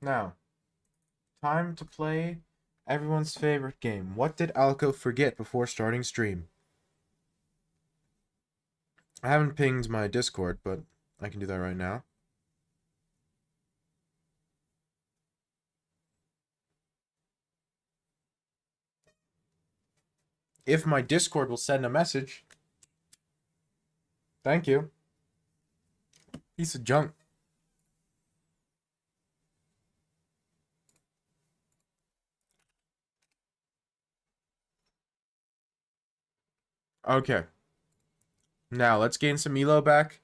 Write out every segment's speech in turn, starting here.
Now, time to play everyone's favorite game. What did Alco forget before starting stream? I haven't pinged my Discord, but I can do that right now. If my Discord will send a message. Thank you. Piece of junk. Okay. Now, let's gain some elo back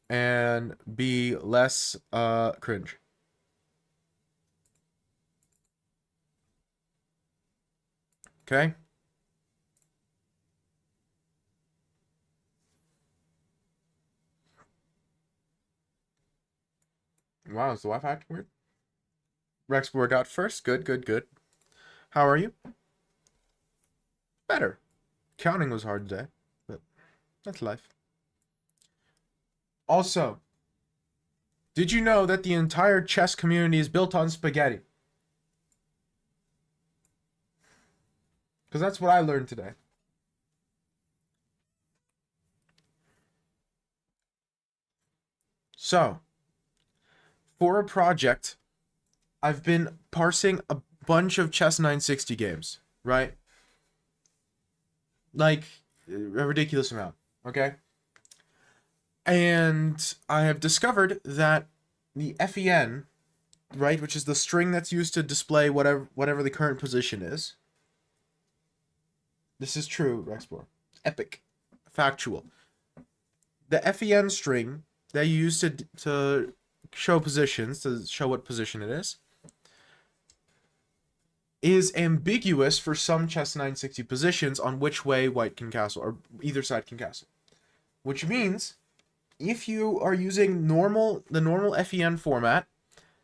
and be less cringe. Okay? Wow, is the Wi-Fi acting weird? Rexborg got first. Good, good, good. How are you? Better. Counting was hard today, but that's life. Also, did you know that the entire chess community is built on spaghetti? Because that's what I learned today. So, for a project, I've been parsing a bunch of Chess 960 games, right? Like, a ridiculous amount, okay? And I have discovered that the FEN, right, which is the string that's used to display whatever the current position is. This is true, Rexplore. Epic. Factual. The FEN string that you use to show positions, to show what position it is ambiguous for some chess 960 positions on which way white can castle, or either side can castle. Which means, if you are using the normal FEN format,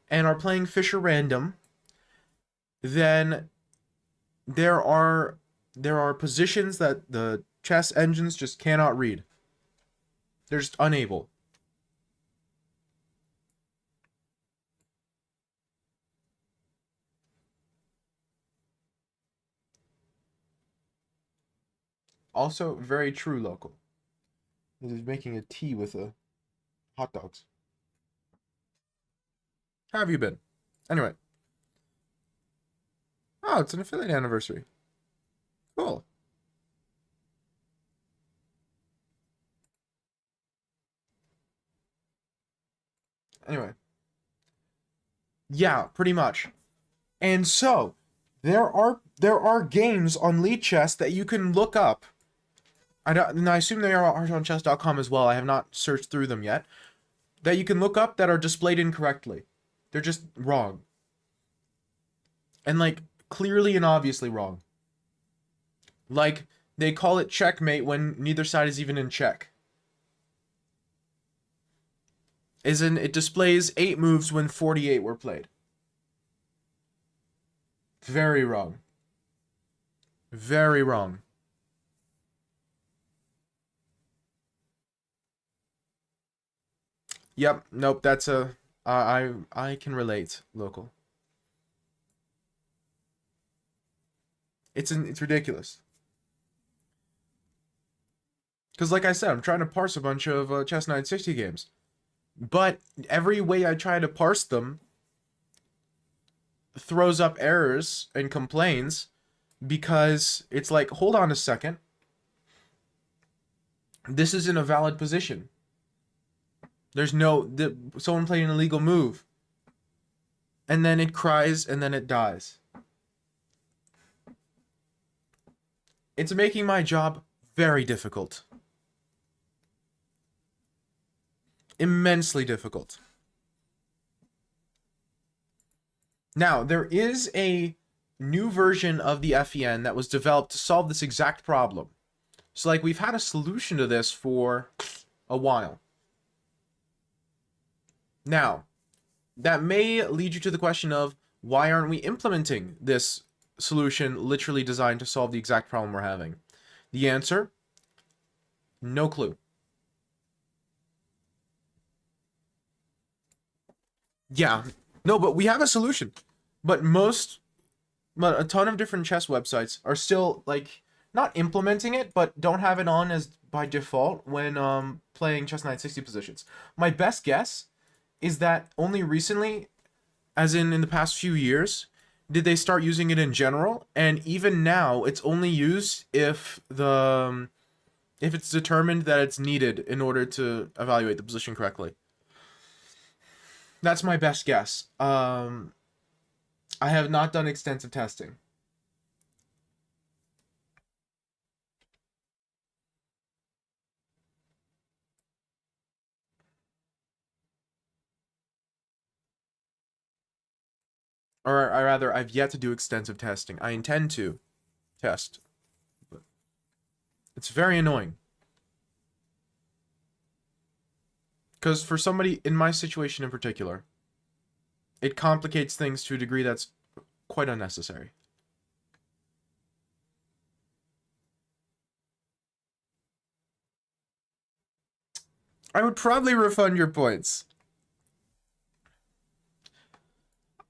and are playing Fischer Random, then there are positions that the chess engines just cannot read. They're just unable. Also, very true local. He's making a tea with hot dogs. How have you been? Anyway. Oh, it's an affiliate anniversary. Cool. Anyway. Yeah, pretty much. And so, there are games on Lichess that you can look up. And I assume they are on chess.com as well. I have not searched through them yet. That you can look up that are displayed incorrectly. They're just wrong. And like clearly and obviously wrong. Like they call it checkmate when neither side is even in check. It displays 8 moves when 48 were played. Very wrong. Very wrong. Yep, nope, that's I can relate, local. It's ridiculous. Because like I said, I'm trying to parse a bunch of Chess 960 games. But every way I try to parse them throws up errors and complains because it's like, hold on a second. This isn't a valid position. There's someone played an illegal move. And then it cries and then it dies. It's making my job very difficult. Immensely difficult. Now, there is a new version of the FEN that was developed to solve this exact problem. So, like, we've had a solution to this for a while. Now, that may lead you to the question of, why aren't we implementing this solution literally designed to solve the exact problem we're having? The answer? No clue. Yeah, No, but we have a solution. But a ton of different chess websites are still like not implementing it, but don't have it on as by default when playing chess 960 positions. My best guess is that only recently, as in the past few years, did they start using it in general, and even now it's only used if it's determined that it's needed in order to evaluate the position correctly. That's my best guess. I have not done extensive testing. Or I rather, I've yet to do extensive testing. I intend to test, but it's very annoying. Because for somebody in my situation in particular, it complicates things to a degree that's quite unnecessary. I would probably refund your points.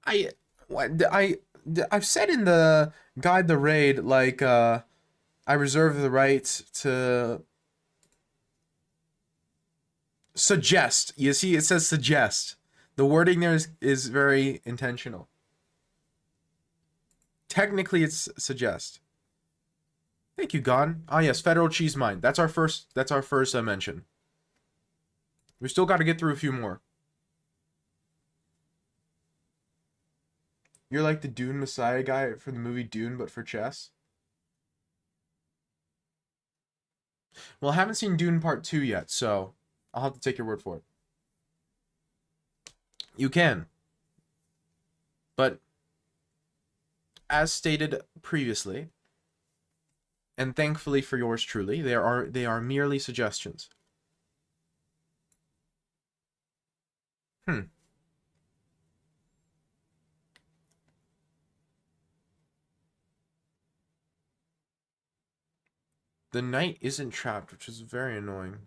I've said in the guide the raid, like, I reserve the right to suggest. You see, it says suggest. The wording there is very intentional. Technically, it's suggest. Thank you, Gon. Ah, yes, Federal Cheese Mine. That's our first mention. We still got to get through a few more. You're like the Dune Messiah guy for the movie Dune, but for chess. Well, I haven't seen Dune Part 2 yet, so I'll have to take your word for it. You can. But as stated previously, and thankfully for yours truly, they are merely suggestions. The knight isn't trapped, which is very annoying.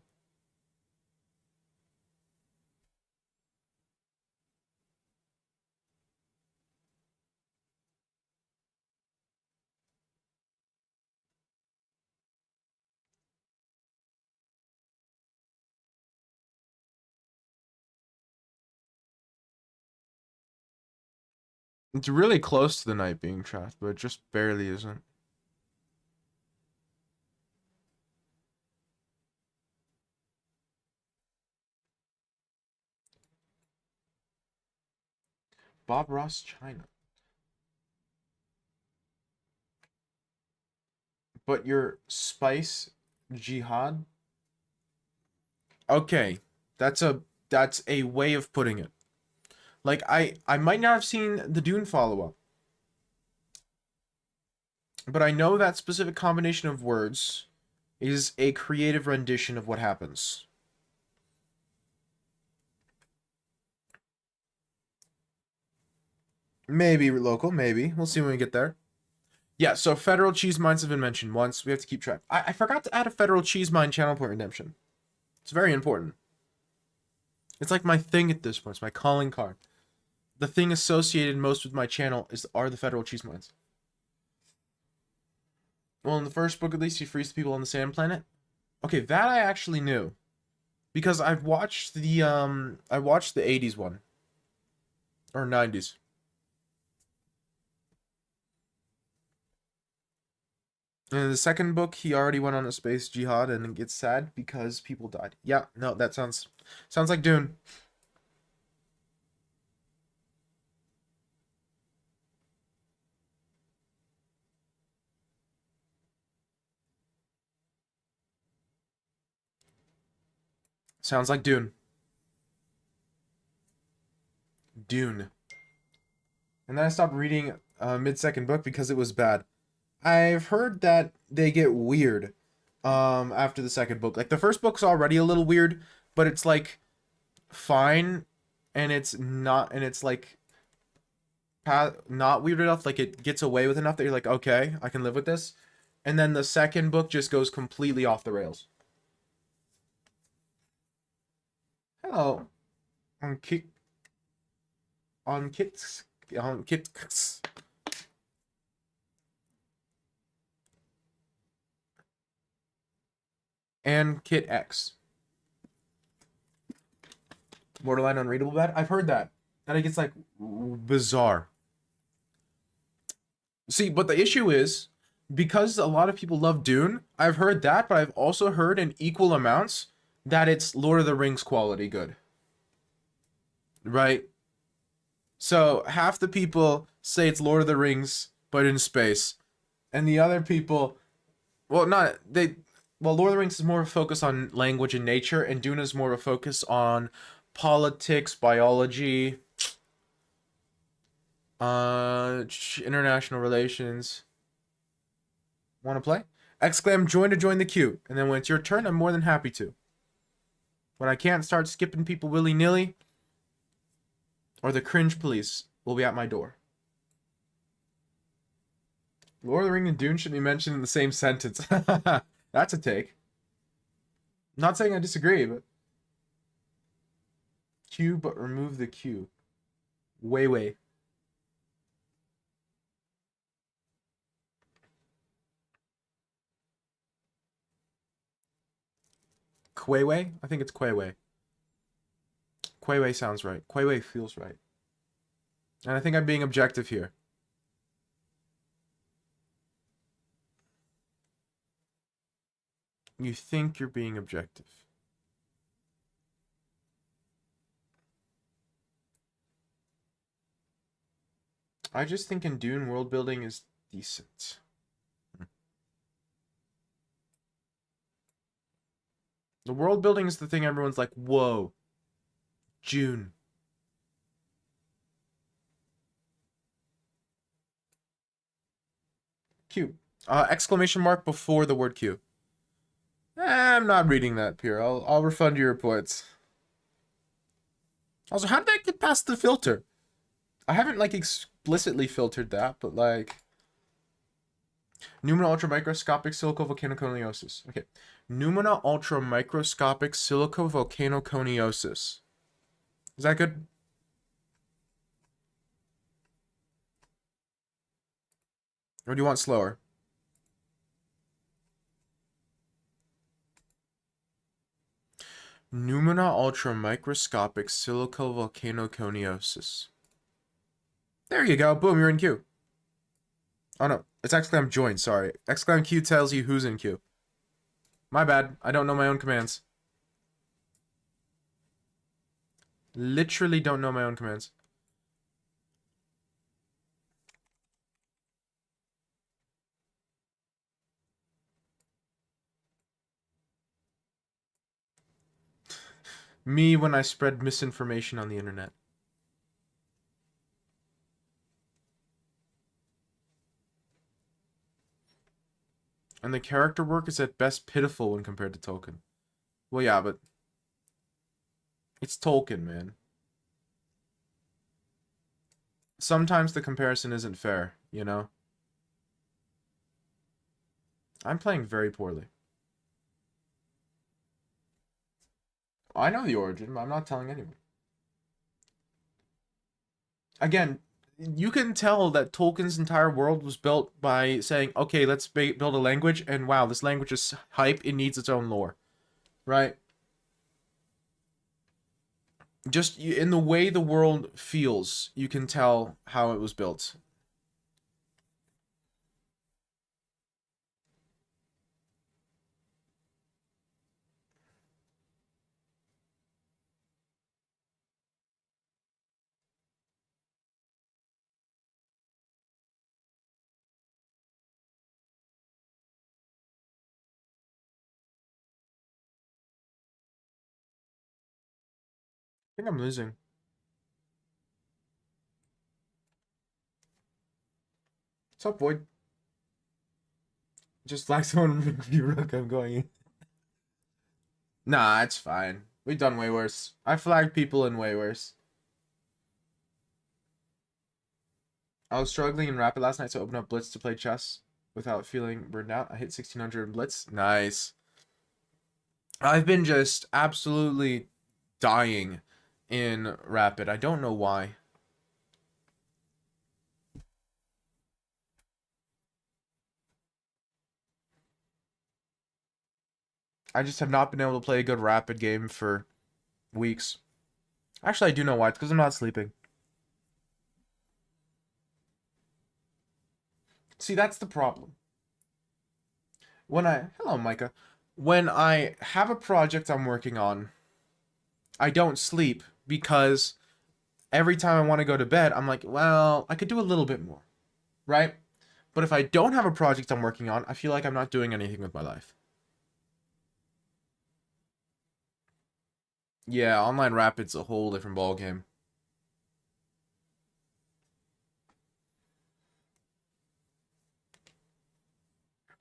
It's really close to the knight being trapped, but it just barely isn't. Bob Ross, China. But your spice jihad? Okay, that's a way of putting it. Like I might not have seen the Dune follow-up, but I know that specific combination of words is a creative rendition of what happens. Maybe local, maybe. We'll see when we get there. Yeah, so federal cheese mines have been mentioned once. We have to keep track. I forgot to add a federal cheese mine channel point redemption. It's very important. It's like my thing at this point. It's my calling card. The thing associated most with my channel are the federal cheese mines. Well, in the first book at least, he frees the people on the sand planet. Okay, that I actually knew. Because I've watched the 80s one. Or 90s. In the second book, he already went on a space jihad and it gets sad because people died. Yeah, no, that sounds like Dune. Sounds like Dune. Dune. And then I stopped reading mid-second book because it was bad. I've heard that they get weird after the second book. Like the first book's already a little weird, but it's like fine and it's like not weird enough, like it gets away with enough that you're like, okay, I can live with this. And then the second book just goes completely off the rails. Hello. I'm kick on kits and Kit X. Borderline unreadable bad. I've heard that. I think it's like bizarre. See, but the issue is because a lot of people love Dune. I've heard that, but I've also heard in equal amounts that it's Lord of the Rings quality good. Right? So half the people say it's Lord of the Rings, but in space, and the other people, well, not they. Well, Lord of the Rings is more of a focus on language and nature, and Dune is more of a focus on politics, biology, international relations. Want to play? Exclaim join to join the queue, and then when it's your turn, I'm more than happy to. When I can't start skipping people willy-nilly, or the cringe police will be at my door. Lord of the Rings and Dune should be mentioned in the same sentence. That's a take. I'm not saying I disagree, but Q, but remove the Q. Way. Quayway? I think it's Quayway. Quayway sounds right. Quayway feels right. And I think I'm being objective here. You think you're being objective. I just think in Dune, world building is decent. The world building is the thing everyone's like, whoa. June. Q. Exclamation mark before the word Q. I'm not reading that, Pierre. I'll refund your points. Also, how did that get past the filter? I haven't, like, explicitly filtered that, but, like... Numina ultramicroscopic silicovolcanoconiosis. Okay. Numina ultramicroscopic silicovolcanoconiosis. Is that good? Or do you want slower? Numina ultramicroscopic silicovolcanoconiosis. There you go. Boom, you're in queue. Oh no, it's exclam join, sorry. Exclam Q tells you who's in queue. My bad, I don't know my own commands. Literally don't know my own commands. Me when I spread misinformation on the internet. And the character work is at best pitiful when compared to Tolkien. Well, yeah, but... it's Tolkien, man. Sometimes the comparison isn't fair, you know? I'm playing very poorly. I know the origin, but I'm not telling anyone. Again, you can tell that Tolkien's entire world was built by saying, okay, let's build a language, and wow, this language is hype, it needs its own lore. Right? Just in the way the world feels, you can tell how it was built. I think I'm losing. What's up, Void? Just like someone review Rook, I'm going in. Nah, it's fine. We've done way worse. I flagged people in way worse. I was struggling in Rapid last night, so I opened up Blitz to play chess without feeling burned out. I hit 1600 in Blitz. Nice. I've been just absolutely dying in Rapid. I don't know why. I just have not been able to play a good Rapid game for weeks. Actually, I do know why. It's because I'm not sleeping. See, that's the problem. Hello, Micah. When I have a project I'm working on, I don't sleep because every time I want to go to bed, I'm like, well, I could do a little bit more, right? But if I don't have a project I'm working on, I feel like I'm not doing anything with my life. Yeah, online Rapid's a whole different ball game.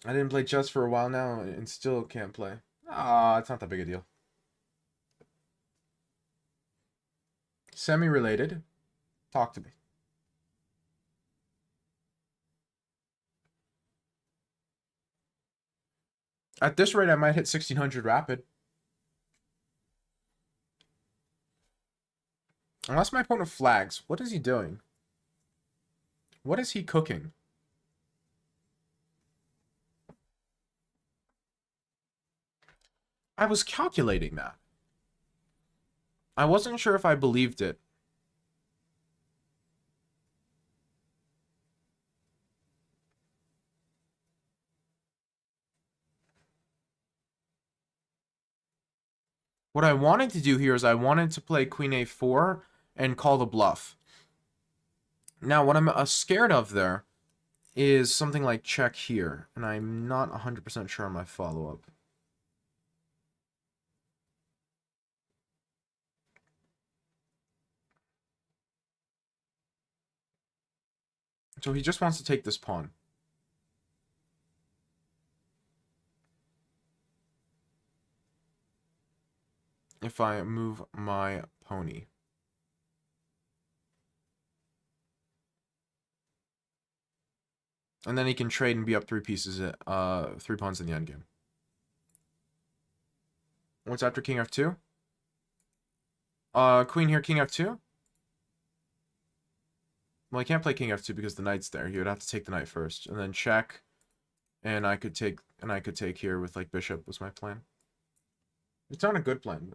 I didn't play chess for a while now and still can't play. Ah, it's not that big a deal. Semi-related. Talk to me. At this rate, I might hit 1600 Rapid. Unless my opponent flags. What is he doing? What is he cooking? I was calculating that. I wasn't sure if I believed it. What I wanted to do here is I wanted to play Queen A4 and call the bluff. Now, what I'm scared of there is something like check here, and I'm not 100% sure on my follow-up. So he just wants to take this pawn. If I move my pony. And then he can trade and be up 3 pieces, 3 pawns in the endgame. What's after King F2? Queen here, King F2? Well, I can't play King F2 because the knight's there. He would have to take the knight first. And then check. And I could take here with, like, bishop was my plan. It's not a good plan.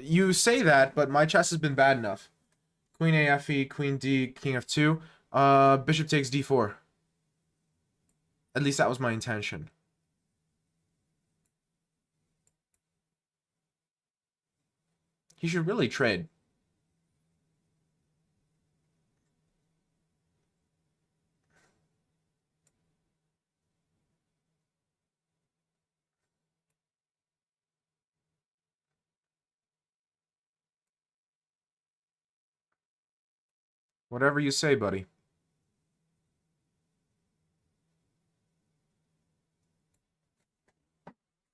You say that, but my chess has been bad enough. Queen A, Fe, Queen D, King F2. Bishop takes D4. At least that was my intention. He should really trade. Whatever you say, buddy.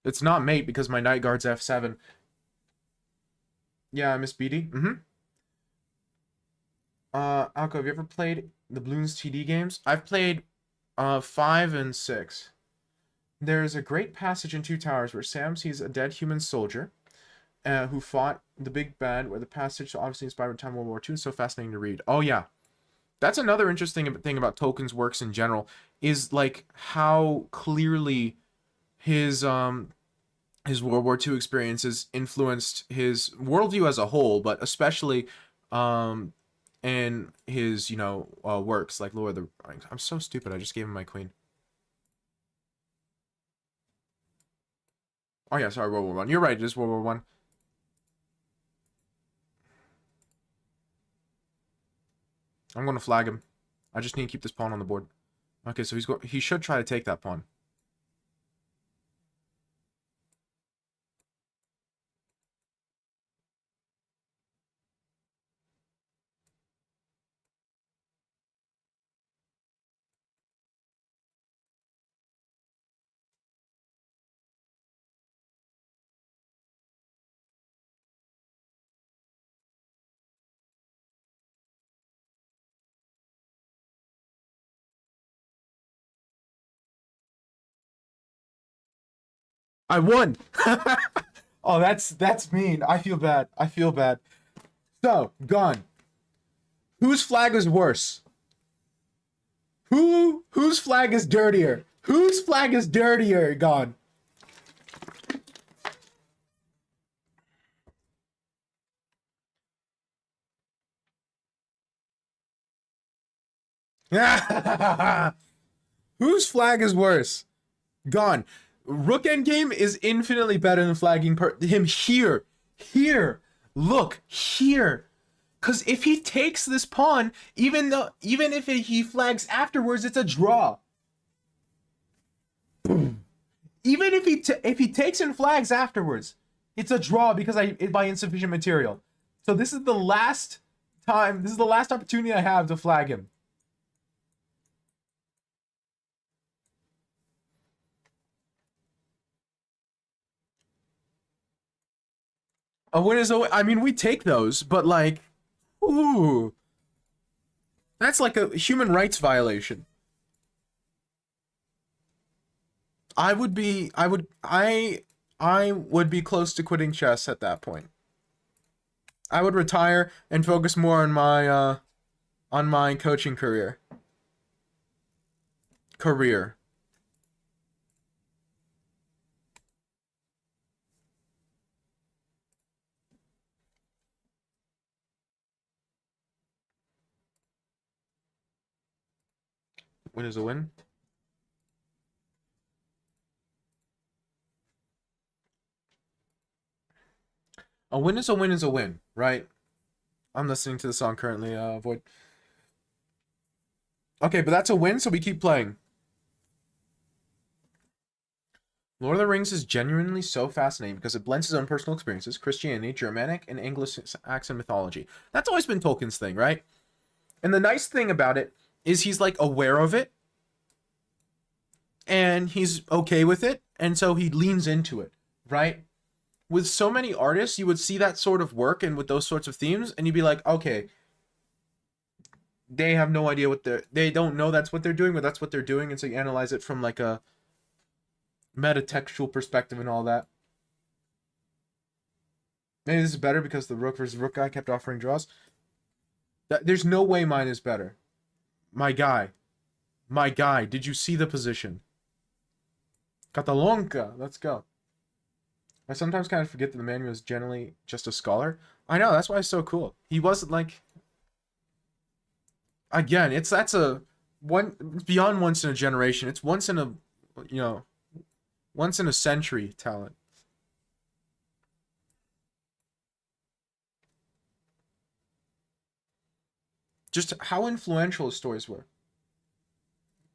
It's not mate because my knight guards F7. Yeah, Miss Beatty. Alco, have you ever played the Bloons TD games? I've played 5 and 6. There's a great passage in Two Towers where Sam sees a dead human soldier who fought the big bad, where the passage obviously inspired time World War II. So fascinating to read. Oh, yeah. That's another interesting thing about Tolkien's works in general, is like how clearly his World War II experiences influenced his worldview as a whole, but especially in his, works like Lord of the Rings. I'm so stupid. I just gave him my queen. Oh yeah, sorry, World War One. You're right. It is World War One. I'm going to flag him. I just need to keep this pawn on the board. Okay, so he should try to take that pawn. I won. Oh, that's mean. I feel bad. I feel bad. So, gone. Whose flag was worse? Whose flag is dirtier? Whose flag is dirtier? Gone. Whose flag is worse? Gone. Rook endgame is infinitely better than flagging him here. Here. Look. Here. Because if he takes this pawn, even if he flags afterwards, it's a draw. Boom. Even if he takes and flags afterwards, it's a draw because by insufficient material. So this is the last time. This is the last opportunity I have to flag him. A win is a. I mean, we take those, but like, ooh, that's like a human rights violation. I would be close to quitting chess at that point. I would retire and focus more on my coaching career. Win is a win. A win is a win is a win, right? I'm listening to the song currently, Void. Okay, but that's a win, so we keep playing. Lord of the Rings is genuinely so fascinating because it blends his own personal experiences, Christianity, Germanic, and Anglo-Saxon mythology. That's always been Tolkien's thing, right? And the nice thing about it is he's like aware of it, and he's okay with it, and so he leans into it, right? With so many artists, you would see that sort of work and with those sorts of themes, and you'd be like, okay, they have no idea what they don't know that's what they're doing, but that's what they're doing, and so you analyze it from like a metatextual perspective and all that. Maybe this is better because the rook versus rook guy kept offering draws. There's no way mine is better. My guy, did you see the position? Catalonca, let's go. I sometimes kind of forget that the man was generally just a scholar. I know, that's why it's so cool. He wasn't like... Again, that's a... beyond once in a generation. It's once in a... once in a century talent. Just how influential his stories were.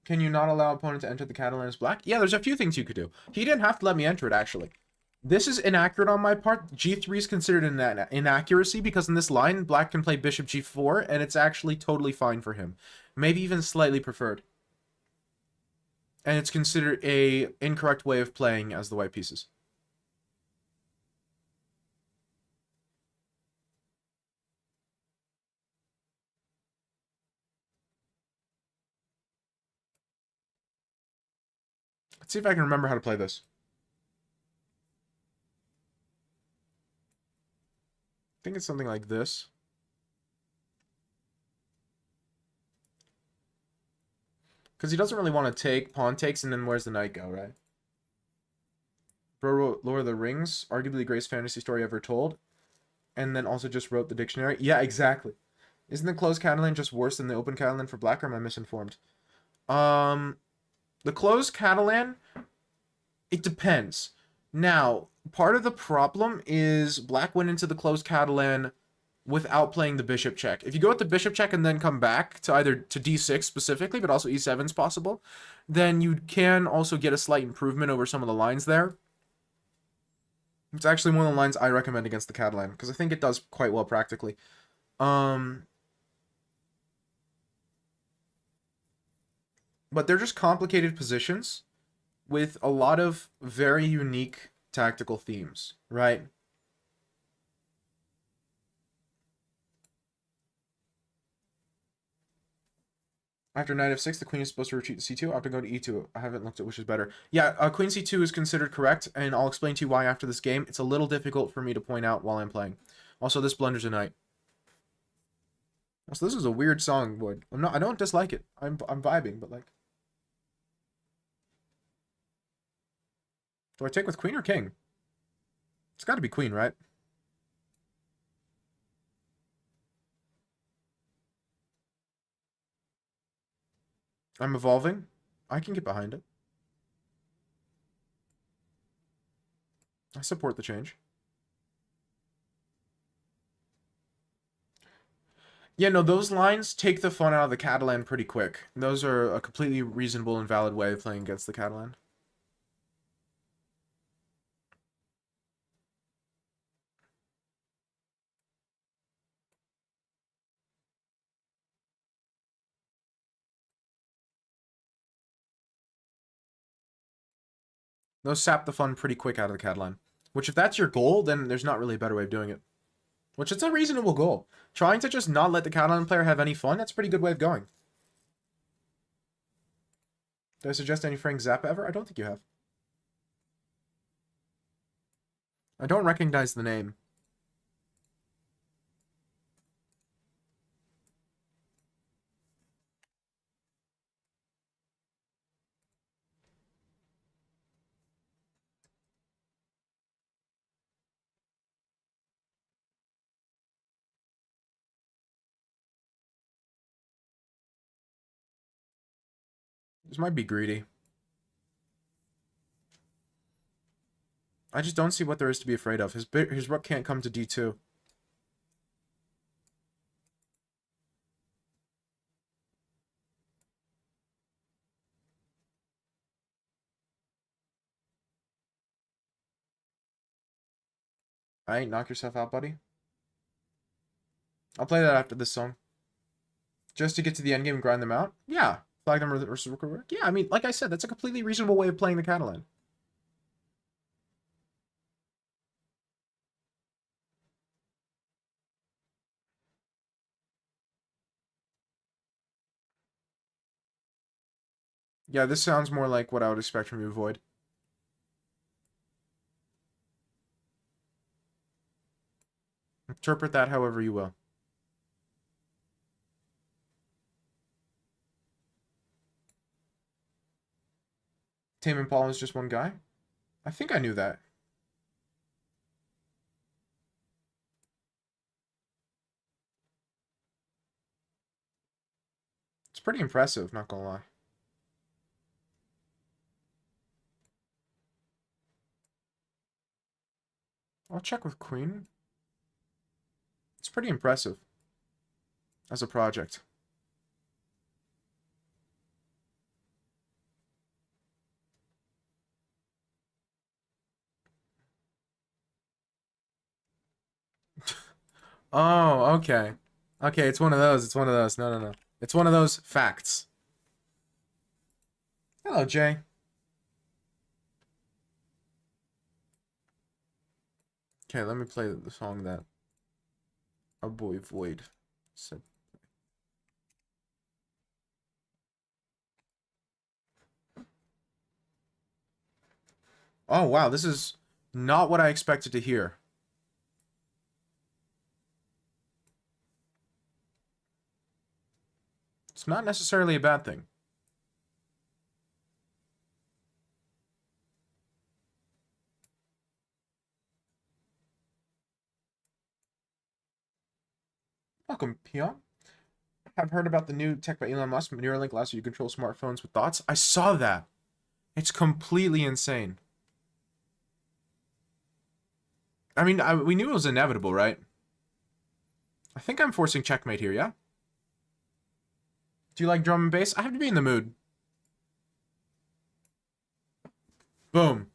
Can you not allow opponent to enter the Catalan as black? Yeah, there's a few things you could do. He didn't have to let me enter it, actually. This is inaccurate on my part. G3 is considered an inaccuracy because in this line, black can play bishop g4, and it's actually totally fine for him. Maybe even slightly preferred. And it's considered a incorrect way of playing as the white pieces. Let's see if I can remember how to play this. I think it's something like this. Because he doesn't really want to take, pawn takes, and then where's the knight go, right? Bro wrote Lord of the Rings, arguably the greatest fantasy story ever told, and then also just wrote the dictionary. Yeah, exactly. Isn't the closed Catalan just worse than the open Catalan for black, or am I misinformed? The closed Catalan, it depends. Now, part of the problem is black went into the closed Catalan without playing the bishop check. If you go with the bishop check and then come back to either to d6 specifically, but also e7 is possible, then you can also get a slight improvement over some of the lines there. It's actually one of the lines I recommend against the Catalan, because I think it does quite well practically. But they're just complicated positions with a lot of very unique tactical themes, right? After knight f6, the queen is supposed to retreat to c2. I have to go to e2. I haven't looked at which is better. Yeah, queen c2 is considered correct, and I'll explain to you why after this game. It's a little difficult for me to point out while I'm playing. Also, this blunders a knight. So this is a weird song, Wood. I don't dislike it. I'm vibing, but like, do I take with queen or king? It's got to be queen, right? I'm evolving. I can get behind it. I support the change. Yeah, no, those lines take the fun out of the Catalan pretty quick. Those are a completely reasonable and valid way of playing against the Catalan. Those sap the fun pretty quick out of the Catalan. Which, if that's your goal, then there's not really a better way of doing it. Which, it's a reasonable goal. Trying to just not let the Catalan player have any fun, that's a pretty good way of going. Did I suggest any Frank Zappa ever? I don't think you have. I don't recognize the name. This might be greedy. I just don't see what there is to be afraid of. His rook can't come to d2. Alright, knock yourself out, buddy. I'll play that after this song. Just to get to the endgame and grind them out? Yeah. Flag them versus rook. Yeah, I mean, like I said, that's a completely reasonable way of playing the Catalan. Yeah, this sounds more like what I would expect from you, Void. Interpret that however you will. Tame Impala is just one guy? I think I knew that. It's pretty impressive, not gonna lie. I'll check with Queen. It's pretty impressive as a project. Oh, okay. Okay, it's one of those. It's one of those. No, no, no. It's one of those facts. Hello, Jay. Okay, let me play the song that our boy Void said. Oh, wow, this is not what I expected to hear. It's not necessarily a bad thing. Welcome, Peon. Have heard about the new tech by Elon Musk. Neuralink allows you to control smartphones with thoughts. I saw that. It's completely insane. I mean, we knew it was inevitable, right? I think I'm forcing checkmate here, yeah? Do you like drum and bass? I have to be in the mood. Boom.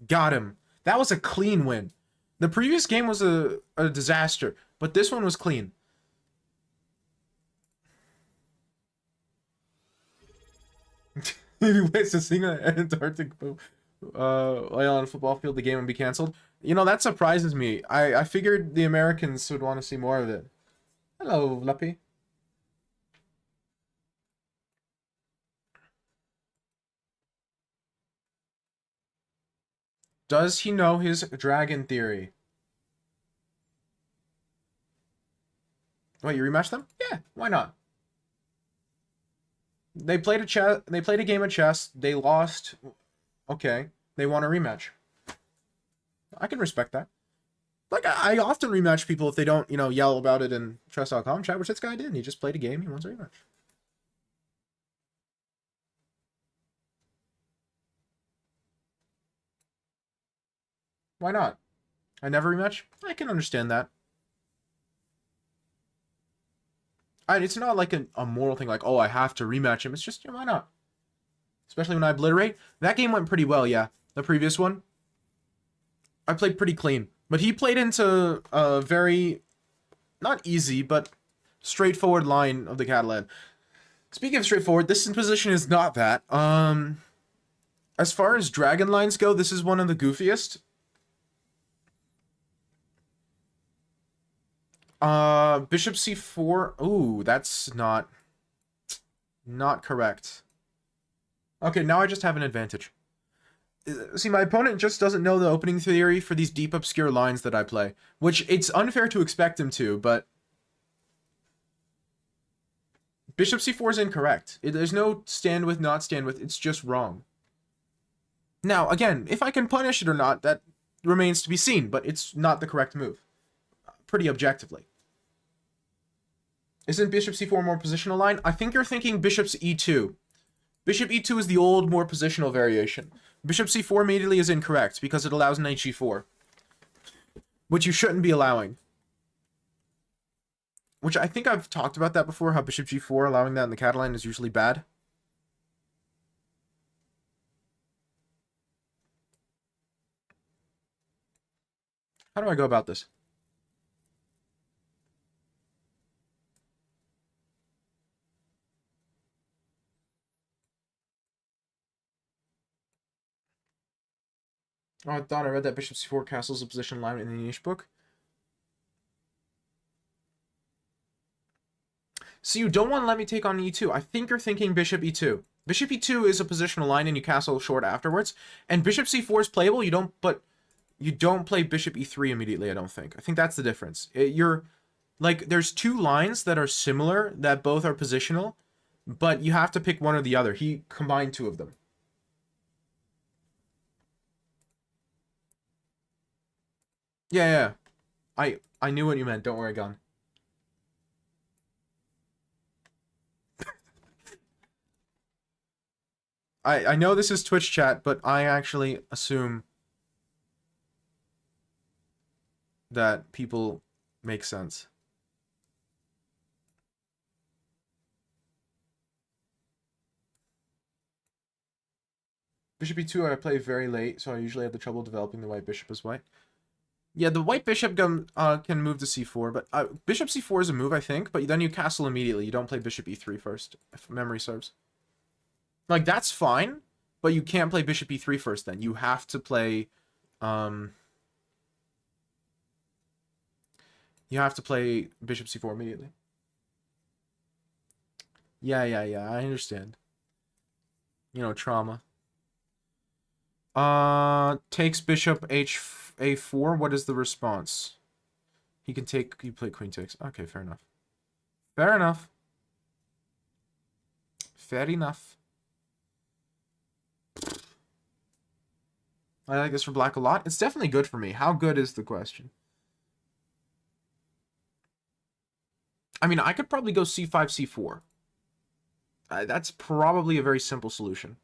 Got him. That was a clean win. The previous game was a disaster, but this one was clean. Maybe ways to sing an Antarctic while on a football field, the game would be canceled. You know, that surprises me. I figured the Americans would want to see more of it. Hello, Luppy. Does he know his dragon theory? Wait, you rematch them? Yeah, why not? They played a chess. They played a game of chess. They lost. Okay, they want a rematch. I can respect that. Like I often rematch people if they don't, yell about it in chess.com chat, which this guy did. He just played a game. He wants a rematch. Why not? I never rematch. I can understand that. It's not like a moral thing, like, oh, I have to rematch him. It's just, why not? Especially when I obliterate. That game went pretty well, yeah. The previous one, I played pretty clean. But he played into a very, not easy, but straightforward line of the Catalan. Speaking of straightforward, this position is not that. As far as dragon lines go, this is one of the goofiest. Bishop c4. Ooh, that's not correct. Okay, now I just have an advantage. See, my opponent just doesn't know the opening theory for these deep, obscure lines that I play, which it's unfair to expect him to, but Bishop c4 is incorrect. There's no stand with, not stand with. It's just wrong. Now, again, if I can punish it or not, that remains to be seen, but it's not the correct move. Pretty objectively. Isn't Bishop c4 more positional line? I think you're thinking Bishop's e2. Bishop e2 is the old, more positional variation. Bishop c4 immediately is incorrect because it allows knight g4, which you shouldn't be allowing. Which I think I've talked about that before, how Bishop g4, allowing that in the Catalan is usually bad. How do I go about this? Oh, I thought I read that Bishop c4 castles a position line in the niche book. So you don't want to let me take on e2. I think you're thinking Bishop e2. Bishop e2 is a positional line and you castle short afterwards. And Bishop c4 is playable, you don't play Bishop e3 immediately, I don't think. I think that's the difference. There's two lines that are similar, that both are positional, but you have to pick one or the other. He combined two of them. Yeah. I knew what you meant. Don't worry, Gun. I know this is Twitch chat, but I actually assume that people make sense. Bishop e2 I play very late, so I usually have the trouble developing the white bishop as white. Yeah, the white bishop can move to c4, but bishop c4 is a move, I think, but then you castle immediately. You don't play bishop e3 first, if memory serves. Like, that's fine, but you can't play bishop e3 first then. You have to play, you have to play bishop c4 immediately. Yeah, I understand. Trauma. Takes bishop a4. What is the response? You play queen takes. Okay, fair enough. Fair enough. Fair enough. I like this for black a lot. It's definitely good for me. How good is the question? I mean, I could probably go c5, c4. That's probably a very simple solution.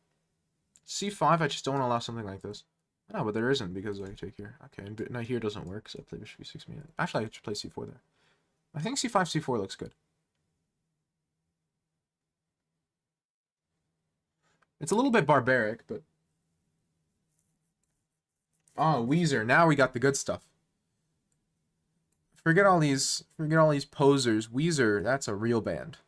c5, I just don't want to allow something like this. No, but there isn't because I take here. Okay, and knight here doesn't work, so I play bishop e6 me. Actually, I should play c4 there. I think c5, c4 looks good. It's a little bit barbaric, but... Oh, Weezer. Now we got the good stuff. Forget all these posers. Weezer, that's a real band.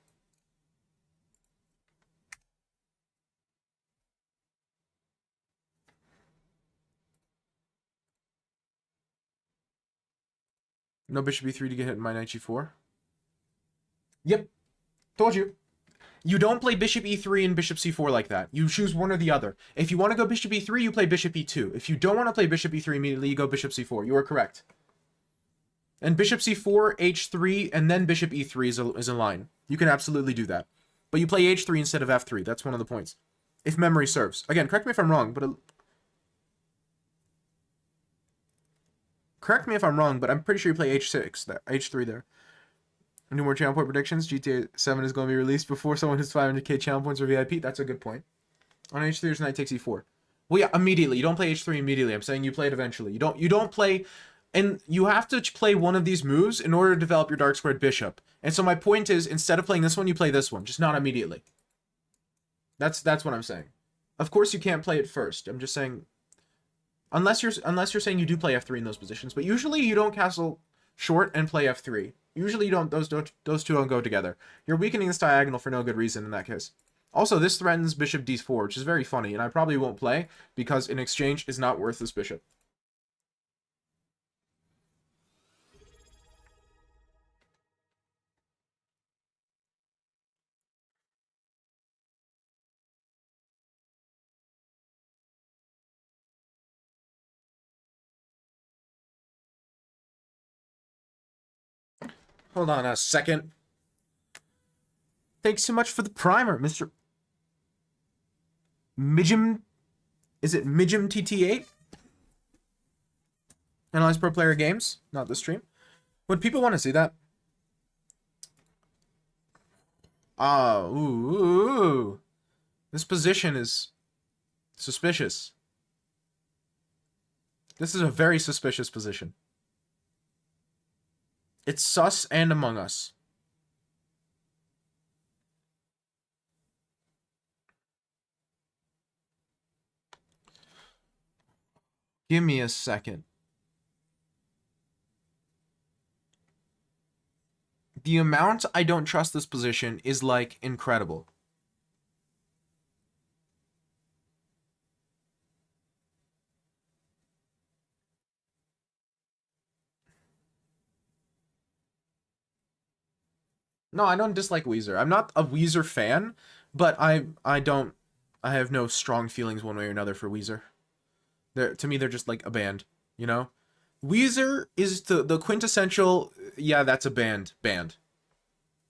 No bishop e3 to get hit in my knight g4. Yep. Told you. You don't play bishop e3 and bishop c4 like that. You choose one or the other. If you want to go bishop e3, you play bishop e2. If you don't want to play bishop e3 immediately, you go bishop c4. You are correct. And bishop c4, h3, and then bishop e3 is a line. You can absolutely do that. But you play h3 instead of f3. That's one of the points. If memory serves. Again, correct me if I'm wrong, but... Correct me if I'm wrong, but I'm pretty sure you play h6, there, h3 there. New more channel point predictions. GTA 7 is going to be released before someone hits 500k channel points or VIP. That's a good point. On h3, there's knight takes e4. Well, yeah, immediately. You don't play h3 immediately. I'm saying you play it eventually. You don't play... And you have to play one of these moves in order to develop your dark squared bishop. And so my point is, instead of playing this one, you play this one. Just not immediately. That's what I'm saying. Of course you can't play it first. I'm just saying... Unless you're saying you do play f3 in those positions. But usually you don't castle short and play f3. Usually you don't, those two don't go together. You're weakening this diagonal for no good reason in that case. Also, this threatens bishop d4, which is very funny, and I probably won't play because in exchange is not worth this bishop. Hold on a second. Thanks so much for the primer, Mr. Mijim. Is it Mijim TT8? Analyze Pro Player Games, not the stream. Would people want to see that? Ooh. This position is suspicious. This is a very suspicious position. It's sus and Among Us. Give me a second. The amount I don't trust this position is, like, incredible. No, I don't dislike Weezer. I'm not a Weezer fan, but I have no strong feelings one way or another for Weezer. To me, they're just like a band, you know? Weezer is the quintessential, yeah, that's a band.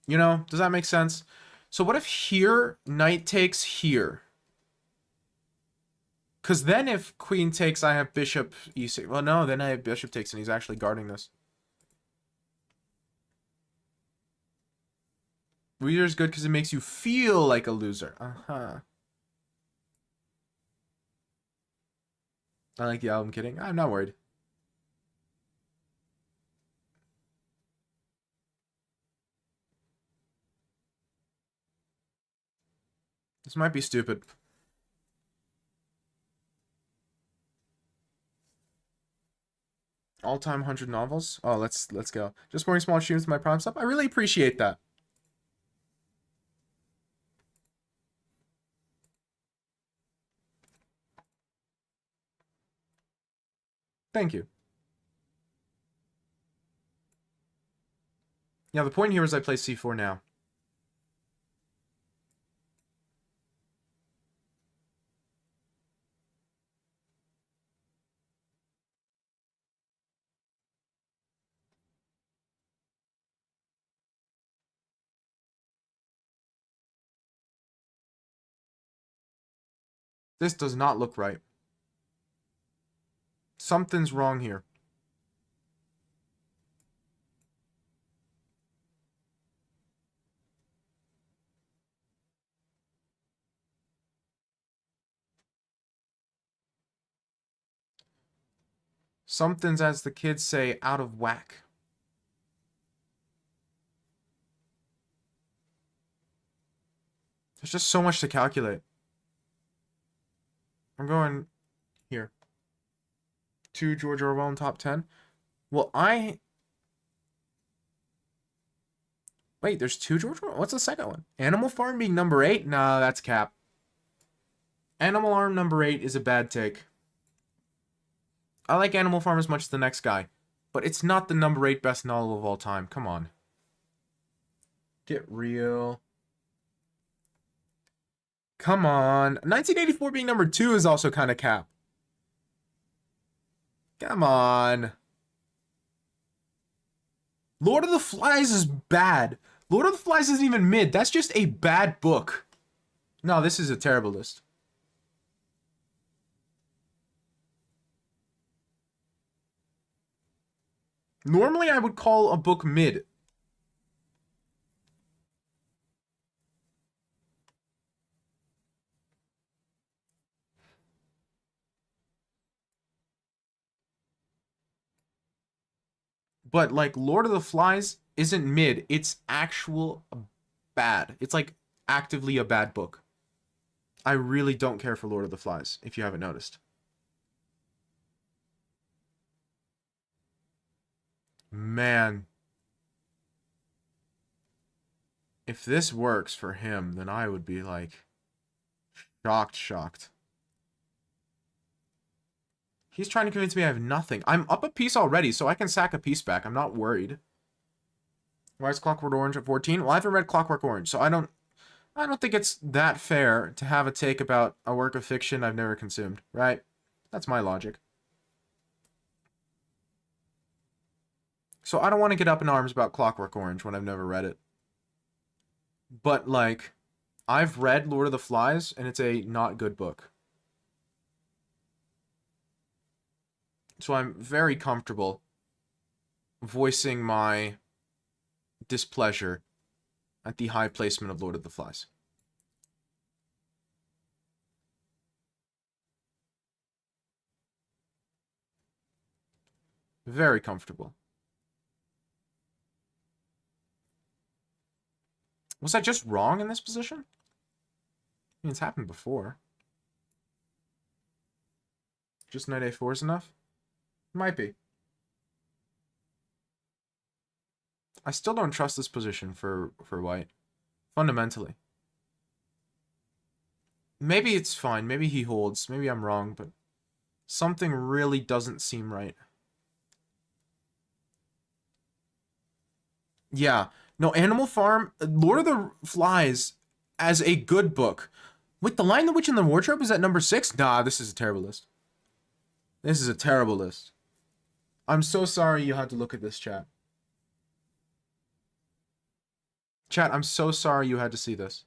You know? Does that make sense? So what if here, knight takes here? Because then if queen takes, I have bishop e6. Well, no, then I have bishop takes, and he's actually guarding this. Weezer's good because it makes you feel like a loser. Uh-huh. I like the album, kidding. I'm not worried. This might be stupid. All-time 100 novels? Oh, let's go. Just pouring small streams to my prime stuff. I really appreciate that. Thank you. Yeah, the point here is I play c4 now. This does not look right. Something's wrong here. Something's, as the kids say, out of whack. There's just so much to calculate. I'm going here. 2 George Orwell in top 10. Well, Wait, there's 2 George Orwell? What's the second one? Animal Farm being number 8? Nah, that's cap. Animal Farm number 8 is a bad take. I like Animal Farm as much as the next guy, but it's not the number 8 best novel of all time. Come on. Get real. Come on. 1984 being number 2 is also kind of cap. Come on. Lord of the Flies is bad. Lord of the Flies isn't even mid. That's just a bad book. No, this is a terrible list. Normally, I would call a book mid. But, like, Lord of the Flies isn't mid. It's actual bad. It's, like, actively a bad book. I really don't care for Lord of the Flies, if you haven't noticed. Man. If this works for him, then I would be, like, shocked. He's trying to convince me I have nothing. I'm up a piece already, so I can sack a piece back. I'm not worried. Why is Clockwork Orange at 14? Well, I haven't read Clockwork Orange, so I don't think it's that fair to have a take about a work of fiction I've never consumed, right? That's my logic. So I don't want to get up in arms about Clockwork Orange when I've never read it. But, like, I've read Lord of the Flies, and it's a not good book. So I'm very comfortable voicing my displeasure at the high placement of Lord of the Flies. Very comfortable. Was I just wrong in this position? I mean, it's happened before. Just knight a4 is enough? Might be. I still don't trust this position for white. Fundamentally. Maybe it's fine. Maybe he holds. Maybe I'm wrong, but something really doesn't seem right. Yeah. No, Animal Farm, Lord of the Flies as a good book. Wait, The Lion, the Witch, and the Wardrobe is at number 6? Nah, this is a terrible list. This is a terrible list. I'm so sorry you had to look at this, chat. Chat, I'm so sorry you had to see this.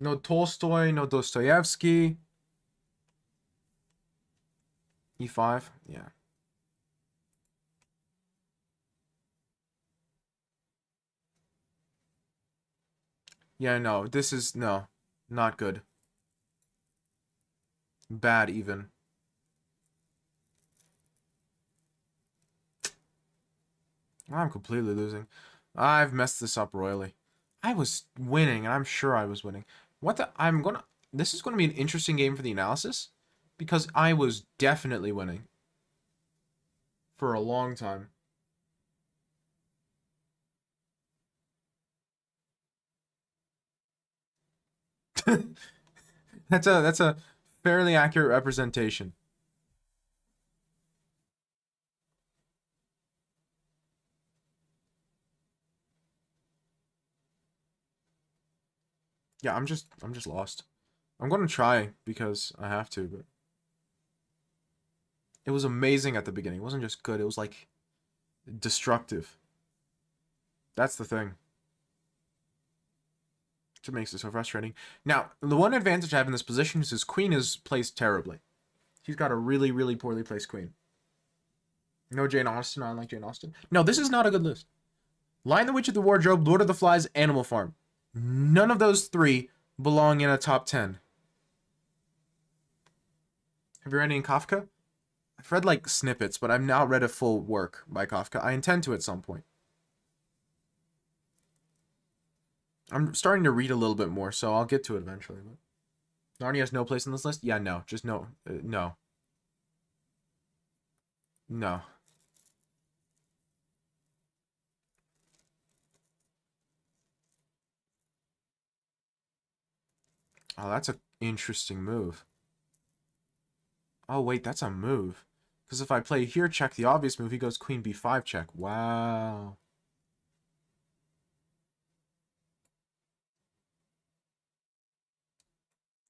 No Tolstoy, no Dostoevsky. E5, yeah. Yeah, no, this is, no, not good. Bad, even. I'm completely losing. I've messed this up royally. I was winning, and I'm sure I was winning. What the? This is gonna be an interesting game for the analysis, because I was definitely winning. For a long time. That's a fairly accurate representation. Yeah, I'm just lost. I'm gonna try because I have to, but it was amazing at the beginning. It wasn't just good, it was like destructive. That's the thing. Which makes it so frustrating. Now, the one advantage I have in this position is his queen is placed terribly. He's got a really, really poorly placed queen. No Jane Austen, I don't like Jane Austen. No, this is not a good list. Lion the Witch of the Wardrobe, Lord of the Flies, Animal Farm. None of those three belong in a top 10. Have you read any Kafka? I've read like snippets, but I've now read a full work by Kafka. I intend to at some point. I'm starting to read a little bit more, so I'll get to it eventually. But Narnia has no place in this list? Yeah, no. Just no. No. No. Oh, that's an interesting move. Oh, wait, that's a move. Because if I play here, check the obvious move, he goes queen b5 check. Wow.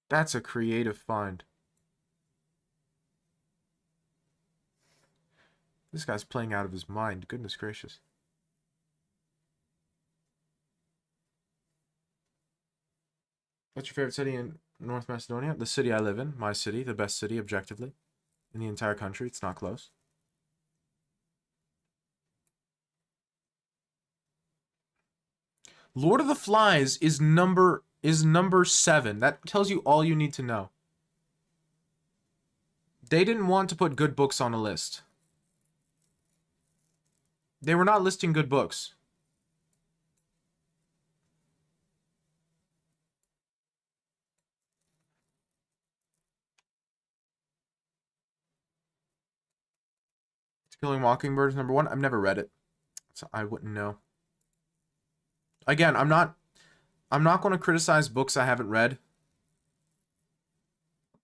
That's a creative find. This guy's playing out of his mind. Goodness gracious. What's your favorite city in North Macedonia? The city I live in. My city. The best city, objectively. In the entire country. It's not close. Lord of the Flies is number 7. That tells you all you need to know. They didn't want to put good books on a list. They were not listing good books. To Killing Mockingbird is number 1. I've never read it, so I wouldn't know. Again, I'm not going to criticize books I haven't read. I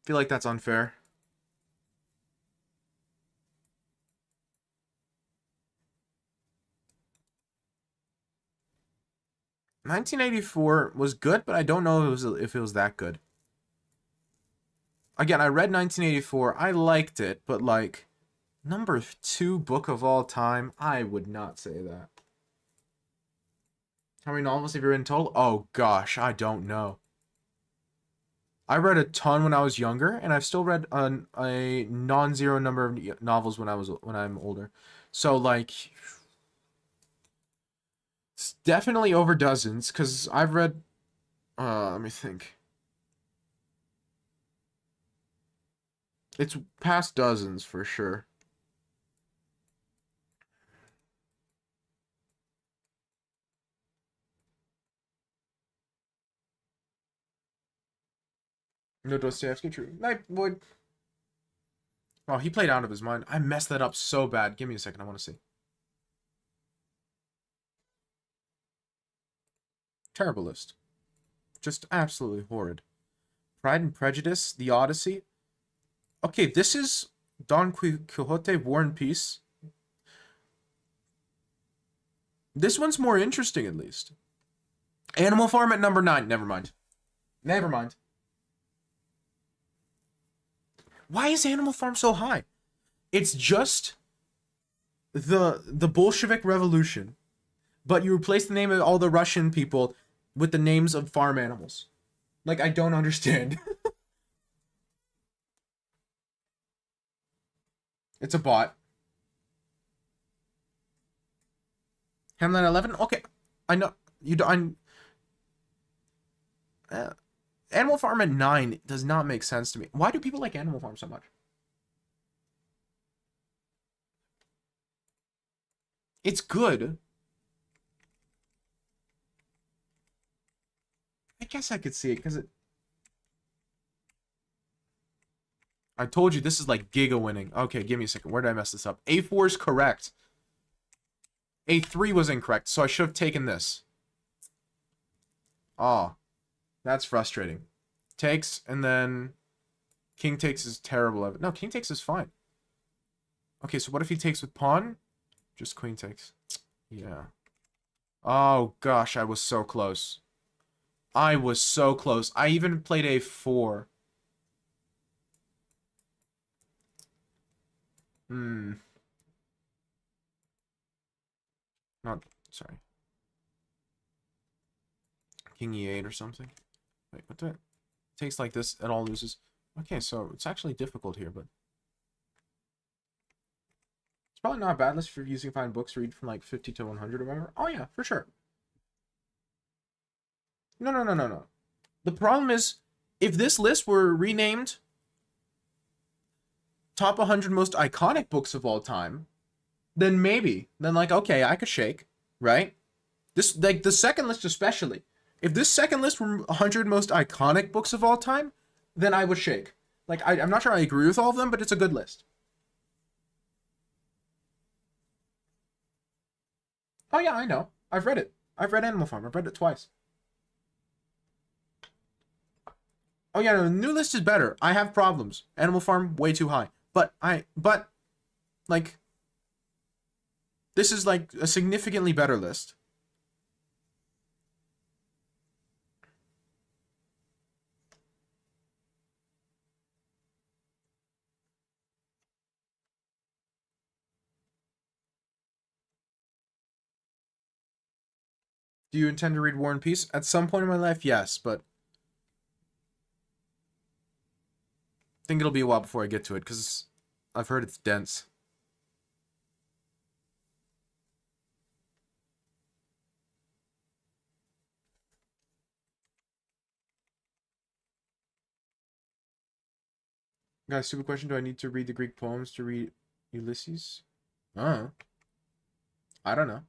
feel like that's unfair. "1984 was good, but I don't know if it was that good. Again, I read 1984. I liked it, but like number 2 book of all time, I would not say that. How many novels have you read in total? Oh gosh, I don't know. I read a ton when I was younger, and I've still read a non-zero number of novels when I'm older. So like, it's definitely over dozens, because I've read. Let me think. It's past dozens for sure. No Dostoevsky, true. Night would. Oh, he played out of his mind. I messed that up so bad. Give me a second. I want to see. Terrible list. Just absolutely horrid. Pride and Prejudice, The Odyssey. Okay, this is Don Quixote, War and Peace. This one's more interesting, at least. Animal Farm at number 9. Never mind. Never mind. Why is Animal Farm so high? It's just the Bolshevik Revolution, but you replace the name of all the Russian people with the names of farm animals. Like, I don't understand. It's a bot. Hamlet 11? Okay. I know. You don't. Animal Farm at 9 does not make sense to me. Why do people like Animal Farm so much? It's good. I guess I could see it because it. I told you this is like giga winning. Okay, give me a second. Where did I mess this up? A4 is correct. A3 was incorrect, so I should have taken this. Oh, that's frustrating. Takes, and then king takes is terrible. No, king takes is fine. Okay, so what if he takes with pawn? Just queen takes. Yeah. Oh, gosh, I was so close. I was so close. I even played A4. Hmm. Not, sorry. King E8 or something. Wait, what the? Takes like this, it all loses. Okay, so it's actually difficult here, but it's probably not a bad list for using fine books to read from like 50 to 100 or whatever. Oh yeah, for sure. No, no, no, no, no. The problem is, if this list were renamed top 100 most iconic books of all time, then maybe. Then like, okay, I could shake, right? This, like, the second list especially. If this second list were 100 most iconic books of all time, then I would shake. Like, I'm not sure I agree with all of them, but it's a good list. Oh yeah, I know. I've read it. I've read Animal Farm. I've read it twice. Oh yeah, no, the new list is better. I have problems. Animal Farm way too high. But like this is like a significantly better list. Do you intend to read War and Peace? At some point in my life, yes, but I think it'll be a while before I get to it, because I've heard it's dense. Guys, stupid question. Do I need to read the Greek poems to read Ulysses? I don't know.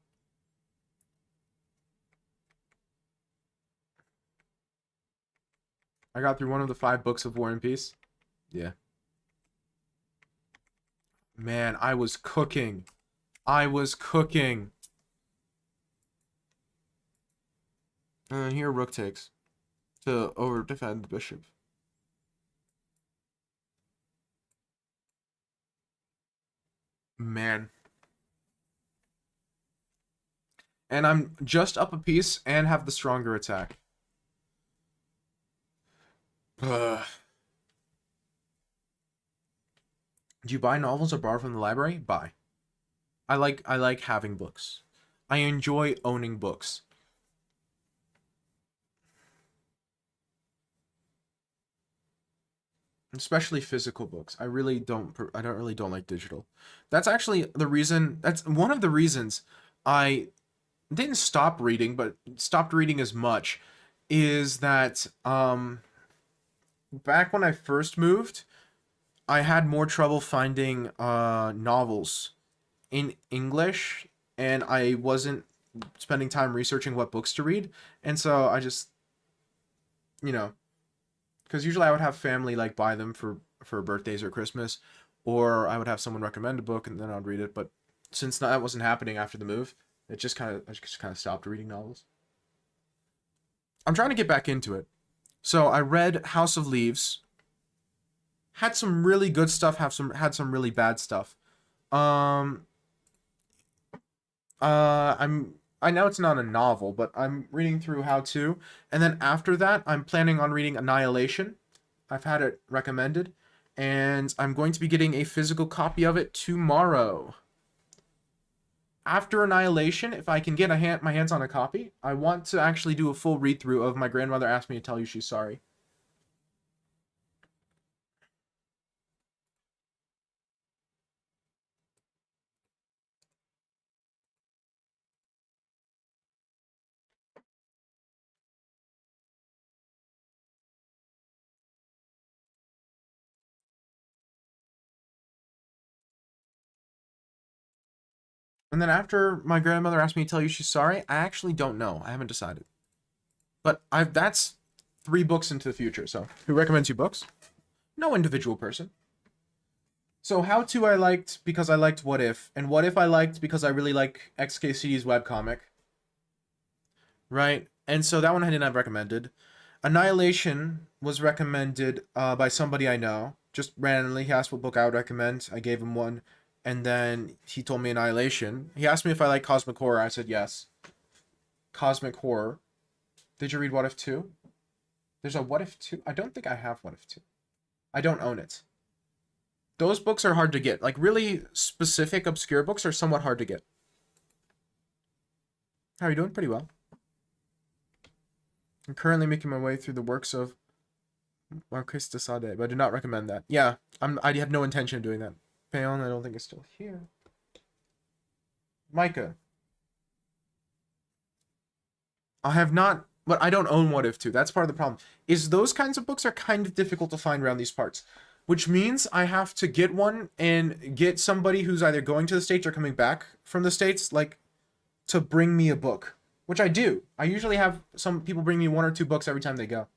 I got through one of the 5 books of War and Peace. Yeah. Man, I was cooking. I was cooking. And here rook takes to over defend the bishop. Man. And I'm just up a piece and have the stronger attack. Ugh. Do you buy novels or borrow from the library? Buy. I like having books. I enjoy owning books. Especially physical books. I don't like digital. That's actually the reason, that's one of the reasons I didn't stop reading, but stopped reading as much, is that back when I first moved, I had more trouble finding novels in English, and I wasn't spending time researching what books to read, and so I just, you know, because usually I would have family like buy them for birthdays or Christmas, or I would have someone recommend a book and then I'd read it. But since that wasn't happening after the move, I just kind of stopped reading novels. I'm trying to get back into it. So I read House of Leaves. Had some really good stuff. Had some really bad stuff. Um. I know it's not a novel, but I'm reading through How To, and then after that, I'm planning on reading Annihilation. I've had it recommended, and I'm going to be getting a physical copy of it tomorrow. After Annihilation, if I can get my hands on a copy, I want to actually do a full read through of My Grandmother Asked Me to Tell You She's Sorry. And then after My Grandmother Asked Me to Tell You She's Sorry, I actually don't know. I haven't decided. But that's 3 books into the future, so who recommends you books? No individual person. So How To I liked because I liked What If, and What If I liked because I really like XKCD's webcomic. Right? And so that one I didn't have recommended. Annihilation was recommended by somebody I know. Just randomly, he asked what book I would recommend. I gave him one, and then he told me Annihilation. He asked me if I like cosmic horror. I said yes. Cosmic horror. Did you read What If 2? There's a What If 2? I don't think I have What If 2. I don't own it. Those books are hard to get. Like, really specific, obscure books are somewhat hard to get. How are you doing? Pretty well. I'm currently making my way through the works of Marquis de Sade, but I do not recommend that. Yeah, I have no intention of doing that. Payon, I don't think it's still here. Micah. I have not, but I don't own What If 2. That's part of the problem. Is those kinds of books are kind of difficult to find around these parts, which means I have to get one and get somebody who's either going to the States or coming back from the States, like, to bring me a book, which I do. I usually have some people bring me 1 or 2 books every time they go.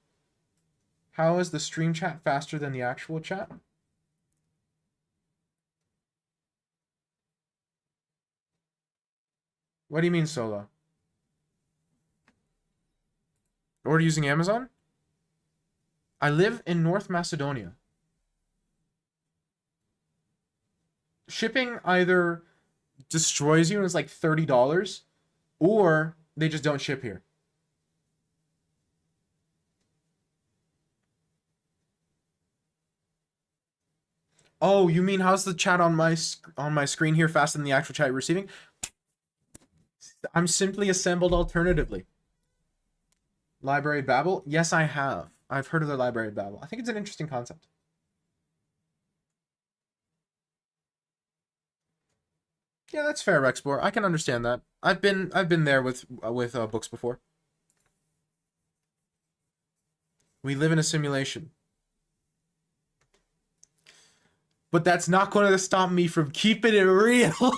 How is the stream chat faster than the actual chat? What do you mean solo? Or using Amazon? I live in North Macedonia. Shipping either destroys you and it's like $30, or they just don't ship here. Oh, you mean how's the chat on my screen here faster than the actual chat you're receiving? I'm simply assembled alternatively. Library of Babel? Yes, I have. I've heard of the Library of Babel. I think it's an interesting concept. Yeah, that's fair, Rexplore. I can understand that. I've been there with books before. We live in a simulation. But that's not going to stop me from keeping it real.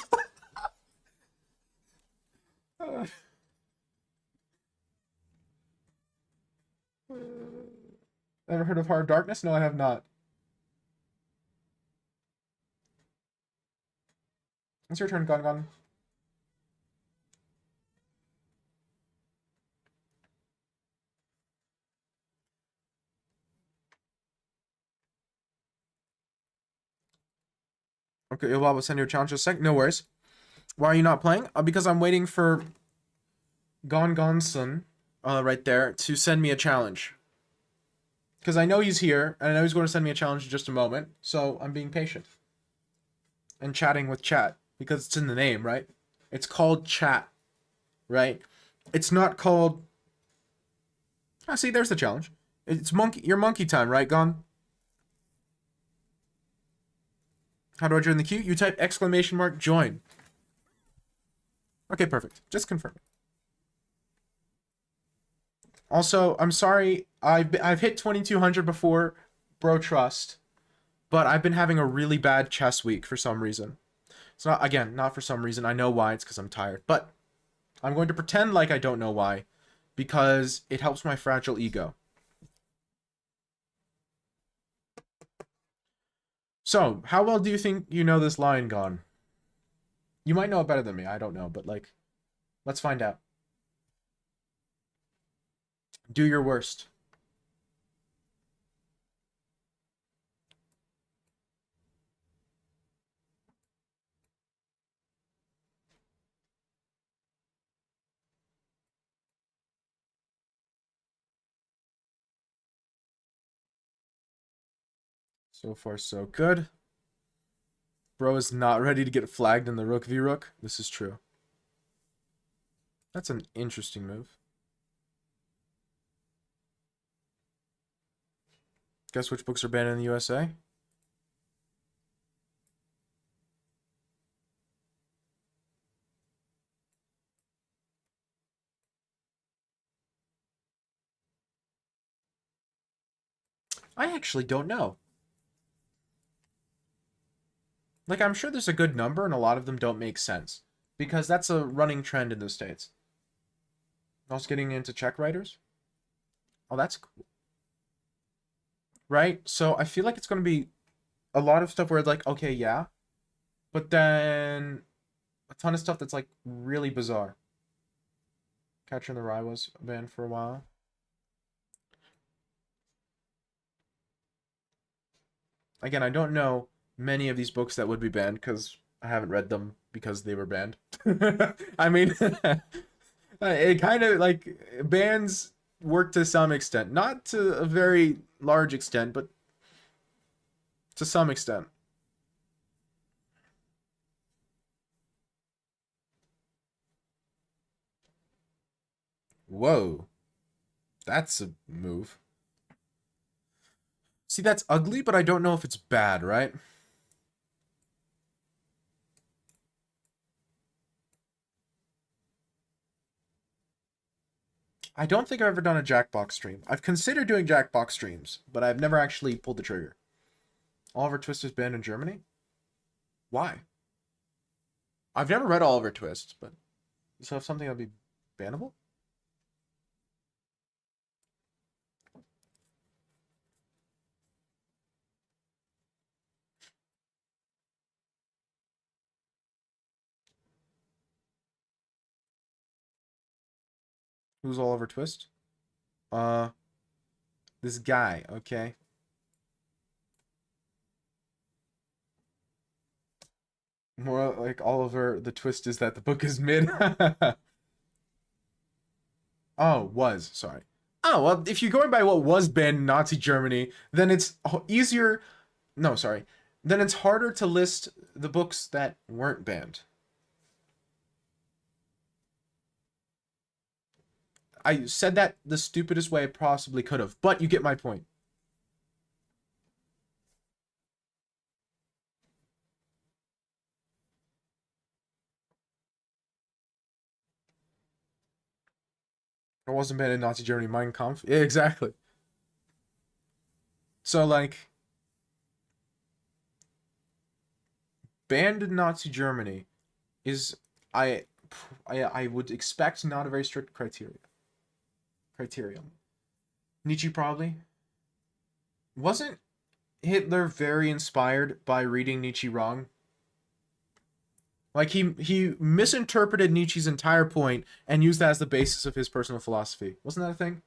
Ever heard of Hard Darkness? No, I have not. It's your turn, Gon. Okay, Ilbab will send you a challenge in a sec. No worries. Why are you not playing? Because I'm waiting for Gonson, right there, to send me a challenge. Because I know he's here, and I know he's going to send me a challenge in just a moment, so I'm being patient. And chatting with chat, because it's in the name, right? It's called chat, right? It's not called... Ah, see, there's the challenge. It's your monkey time, right, Gon? How do I join the queue? You type !join. Okay, perfect. Just confirm. Also, I'm sorry. I've hit 2200 before, bro. Trust, but I've been having a really bad chess week for some reason. It's not, again, not for some reason. I know why. It's because I'm tired. But I'm going to pretend like I don't know why, because it helps my fragile ego. So, how well do you think you know this line, Gon? You might know it better than me. I don't know, but like, let's find out. Do your worst. So far, so good. Bro is not ready to get flagged in the Rook v Rook. This is true. That's an interesting move. Guess which books are banned in the USA? I actually don't know. Like, I'm sure there's a good number, and a lot of them don't make sense. Because that's a running trend in the States. Also getting into check writers. Oh, that's cool. Right? So I feel like it's going to be a lot of stuff where it's like, okay, yeah. But then a ton of stuff that's like really bizarre. Catcher in the Rye was banned for a while. Again, I don't know many of these books that would be banned because I haven't read them because they were banned. I mean, it kind of like bans work to some extent, not to a very large extent, but to some extent. Whoa, that's a move. See, that's ugly, but I don't know if it's bad, right? I don't think I've ever done a Jackbox stream. I've considered doing Jackbox streams, but I've never actually pulled the trigger. Oliver Twist is banned in Germany? Why? I've never read Oliver Twist, but so if something that'd be bannable? Who's Oliver Twist? Uh, This guy, okay? More like Oliver, the twist is that the book is mid. Oh, was, sorry. Oh, well, if you're going by what was banned in Nazi Germany, then it's easier. No, sorry. Then it's harder to list the books that weren't banned. I said that the stupidest way I possibly could have, but you get my point. It wasn't banned in Nazi Germany, Mein Kampf. Yeah, exactly. So, like, banned in Nazi Germany is, I, I would expect not a very strict criterion. Nietzsche probably. Wasn't Hitler very inspired by reading Nietzsche wrong? Like he misinterpreted Nietzsche's entire point and used that as the basis of his personal philosophy. Wasn't that a thing?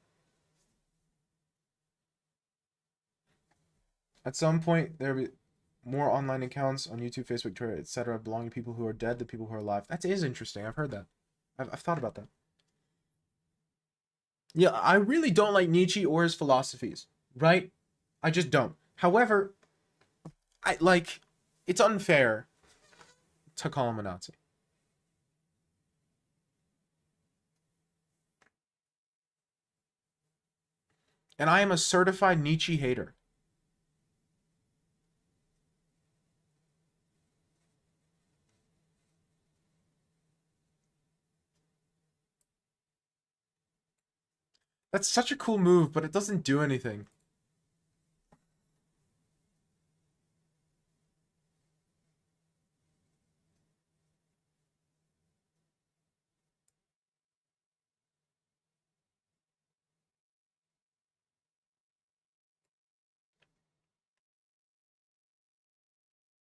At some point there will be more online accounts on YouTube, Facebook, Twitter, etc. belonging to people who are dead than people who are alive. That is interesting. I've heard that. I've thought about that. Yeah, I really don't like Nietzsche or his philosophies, right? I just don't. However, I like it's unfair to call him a Nazi. And I am a certified Nietzsche hater. That's such a cool move, but it doesn't do anything.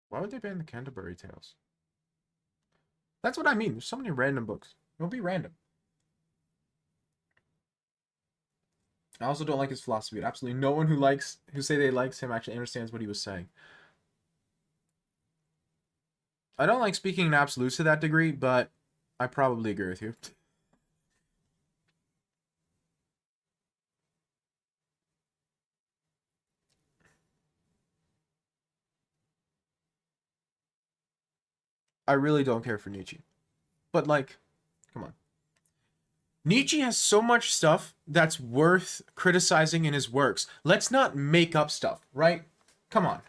Why would they ban the Canterbury Tales? That's what I mean. There's so many random books. It'll be random. I also don't like his philosophy. Absolutely no one who say they likes him actually understands what he was saying. I don't like speaking in absolutes to that degree, but I probably agree with you. I really don't care for Nietzsche. But like, come on. Nietzsche has so much stuff that's worth criticizing in his works. Let's not make up stuff, right? Come on.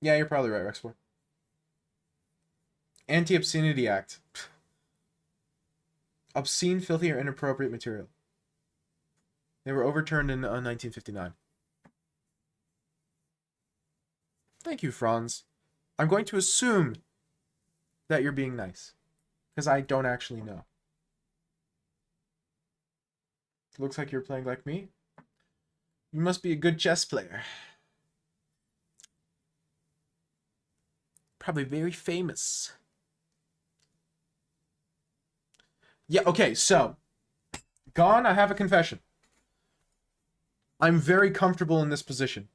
Yeah, you're probably right, Rexport. Anti-Obscenity Act. Obscene, filthy, or inappropriate material. They were overturned in 1959. Thank you, Franz. I'm going to assume that you're being nice. Because I don't actually know. Looks like you're playing like me. You must be a good chess player. Probably very famous. Yeah, okay, so. Gone, I have a confession. I'm very comfortable in this position.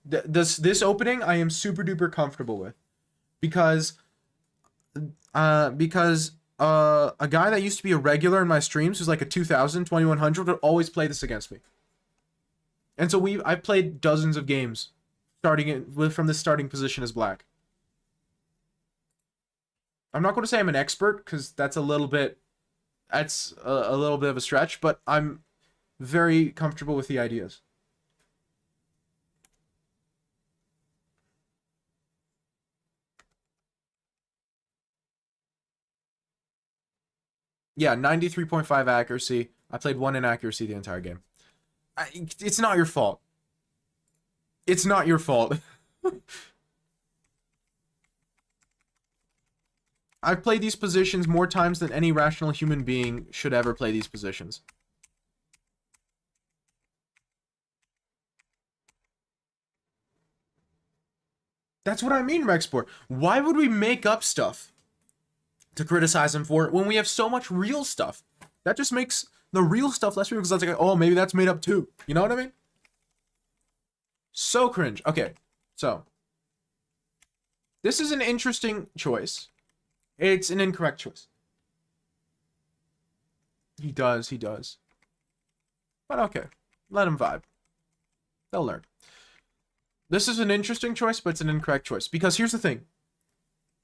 This opening, I am super duper comfortable with. Because a guy that used to be a regular in my streams who's like a 2000, 2100 would always play this against me. And so I've played dozens of games from this starting position as black. I'm not going to say I'm an expert because that's a little bit of a stretch, but I'm very comfortable with the ideas. Yeah, 93.5 accuracy. I played 1 inaccuracy the entire game. It's not your fault. It's not your fault. I've played these positions more times than any rational human being should ever play these positions. That's what I mean, Rexport. Why would we make up stuff to criticize him for when we have so much real stuff. That just makes the real stuff less real because that's like, oh, maybe that's made up too. You know what I mean? So cringe. Okay, so this is an interesting choice. It's an incorrect choice. He does. But okay, let him vibe. They'll learn. This is an interesting choice, but it's an incorrect choice. Because here's the thing.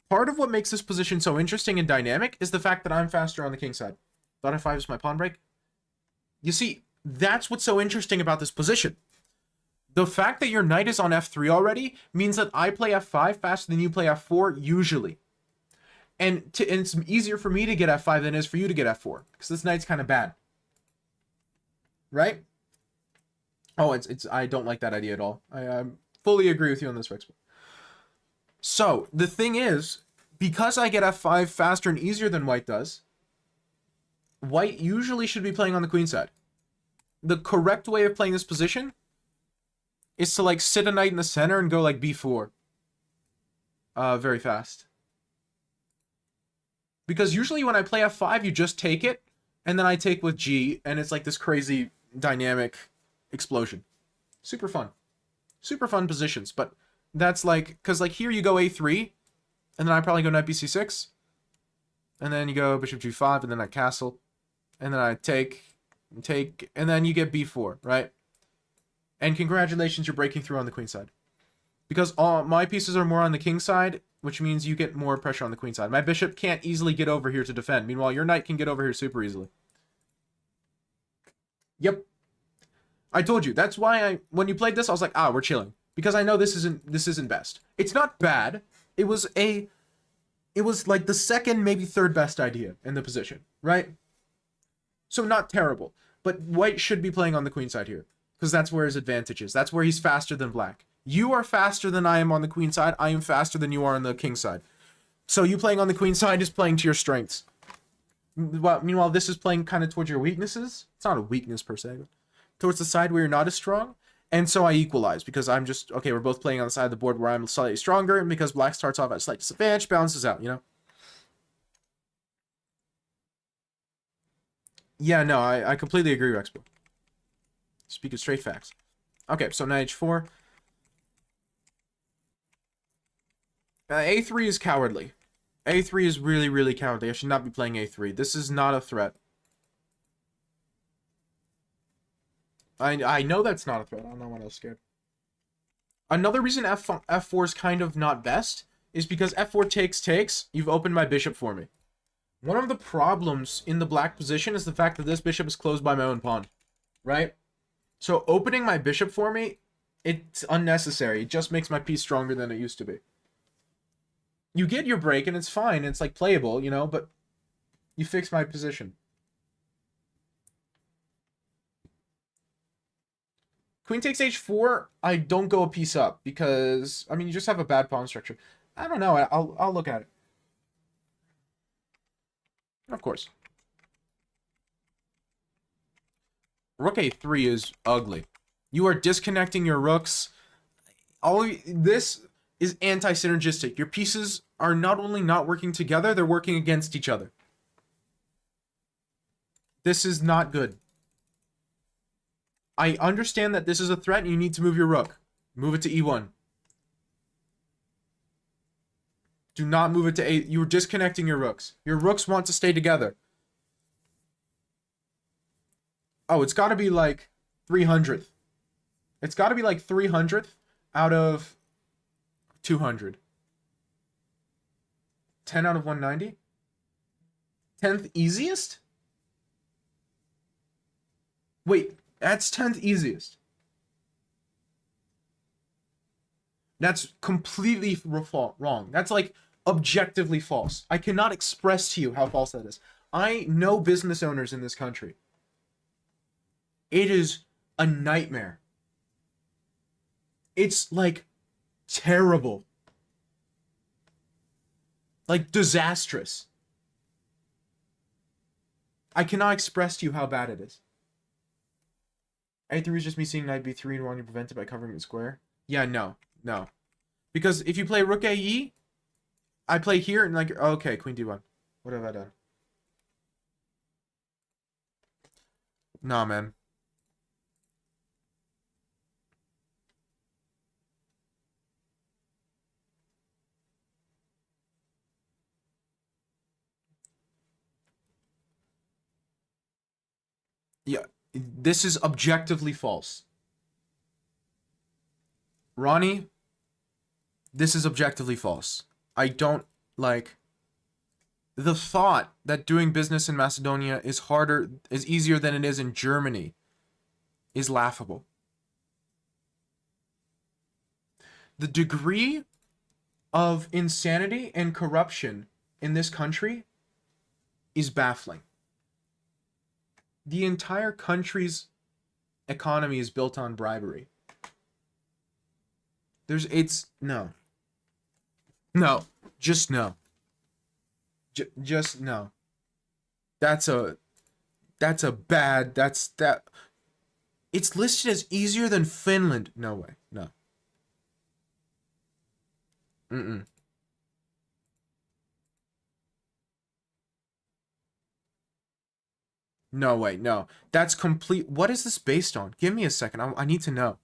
Part of what makes this position so interesting and dynamic is the fact that I'm faster on the king side. Thought F5 is my pawn break. You see, that's what's so interesting about this position. The fact that your knight is on F3 already means that I play F5 faster than you play F4, usually. And it's easier for me to get F5 than it is for you to get F4. Because this knight's kind of bad. Right? Oh, I don't like that idea at all. I fully agree with you on this, Rex. So, the thing is, because I get F5 faster and easier than white does, white usually should be playing on the queen side. The correct way of playing this position is to like sit a knight in the center and go like B4. Very fast. Because usually when I play F5, you just take it, and then I take with G, and it's like this crazy dynamic explosion. Super fun. Super fun positions, but that's like, because like here you go A3, and then I probably go knight BC6, and then you go bishop G5, and then I castle, and then I take, and then you get B4, right? And congratulations, you're breaking through on the queen side. Because all my pieces are more on the king side, which means you get more pressure on the queen side. My bishop can't easily get over here to defend. Meanwhile, your knight can get over here super easily. Yep. I told you. That's why when you played this, I was like, we're chilling. Because I know this isn't best. It's not bad. It was like the second, maybe third best idea in the position, right? So not terrible. But white should be playing on the queen side here. Because that's where his advantage is. That's where he's faster than black. You are faster than I am on the queen side. I am faster than you are on the king side. So you playing on the queen side is playing to your strengths. Well, meanwhile, this is playing kind of towards your weaknesses. It's not a weakness per se, but towards the side where you're not as strong. And so I equalize because I'm just, okay, we're both playing on the side of the board where I'm slightly stronger. And because black starts off at a slight disadvantage, balances out, you know? Yeah, no, I completely agree, Rexpo. Speaking straight facts. Okay, so knight H4. A3 is cowardly. A3 is really, really cowardly. I should not be playing A3. This is not a threat. I know that's not a threat. I don't know what I was scared. Another reason F4 is kind of not best is because F4 takes. You've opened my bishop for me. One of the problems in the black position is the fact that this bishop is closed by my own pawn. Right? So opening my bishop for me, it's unnecessary. It just makes my piece stronger than it used to be. You get your break and it's fine. It's like playable, you know, but you fix my position. Queen takes H4, I don't go a piece up because, I mean, you just have a bad pawn structure. I don't know. I'll look at it. Of course. Rook A3 is ugly. You are disconnecting your rooks. This is anti-synergistic. Your pieces are not only not working together, they're working against each other. This is not good. I understand that this is a threat and you need to move your rook. Move it to E1. Do not move it to A. You're disconnecting your rooks. Your rooks want to stay together. Oh, it's got to be like 300th. It's got to be like 300th out of 200. 10 out of 190? 10th easiest? Wait, that's 10th easiest. That's completely wrong. That's like objectively false. I cannot express to you how false that is. I know business owners in this country. It is a nightmare. It's like terrible. Like disastrous. I cannot express to you how bad it is. A3 is just me seeing knight B3 and wanting to prevent it by covering the square. Yeah, no. Because if you play rook AE, I play here and like, okay, queen D1. What have I done? Nah, man. Yeah, this is objectively false. Ronnie, this is objectively false. I don't like the thought that doing business in Macedonia is easier than it is in Germany is laughable. The degree of insanity and corruption in this country is baffling. The entire country's economy is built on bribery. No. No. Just no. Just no. That's a bad, that. It's listed as easier than Finland. No way. No. Mm-mm. No way. No. That's complete. What is this based on? Give me a second. I need to know.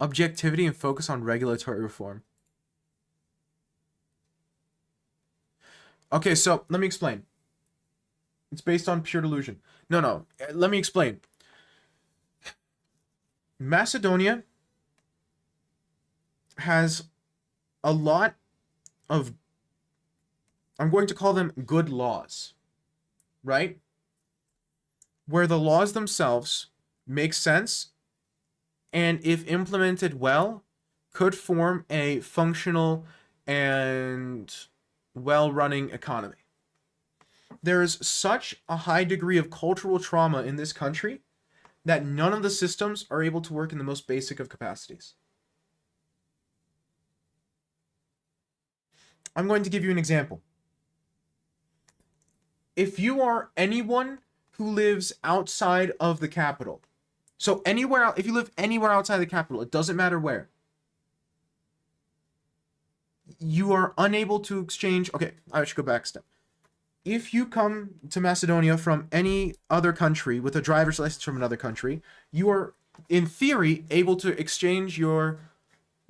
Objectivity and focus on regulatory reform. Okay, so let me explain. It's based on pure delusion. No. Let me explain. Macedonia has a lot of, I'm going to call them good laws, right? Where the laws themselves make sense and if implemented well, could form a functional and well-running economy. There is such a high degree of cultural trauma in this country that none of the systems are able to work in the most basic of capacities. I'm going to give you an example. If you are anyone who lives outside of the capital, so anywhere, if you live anywhere outside the capital, it doesn't matter where, you are unable to exchange. Okay, I should go back a step. If you come to Macedonia from any other country with a driver's license from another country, you are, in theory, able to exchange your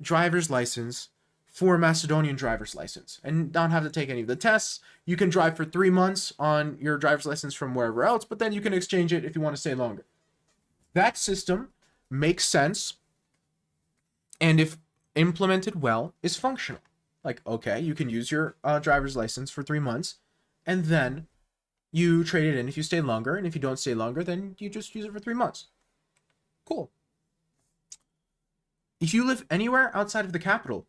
driver's license for a Macedonian driver's license and not have to take any of the tests. You can drive for 3 months on your driver's license from wherever else, but then you can exchange it if you want to stay longer. That system makes sense, and if implemented well, is functional. Like, okay, you can use your driver's license for 3 months, and then you trade it in if you stay longer, and if you don't stay longer, then you just use it for 3 months. Cool. If you live anywhere outside of the capital,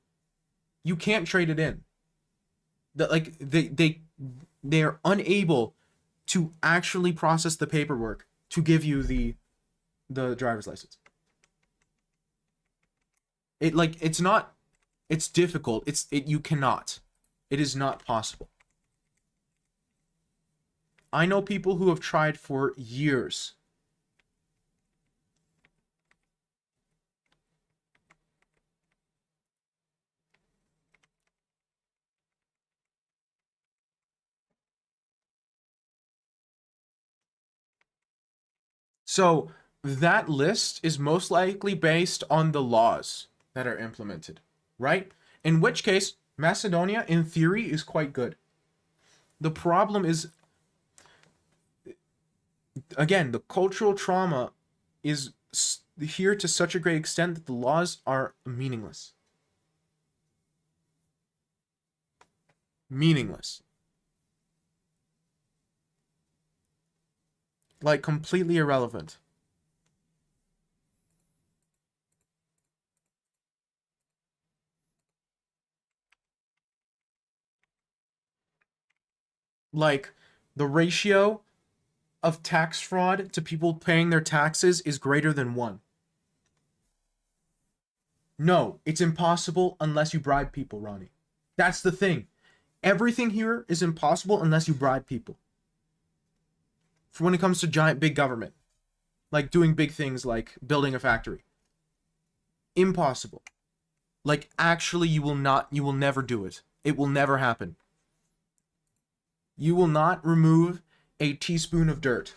you can't trade it in. They're unable to actually process the paperwork to give you the driver's license. It's difficult. You cannot. It is not possible. I know people who have tried for years. So that list is most likely based on the laws that are implemented, right? In which case, Macedonia, in theory, is quite good. The problem is, again, the cultural trauma is here to such a great extent that the laws are meaningless. Meaningless. Like, completely irrelevant. Like, the ratio of tax fraud to people paying their taxes is greater than 1. No, it's impossible unless you bribe people, Ronnie. That's the thing. Everything here is impossible unless you bribe people. For when it comes to giant big government, like doing big things like building a factory. Impossible. Like, actually, you will never do it. It will never happen. You will not remove a teaspoon of dirt.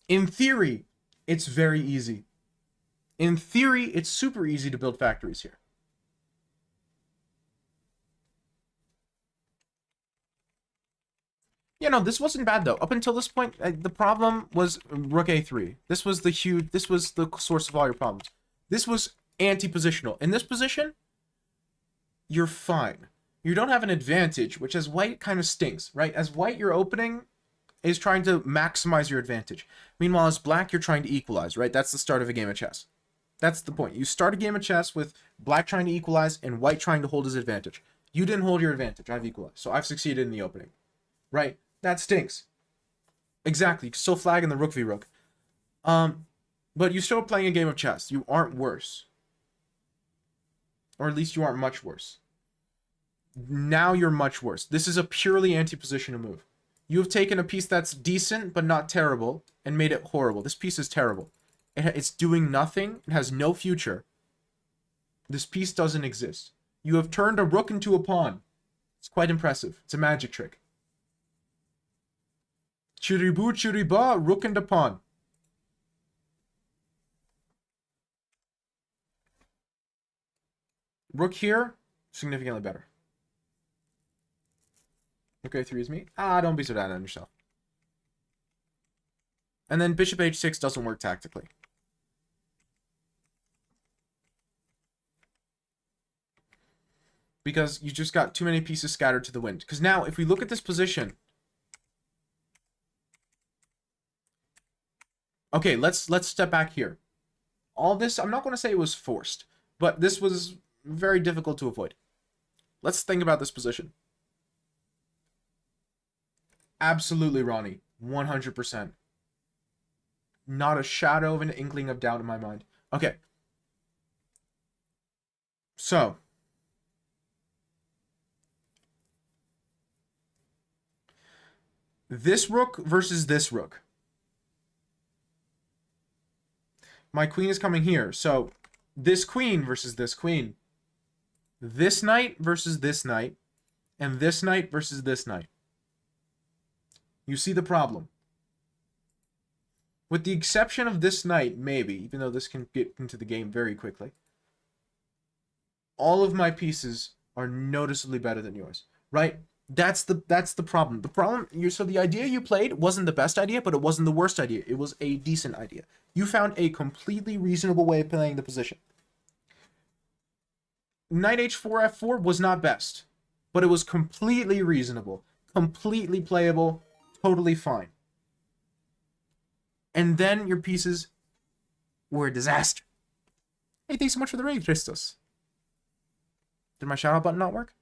In theory, it's very easy. In theory, it's super easy to build factories here. Yeah, no, this wasn't bad though. Up until this point, the problem was rook a3. This was the source of all your problems. This was anti-positional. In this position, you're fine. You don't have an advantage, which as white kind of stinks, right? As white, your opening is trying to maximize your advantage. Meanwhile, as black, you're trying to equalize, right? That's the start of a game of chess. That's the point. You start a game of chess with black trying to equalize and white trying to hold his advantage. You didn't hold your advantage. I've equalized. So I've succeeded in the opening. Right? That stinks. Exactly. You can still flag in the rook v rook. But you're still playing a game of chess. You aren't worse. Or at least you aren't much worse. Now you're much worse. This is a purely anti-positional move. You have taken a piece that's decent but not terrible and made it horrible. This piece is terrible. It's doing nothing. It has no future. This piece doesn't exist. You have turned a rook into a pawn. It's quite impressive. It's a magic trick. Chiribu chiriba, rook and a pawn. Rook here, significantly better. Rook a3 is me. Don't be so down on yourself. And then bishop h6 doesn't work tactically. Because you just got too many pieces scattered to the wind. Because now, if we look at this position... Okay, let's step back here. All this, I'm not going to say it was forced, but this was very difficult to avoid. Let's think about this position. Absolutely, Ronnie. 100%. Not a shadow of an inkling of doubt in my mind. Okay. So. This rook versus this rook. My queen is coming here. So, this queen versus this queen. This knight versus this knight. And this knight versus this knight. You see the problem. With the exception of this knight, maybe, even though this can get into the game very quickly. All of my pieces are noticeably better than yours, right? That's the problem. So the idea you played wasn't the best idea, but it wasn't the worst idea. It was a decent idea. You found a completely reasonable way of playing the position. Knight h4, f4 was not best, but it was completely reasonable, completely playable, totally fine. And then your pieces were a disaster. Hey, thanks so much for the raid, Christos. Did my shout out button not work?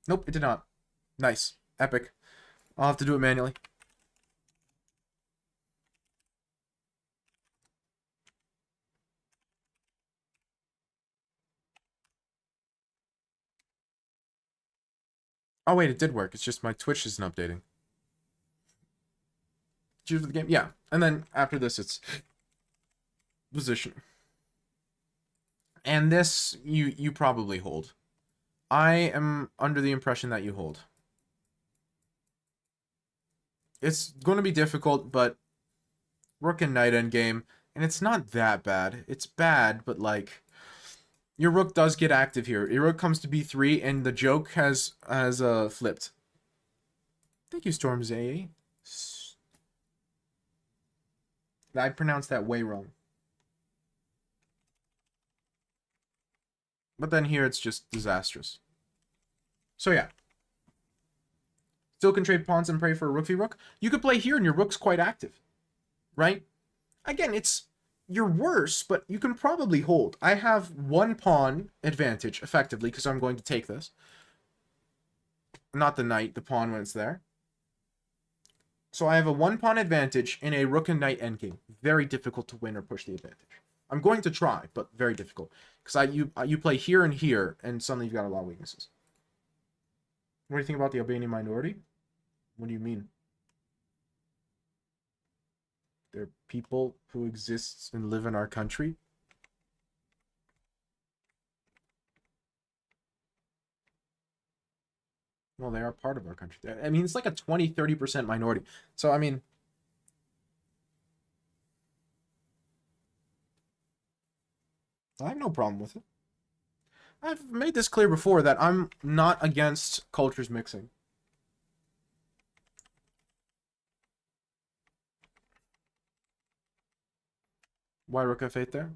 Nope, it did not. Nice. Epic. I'll have to do it manually. Oh, wait, it did work. It's just my Twitch isn't updating. Choose for the game? Yeah. And then after this, it's position. And this, you probably hold. I am under the impression that you hold. It's going to be difficult, but rook and knight endgame, and it's not that bad. It's bad, but like, your rook does get active here. Your rook comes to b3, and the joke has flipped. Thank you, Stormzy. I pronounced that way wrong. But then here it's just disastrous. So yeah. Still can trade pawns and pray for a rook v rook. You could play here and your rook's quite active. Right? Again, you're worse, but you can probably hold. I have one pawn advantage, effectively, because I'm going to take this. Not the knight, the pawn when it's there. So I have a one pawn advantage in a rook and knight endgame. Very difficult to win or push the advantage. I'm going to try, but very difficult. Because you play here and here, and suddenly you've got a lot of weaknesses. What do you think about the Albanian minority? What do you mean? They're people who exist and live in our country. Well, they are part of our country. I mean, it's like a 20-30% minority. So, I mean, I have no problem with it. I've made this clear before that I'm not against cultures mixing. Why rook f8 there?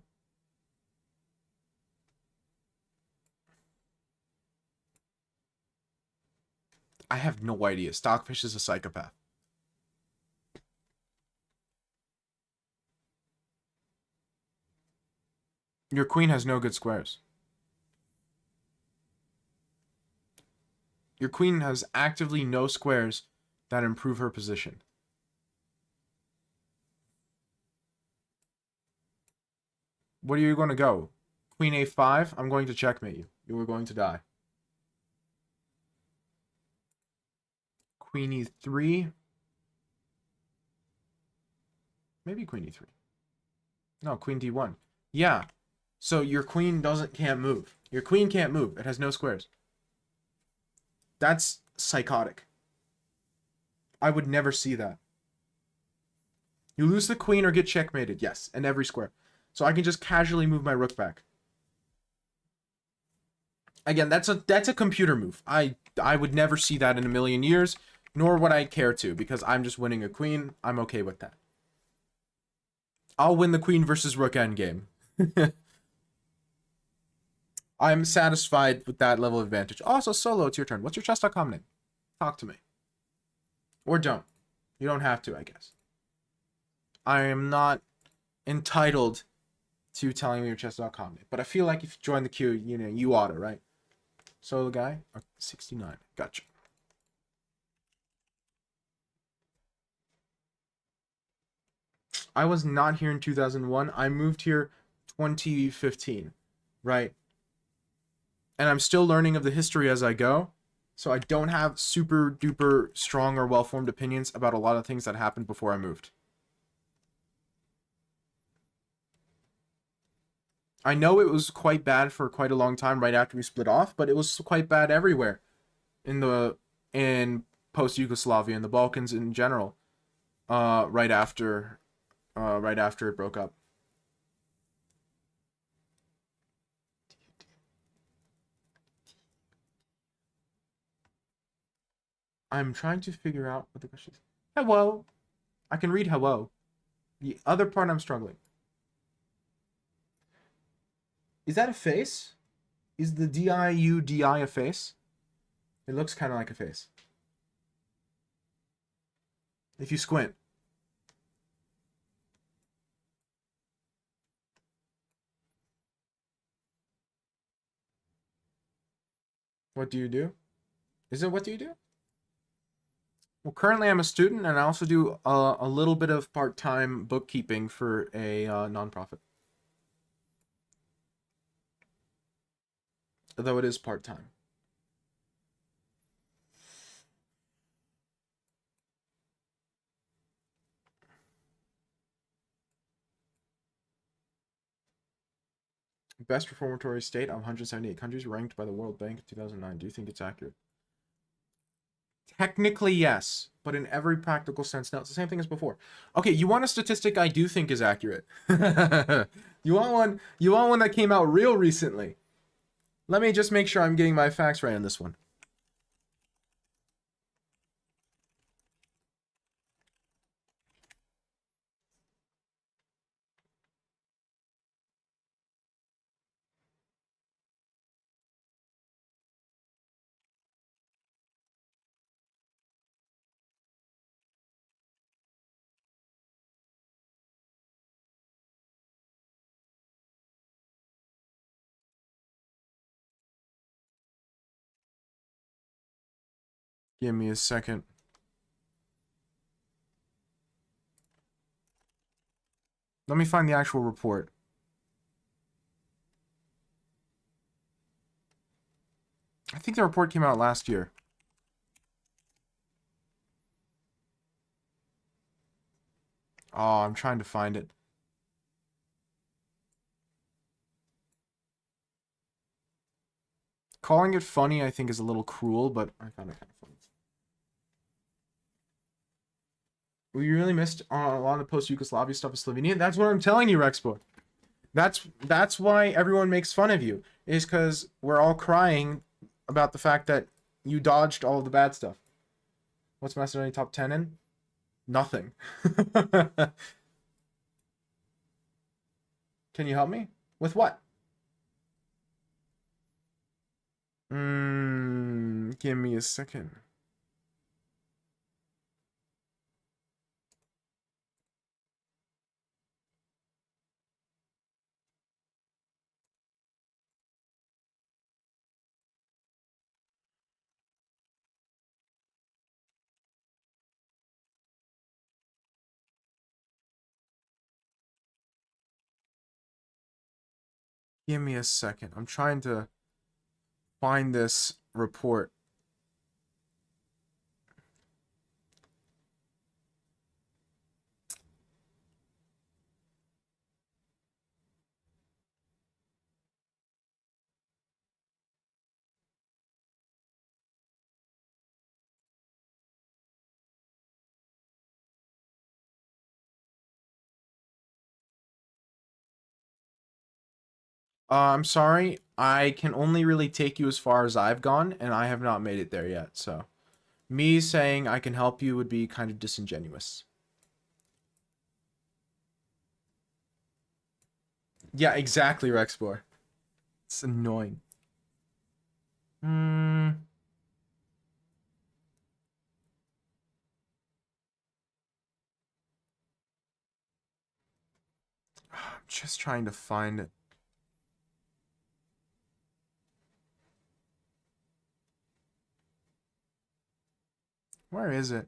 I have no idea. Stockfish is a psychopath. Your queen has no good squares. Your queen has actively no squares that improve her position. What are you going to go? Queen a5? I'm going to checkmate you. You are going to die. Queen e3. Maybe queen e3. No, queen d1. Yeah. So your queen can't move. Your queen can't move. It has no squares. That's psychotic. I would never see that. You lose the queen or get checkmated. Yes, and every square. So I can just casually move my rook back. Again, that's a computer move. I would never see that in a million years, nor would I care to, because I'm just winning a queen. I'm okay with that. I'll win the queen versus rook endgame. I'm satisfied with that level of advantage. Also, Solo, it's your turn. What's your chess.com name? Talk to me. Or don't. You don't have to, I guess. I am not entitled to telling me your chess.com name, but I feel like if you join the queue, you know, you oughta, right? Solo guy? 69. Gotcha. I was not here in 2001. I moved here 2015, right? And I'm still learning of the history as I go. So I don't have super duper strong or well-formed opinions about a lot of things that happened before I moved. I know it was quite bad for quite a long time right after we split off, but it was quite bad everywhere in post Yugoslavia and the Balkans in general. Right after it broke up. I'm trying to figure out what the question is. Hello. I can read hello. The other part I'm struggling. Is that a face? Is the D-I-U-D-I a face? It looks kind of like a face. If you squint. What do you do? Is it what do you do? Well, currently I'm a student, and I also do a little bit of part-time bookkeeping for a nonprofit. Though it is part-time. Best reformatory state of 178 countries ranked by the World Bank in 2009. Do you think it's accurate? Technically, yes, but in every practical sense, no. It's the same thing as before. Okay, you want a statistic I do think is accurate. You want one that came out real recently. Let me just make sure I'm getting my facts right on this one. Give me a second. Let me find the actual report. I think the report came out last year. Oh, I'm trying to find it. Calling it funny, I think, is a little cruel, but I found it kind of funny. We really missed a lot of the post-Yugoslavia stuff in Slovenia. That's what I'm telling you, Rexport. That's why everyone makes fun of you, is because we're all crying about the fact that you dodged all of the bad stuff. What's Macedonia top 10 in? Nothing. Can you help me? With what? Give me a second. Give me a second. I'm trying to find this report. I'm sorry. I can only really take you as far as I've gone, and I have not made it there yet, so me saying I can help you would be kind of disingenuous. Yeah, exactly, Rexplore. It's annoying. I'm just trying to find it. Where is it?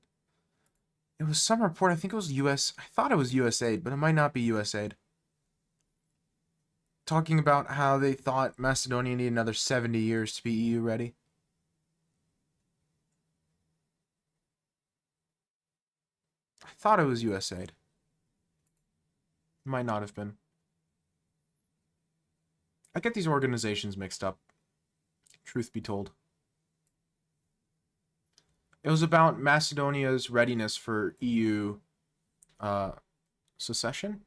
It was some report. I think it was US. I thought it was USAID, but it might not be USAID. Talking about how they thought Macedonia needed another 70 years to be EU ready. I thought it was USAID. Might not have been. I get these organizations mixed up. Truth be told. It was about Macedonia's readiness for EU secession?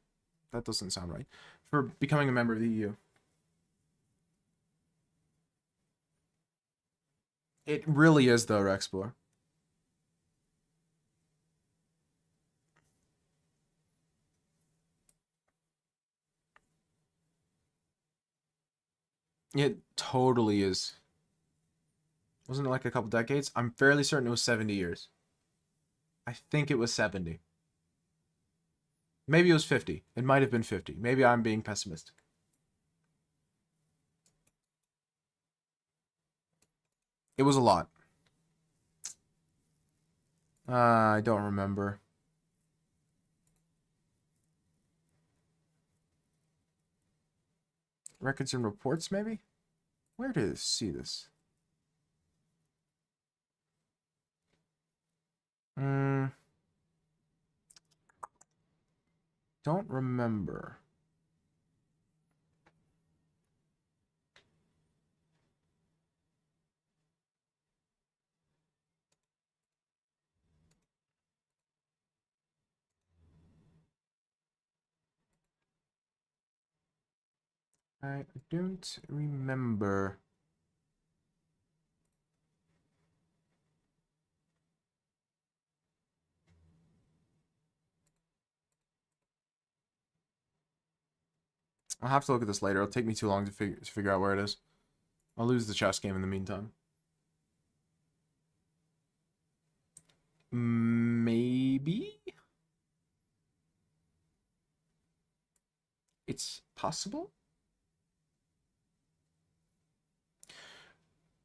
That doesn't sound right. For becoming a member of the EU. It really is, though, Rexplore. It totally is. Wasn't it like a couple decades? I'm fairly certain it was 70 years. I think it was 70. Maybe it was 50. It might have been 50. Maybe I'm being pessimistic. It was a lot. I don't remember. Records and reports, maybe? Where did I see this? Don't remember. I don't remember. I'll have to look at this later. It'll take me too long to figure out where it is. I'll lose the chess game in the meantime. Maybe? It's possible?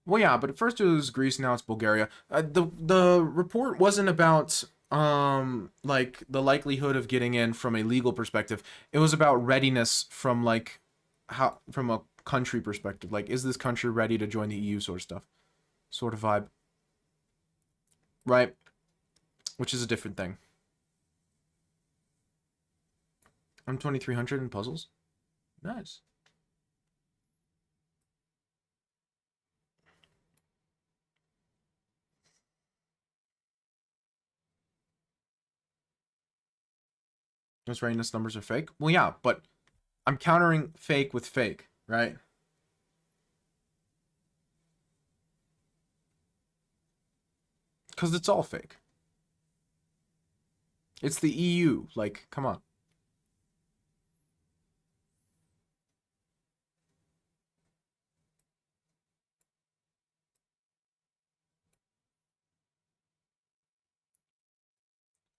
Well, yeah, but at first it was Greece, now it's Bulgaria. The report wasn't about like the likelihood of getting in from a legal perspective. It was about readiness from like how from a country perspective. Like, is this country ready to join the EU sort of stuff, sort of vibe, right? Which is a different thing. I'm 2300 in puzzles. Nice. Those randomness numbers are fake. Well, yeah, but I'm countering fake with fake, right? Because it's all fake. It's the EU. Like, come on.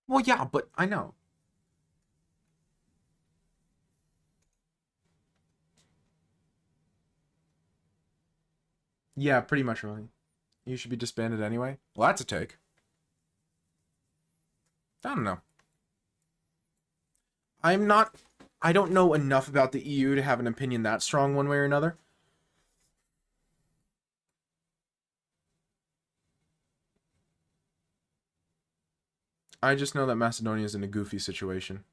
Well, yeah, but I know. Yeah, pretty much really. You should be disbanded anyway. Well, that's a take. I don't know. I don't know enough about the EU to have an opinion that strong one way or another. I just know that Macedonia is in a goofy situation.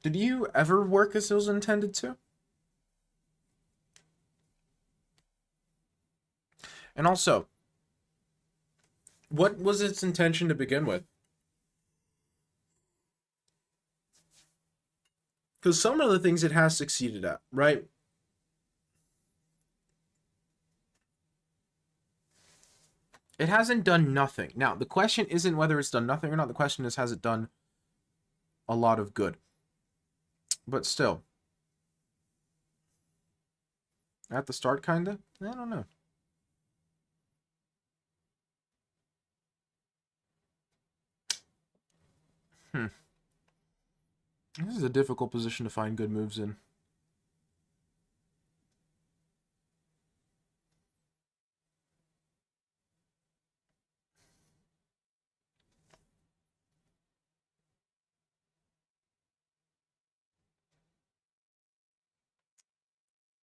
Did you ever work as it was intended to? And also, what was its intention to begin with? Because some of the things it has succeeded at, right? It hasn't done nothing. Now, the question isn't whether it's done nothing or not. The question is, has it done a lot of good? But still. At the start, kinda? I don't know. This is a difficult position to find good moves in.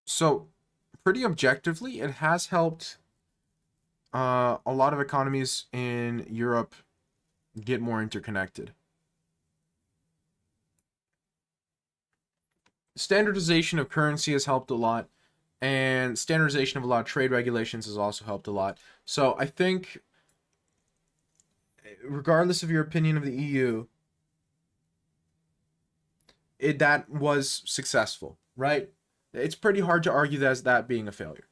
So, pretty objectively, it has helped a lot of economies in Europe get more interconnected. Standardization of currency has helped a lot, and standardization of a lot of trade regulations has also helped a lot. So I think, regardless of your opinion of the EU, that was successful, right? It's pretty hard to argue that being a failure.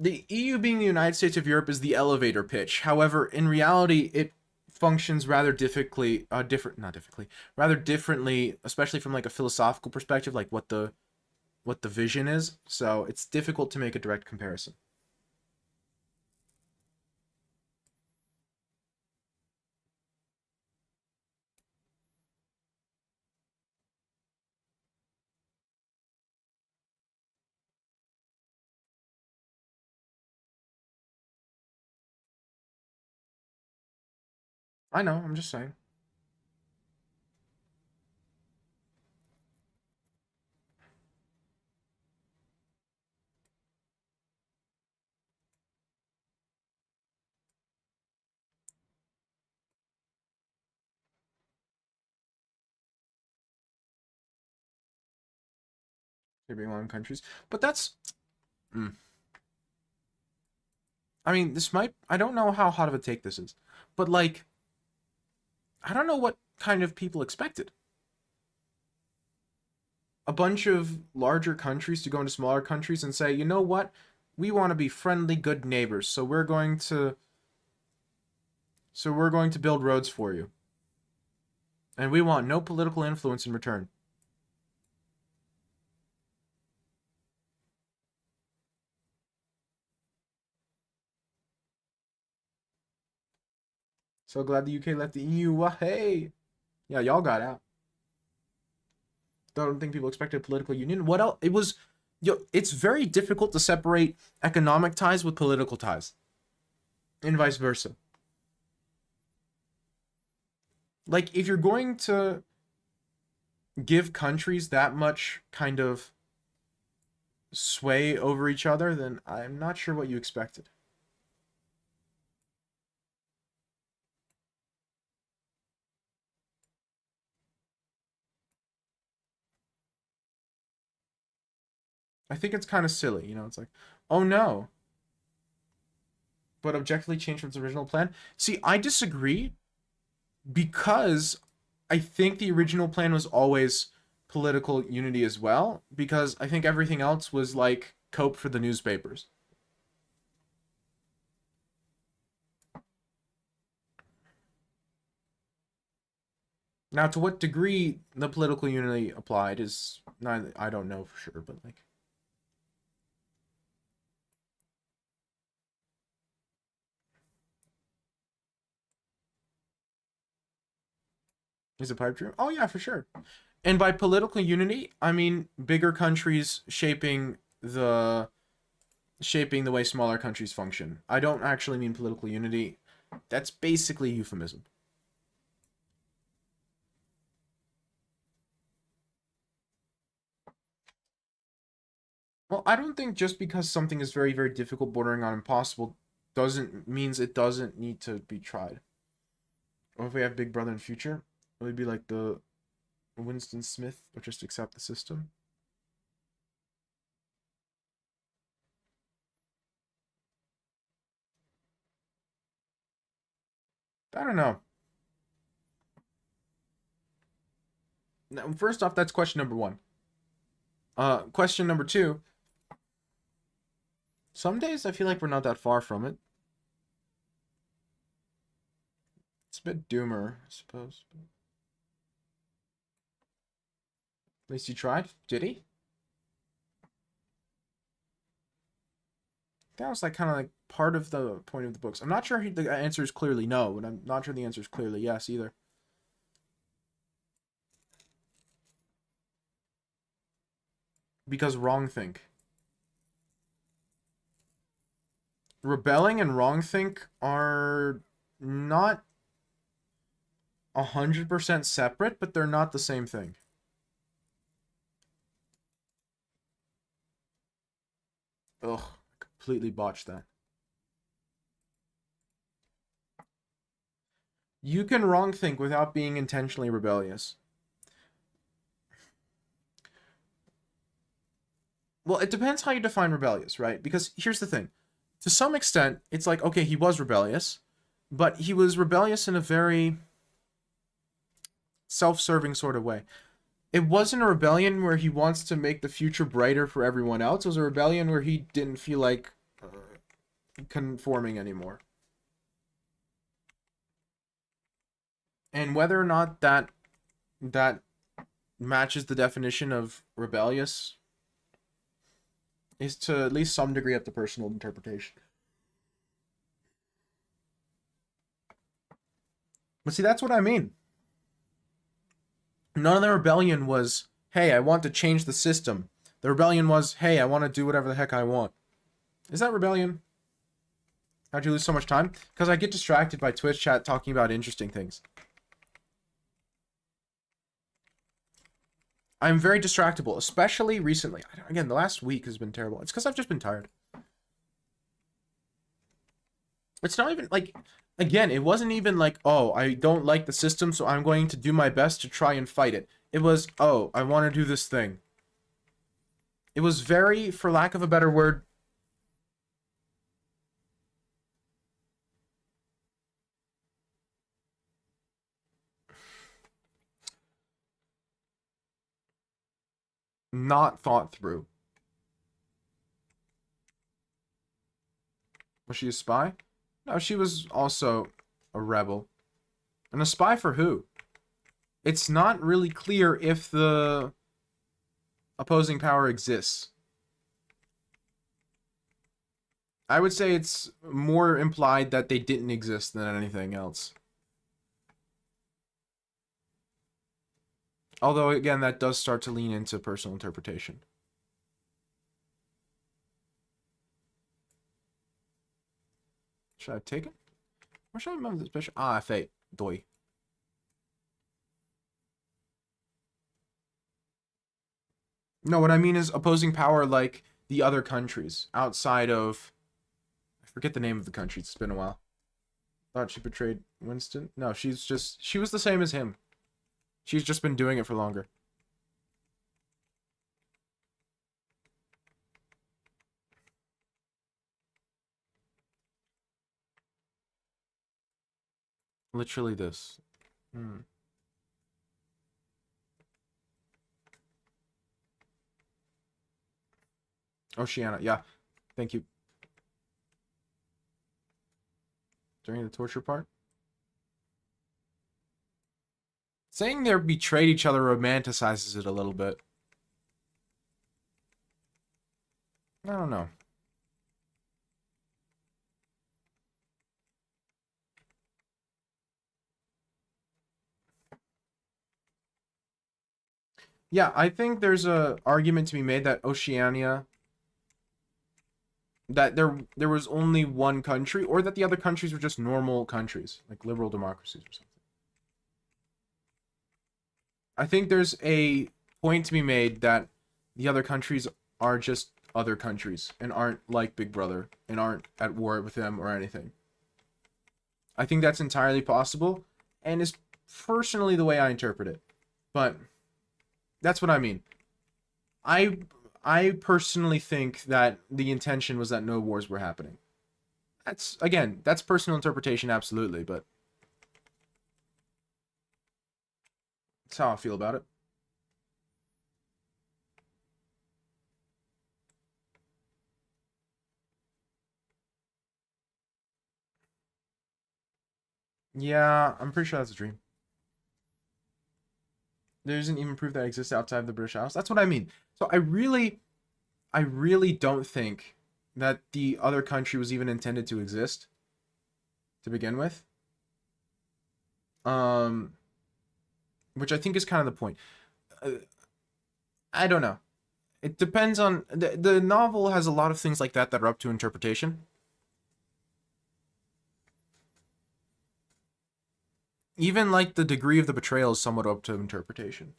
The EU being the United States of Europe is the elevator pitch. However, in reality, it functions rather rather differently, especially from like a philosophical perspective, like what the vision is. So it's difficult to make a direct comparison. I know, I'm just saying. There being a lot of countries, but that's. Mm. I mean, this might. I don't know how hot of a take this is, but like, I don't know what kind of people expected. A bunch of larger countries to go into smaller countries and say, you know what, we want to be friendly, good neighbors, so we're going to build roads for you, and we want no political influence in return. So glad the UK left the EU. Hey, yeah, y'all got out. Don't think people expected political union. What else? It was, it's very difficult to separate economic ties with political ties, and vice versa. Like, if you're going to, give countries that much kind of sway over each other, then I'm not sure what you expected. I think it's kind of silly, you know, it's like, oh no, but objectively changed from its original plan. See, I disagree because I think the original plan was always political unity as well, because I think everything else was like cope for the newspapers. Now, to what degree the political unity applied is not, I don't know for sure, but like, is a pipe dream? Oh yeah, for sure. And by political unity, I mean bigger countries shaping the way smaller countries function. I don't actually mean political unity. That's basically euphemism. Well, I don't think just because something is very, very difficult, bordering on impossible, doesn't means it doesn't need to be tried. Or if we have Big Brother in future, it would be like the Winston Smith, or just accept the system. I don't know. Now, first off, that's question number one. Question number two. Some days I feel like we're not that far from it. It's a bit doomer, I suppose. At least he tried. Did he? That was like kind of like part of the point of the books. I'm not sure the answer is clearly no, but I'm not sure the answer is clearly yes either. Because wrongthink. Rebelling and wrongthink are not 100% separate, but they're not the same thing. Ugh, I completely botched that. You can wrongthink without being intentionally rebellious. Well, it depends how you define rebellious, right? Because here's the thing. To some extent, it's like, okay, he was rebellious, but he was rebellious in a very self-serving sort of way. It wasn't a rebellion where he wants to make the future brighter for everyone else. It was a rebellion where he didn't feel like conforming anymore. And whether or not that matches the definition of rebellious is to at least some degree up to personal interpretation. But see, that's what I mean. None of the rebellion was, hey, I want to change the system. The rebellion was, hey, I want to do whatever the heck I want. Is that rebellion? How'd you lose so much time? Because I get distracted by Twitch chat talking about interesting things. I'm very distractible, especially recently. Again, the last week has been terrible. It's because I've just been tired. It's not even like, again, it wasn't even like, oh, I don't like the system, so I'm going to do my best to try and fight it. It was, oh, I want to do this thing. It was very, for lack of a better word, not thought through. Was she a spy? No, she was also a rebel. And a spy for who? It's not really clear if the opposing power exists. I would say it's more implied that they didn't exist than anything else. Although, again, that does start to lean into personal interpretation. Should I take it? Or should I remember the special? Ah, fate. Doi. No, what I mean is opposing power like the other countries outside of. I forget the name of the country. It's been a while. Thought she betrayed Winston. No, she was the same as him. She's just been doing it for longer. Literally this. Oceania, yeah. Thank you. During the torture part? Saying they betrayed each other romanticizes it a little bit. I don't know. Yeah, I think there's a argument to be made that Oceania, that there was only one country, or that the other countries were just normal countries, like liberal democracies or something. I think there's a point to be made that the other countries are just other countries and aren't like Big Brother and aren't at war with them or anything. I think that's entirely possible and is personally the way I interpret it. But that's what I mean. I personally think that the intention was that no wars were happening. That's personal interpretation, absolutely, but that's how I feel about it. Yeah, I'm pretty sure that's a dream. There isn't even proof that exists outside of the British Isles. That's what I mean. So I really don't think that the other country was even intended to exist to begin with. Um, which I think is kind of the point. Uh, I don't know. It depends on the novel has a lot of things like that that are up to interpretation. Even like the degree of the betrayal is somewhat up to interpretation.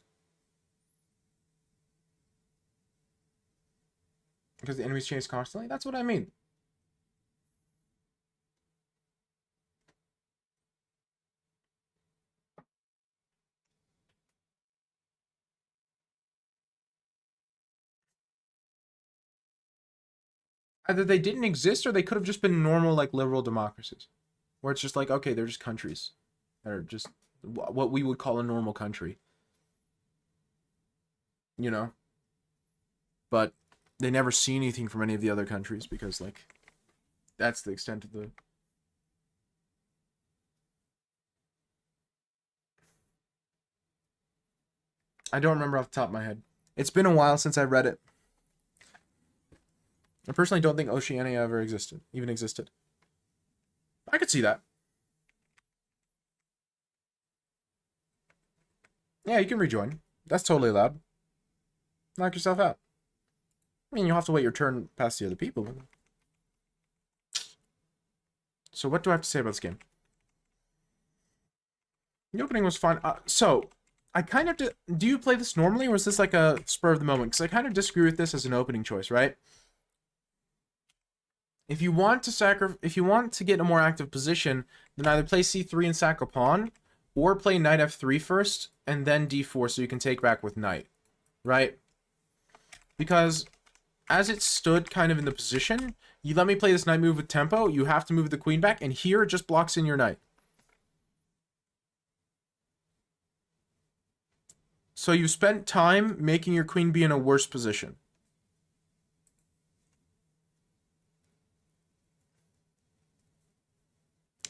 Because the enemies change constantly? That's what I mean. Either they didn't exist or they could have just been normal, like, liberal democracies. Where it's just like, okay, they're just countries. They're just what we would call a normal country. You know? But they never see anything from any of the other countries because, like, that's the extent of the. I don't remember off the top of my head. It's been a while since I read it. I personally don't think Oceania ever existed, even existed. I could see that. Yeah, you can rejoin. That's totally allowed. Knock yourself out. I mean, you'll have to wait your turn past the other people. So what do I have to say about this game? The opening was fun. So, I kind of... Do you play this normally, or is this like a spur of the moment? Because I kind of disagree with this as an opening choice, right? If you want to get a more active position, then either play c3 and sack a pawn, or play knight f3 first, and then d4 so you can take back with knight, right? Because as it stood kind of in the position, you let me play this knight move with tempo, you have to move the queen back, and here it just blocks in your knight. So you spent time making your queen be in a worse position.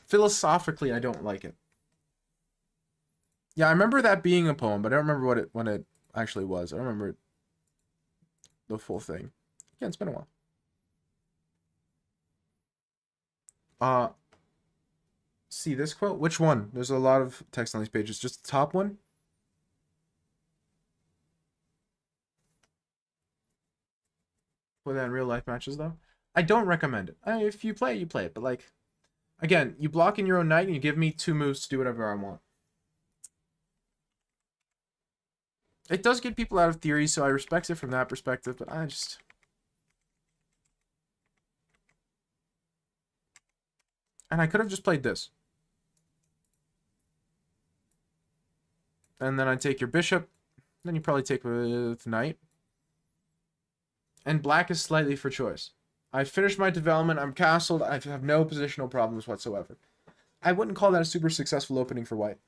Philosophically, I don't like it. Yeah, I remember that being a poem, but I don't remember what it actually was. I don't remember the full thing. Yeah, it's been a while. See this quote? Which one? There's a lot of text on these pages. Just the top one? Play that in real life matches, though? I don't recommend it. If you play it, you play it. But, like, again, you block in your own knight and you give me 2 moves to do whatever I want. It does get people out of theory, so I respect it from that perspective, but I just... And I could have just played this. And then I'd take your bishop. Then you probably take with knight. And black is slightly for choice. I finished my development. I'm castled. I have no positional problems whatsoever. I wouldn't call that a super successful opening for white.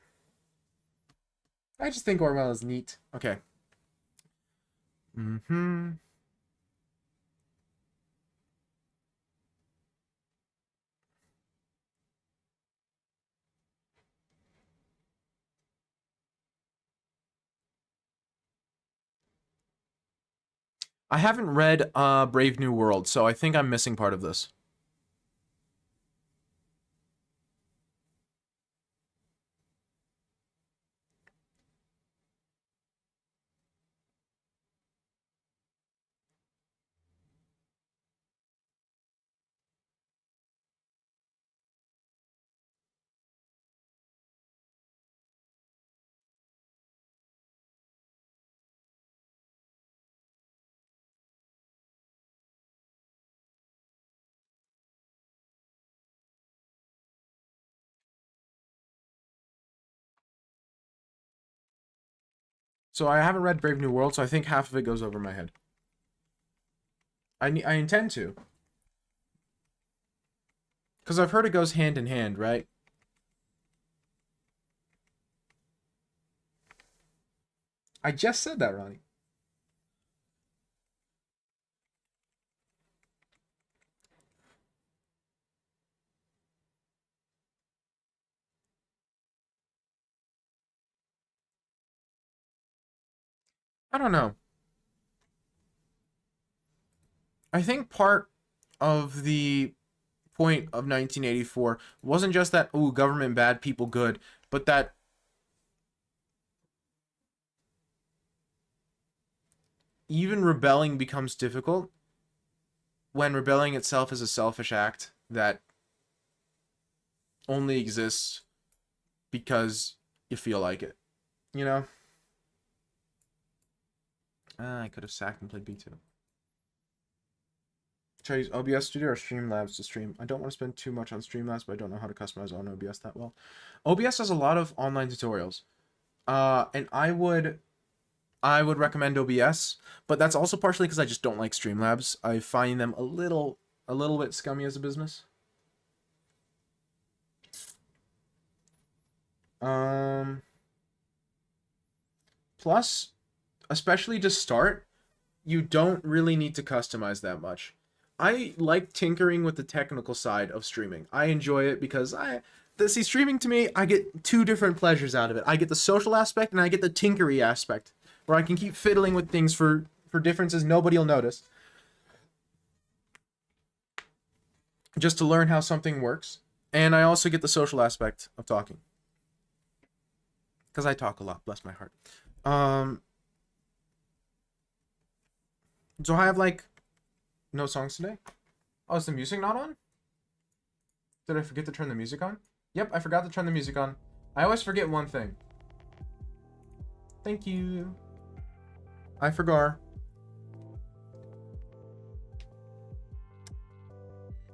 I just think Orwell is neat. Okay. I haven't read Brave New World, so I think I'm missing part of this. So I haven't read Brave New World, so I think half of it goes over my head. I intend to. Because I've heard it goes hand in hand, right? I just said that, Ronnie. I don't know. I think part of the point of 1984 wasn't just that, ooh, government bad, people good, but that even rebelling becomes difficult when rebelling itself is a selfish act that only exists because you feel like it, you know? I could have sacked and played B2. Should I use OBS Studio or Streamlabs to stream? I don't want to spend too much on Streamlabs, but I don't know how to customize on OBS that well. OBS has a lot of online tutorials. And I would recommend OBS, but that's also partially because I just don't like Streamlabs. I find them a little bit scummy as a business. Plus, especially to start, you don't really need to customize that much. I like tinkering with the technical side of streaming. I enjoy it because see, streaming to me, I get two different pleasures out of it. I get the social aspect and I get the tinkery aspect, where I can keep fiddling with things for differences nobody will notice. Just to learn how something works. And I also get the social aspect of talking. Because I talk a lot, bless my heart. So I have, like, no songs today? Oh, is the music not on? Did I forget to turn the music on? Yep, I forgot to turn the music on. I always forget one thing. Thank you. I forgot.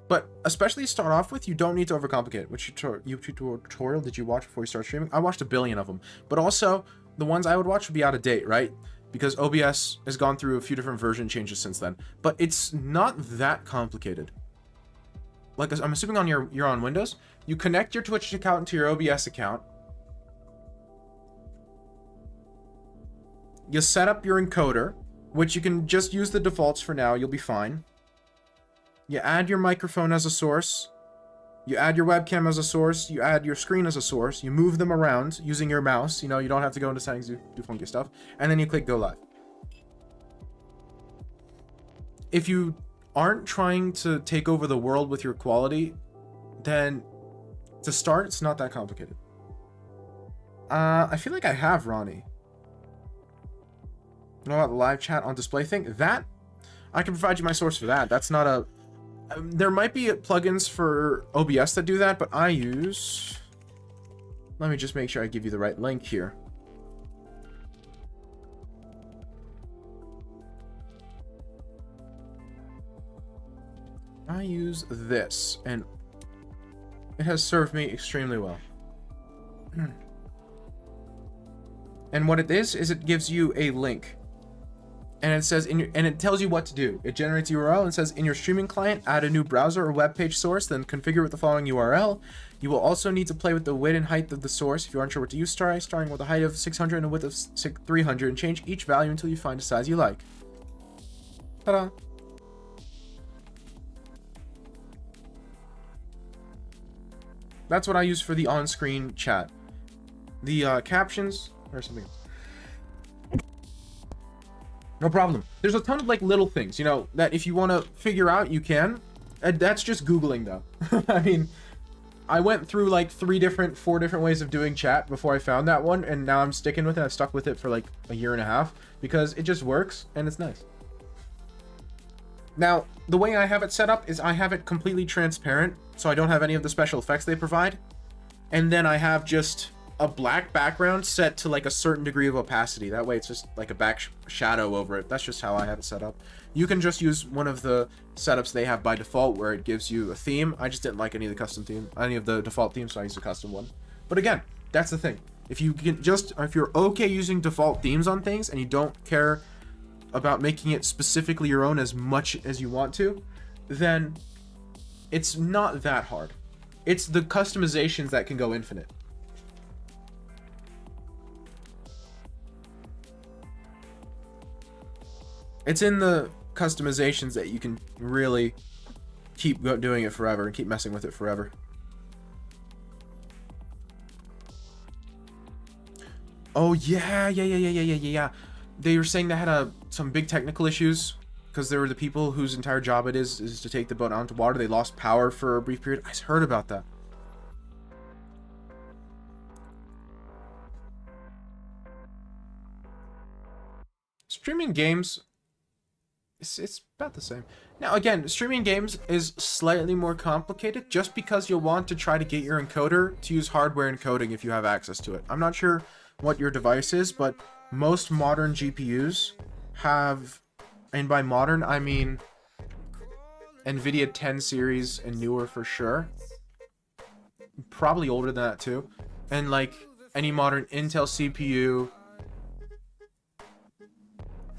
But especially to start off with, you don't need to overcomplicate it. Which tutorial did you watch before you start streaming? I watched a billion of them. But also, the ones I would watch would be out of date, right? Because OBS has gone through a few different version changes since then. But it's not that complicated. Like, I'm assuming on you're on Windows. You connect your Twitch account to your OBS account. You set up your encoder, which you can just use the defaults for now. You'll be fine. You add your microphone as a source. You add your webcam as a source. You add your screen as a source. You move them around using your mouse. You know, you don't have to go into settings to do funky stuff. And then you click go live. If you aren't trying to take over the world with your quality, then to start, it's not that complicated. I feel like I have Ronnie. You know about the live chat on display thing? That, I can provide you my source for that. That's not a... there might be plugins for OBS that do that, but I use... Let me just make sure I give you the right link here. I use this, and it has served me extremely well. And what it is it gives you a link, and it says and it tells you what to do. It generates URL and says, in your streaming client, add a new browser or web page source, then configure with the following URL. You will also need to play with the width and height of the source. If you aren't sure what to use, starting with a height of 600 and a width of 300, and change each value until you find a size you like. Ta-da! That's what I use for the on-screen chat. The captions or something. No problem. There's a ton of like little things, you know, that if you want to figure out, you can. And that's just Googling though. I mean, I went through like 4 different ways of doing chat before I found that one, and now I'm sticking with it. I've stuck with it for like a year and a half because it just works and it's nice. Now, the way I have it set up is I have it completely transparent, so I don't have any of the special effects they provide. And then I have just a black background set to like a certain degree of opacity. That way it's just like a back shadow over it. That's just how I have it set up. You can just use one of the setups they have by default where it gives you a theme. I just didn't like any of the default themes, so I used a custom one. But again, that's the thing. If you're okay using default themes on things and you don't care about making it specifically your own as much as you want to, then it's not that hard. It's the customizations that can go infinite. It's in the customizations that you can really keep doing it forever and keep messing with it forever. Oh yeah. They were saying they had some big technical issues because there were the people whose entire job it is to take the boat onto water. They lost power for a brief period. I heard about that. Streaming games, it's about the same. Now again, streaming games is slightly more complicated just because you'll want to try to get your encoder to use hardware encoding if you have access to it. I'm not sure what your device is, but most modern GPUs have, and by modern I mean NVIDIA 10 series and newer for sure, probably older than that too, and like any modern Intel CPU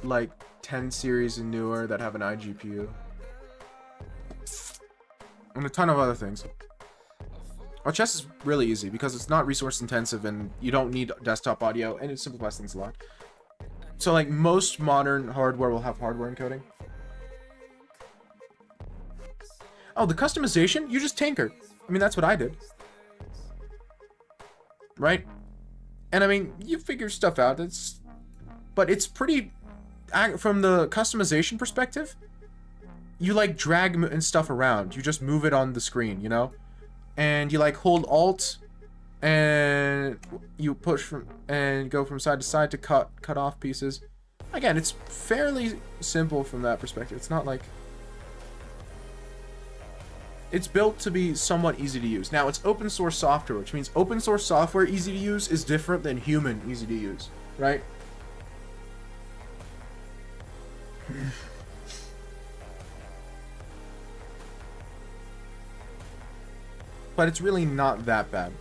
like 10 series and newer that have an iGPU, and a ton of other things. OChess is really easy because it's not resource intensive and you don't need desktop audio, and it simplifies things a lot. So like most modern hardware will have hardware encoding. Oh, the customization? You just tinker. I mean, that's what I did. Right? And I mean, you figure stuff out. But it's pretty, from the customization perspective, you like drag and stuff around. You just move it on the screen, you know? And you like hold Alt and you push from and go from side to side to cut off pieces. Again, it's fairly simple from that perspective. It's not like, it's built to be somewhat easy to use. Now, it's open source software, which means open source software easy to use is different than human easy to use, right? But it's really not that bad.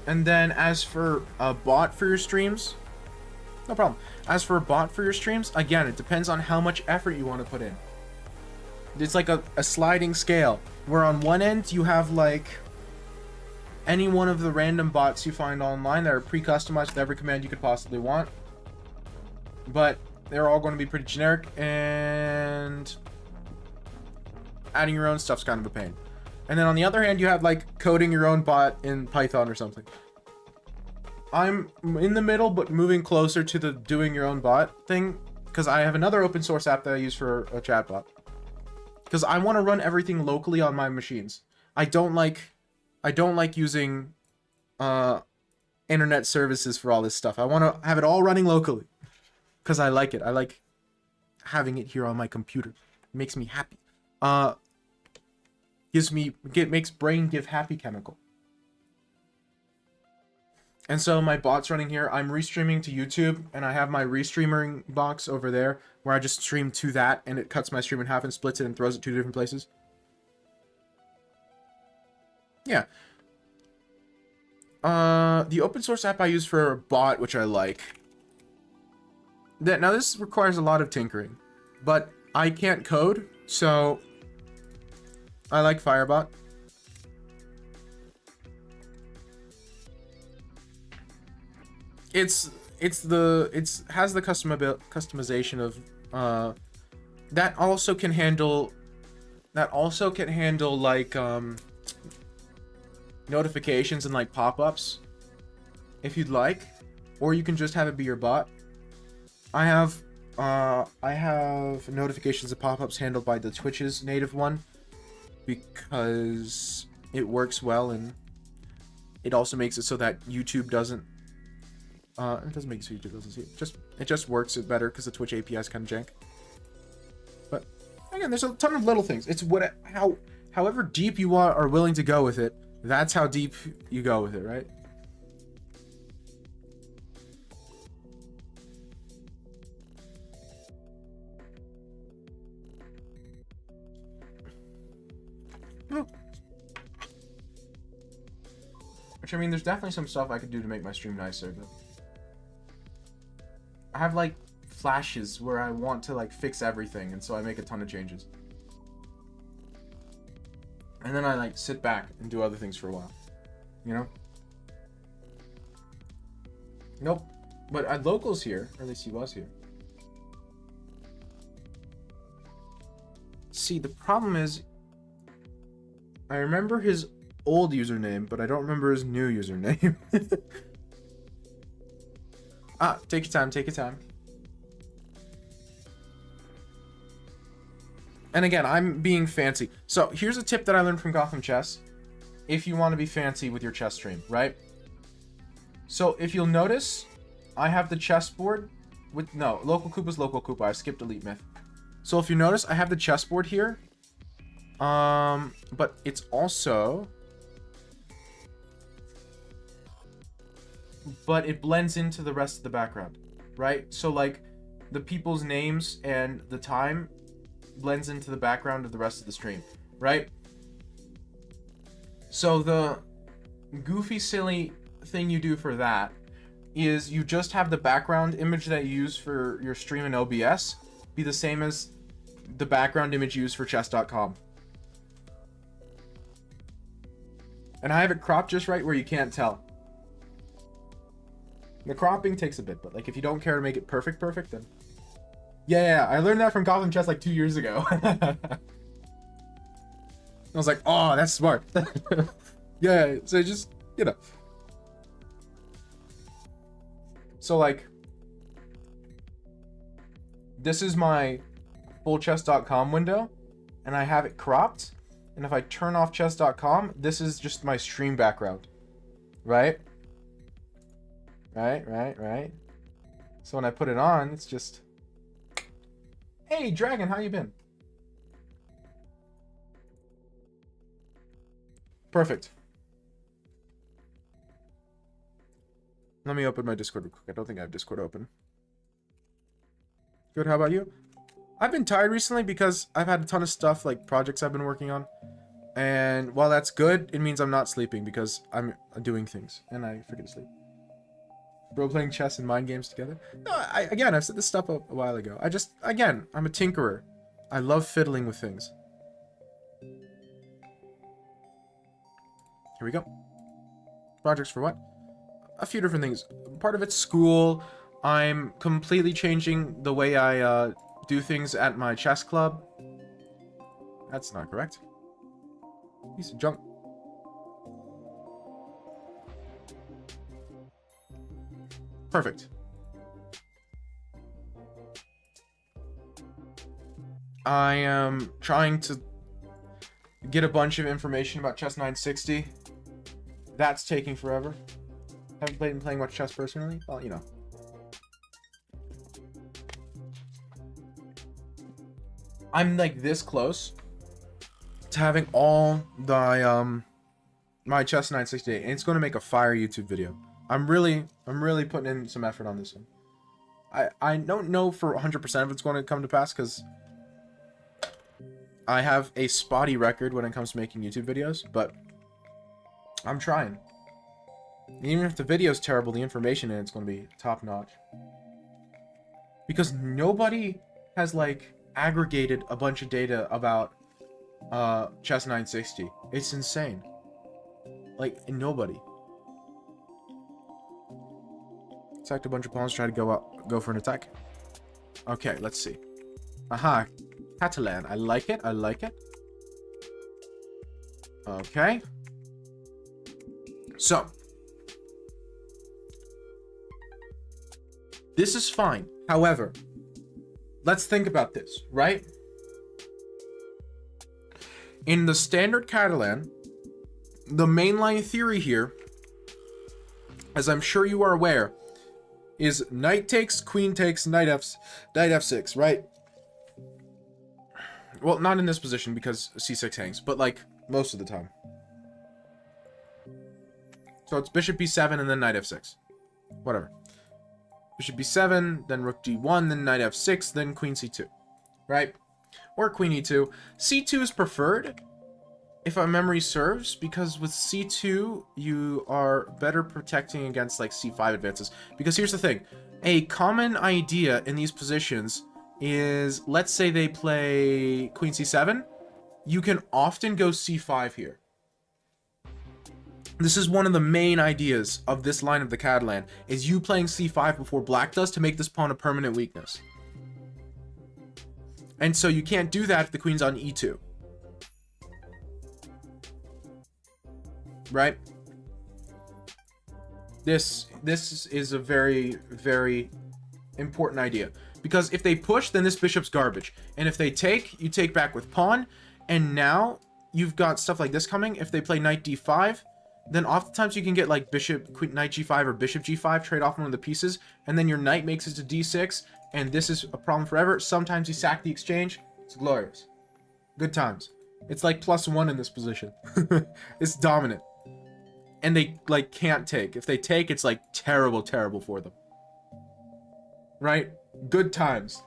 And then as for a bot for your streams, no problem. As for a bot for your streams, again, it depends on how much effort you want to put in. It's like a sliding scale, where on one end you have like any one of the random bots you find online that are pre-customized with every command you could possibly want. But they're all going to be pretty generic, and adding your own stuff's kind of a pain. And then on the other hand, you have like coding your own bot in Python or something. I'm in the middle, but moving closer to the doing your own bot thing, because I have another open source app that I use for a chatbot. Because I want to run everything locally on my machines. I don't like using internet services for all this stuff. I want to have it all running locally because I like it. I like having it here on my computer. It makes me happy. Makes brain give happy chemical. And so my bot's running here. I'm restreaming to YouTube, and I have my restreaming box over there where I just stream to that, and it cuts my stream in half and splits it and throws it to different places. Yeah. The open source app I use for a bot, which I like. Now this requires a lot of tinkering, but I can't code, so I like Firebot. It has the customization of that also can handle like notifications and like pop-ups if you'd like, or you can just have it be your bot. I have notifications and pop-ups handled by the Twitch's native one because it works well, and it also makes it so that YouTube doesn't it doesn't make it so YouTube doesn't see it. It just works better because the Twitch API is kind of jank. But again, there's a ton of little things. It's however deep you are willing to go with it, that's how deep you go with it, right? Which, I mean, there's definitely some stuff I could do to make my stream nicer, but I have like flashes where I want to like fix everything, and so I make a ton of changes. And then I like sit back and do other things for a while, you know? Nope. But Local's here, or at least he was here. See, the problem is, I remember his old username, but I don't remember his new username. Take your time, take your time. And again, I'm being fancy. So here's a tip that I learned from Gotham Chess. If you want to be fancy with your chess stream, right? So if you'll notice, I have the chessboard with, no, Local Koopa's Local Koopa. I skipped Elite Myth. So if you notice, I have the chessboard here. But it's also, but it blends into the rest of the background, right? So like the people's names and the time blends into the background of the rest of the stream, right? So the goofy, silly thing you do for that is you just have the background image that you use for your stream in OBS be the same as the background image used for chess.com. And I have it cropped just right where you can't tell. The cropping takes a bit, but like if you don't care to make it perfect, then yeah, I learned that from Gotham Chess like 2 years ago. I was like, oh, that's smart. Yeah, so just, you know. So like, this is my full chess.com window, and I have it cropped. And if I turn off chess.com, this is just my stream background, right? Right. So when I put it on, it's just, hey, Dragon, how you been? Perfect. Let me open my Discord real quick. I don't think I have Discord open. Good, how about you? I've been tired recently because I've had a ton of stuff, like projects I've been working on. And while that's good, it means I'm not sleeping because I'm doing things and I forget to sleep. Bro playing chess and mind games together? No, I've said this stuff a while ago. Again, I'm a tinkerer. I love fiddling with things. Here we go. Projects for what? A few different things. Part of it's school. I'm completely changing the way I do things at my chess club. That's not correct. Piece of junk. Perfect. I am trying to get a bunch of information about Chess 960. That's taking forever. Haven't been playing much chess personally. Well, you know. I'm like this close to having all the my Chess 960, and it's going to make a fire YouTube video. I'm really putting in some effort on this one. I don't know for 100% if it's going to come to pass, because I have a spotty record when it comes to making YouTube videos, but I'm trying. Even if the video's terrible, the information in it's going to be top-notch. Because nobody has, like, aggregated a bunch of data about Chess 960. It's insane. Like, nobody. Attacked a bunch of pawns, try to go for an attack. Okay, let's see. Aha, Catalan. I like it. I like it. Okay. So, this is fine. However, let's think about this, right? In the standard Catalan, the mainline theory here, as I'm sure you are aware, is knight takes, queen takes, knight f6, right? Well, not in this position because c6 hangs, but like most of the time. So it's bishop b7 and then knight f6. Whatever. Bishop b7, then rook d1, then knight f6, then queen c2. Right? Or queen e2. c2 is preferred, if my memory serves, because with c2, you are better protecting against, like, c5 advances. Because here's the thing. A common idea in these positions is, let's say they play queen c7, you can often go c5 here. This is one of the main ideas of this line of the Catalan, is you playing c5 before black does to make this pawn a permanent weakness. And so you can't do that if the queen's on e2. Right? This is a very, very important idea. Because if they push, then this bishop's garbage. And if they take, you take back with pawn. And now you've got stuff like this coming. If they play knight d5, then oftentimes you can get like knight g5 or bishop g5, trade off one of the pieces. And then your knight makes it to d6. And this is a problem forever. Sometimes you sack the exchange. It's glorious. Good times. It's like +1 in this position. It's dominant. And they, like, can't take. If they take, it's, like, terrible, terrible for them. Right? Good times.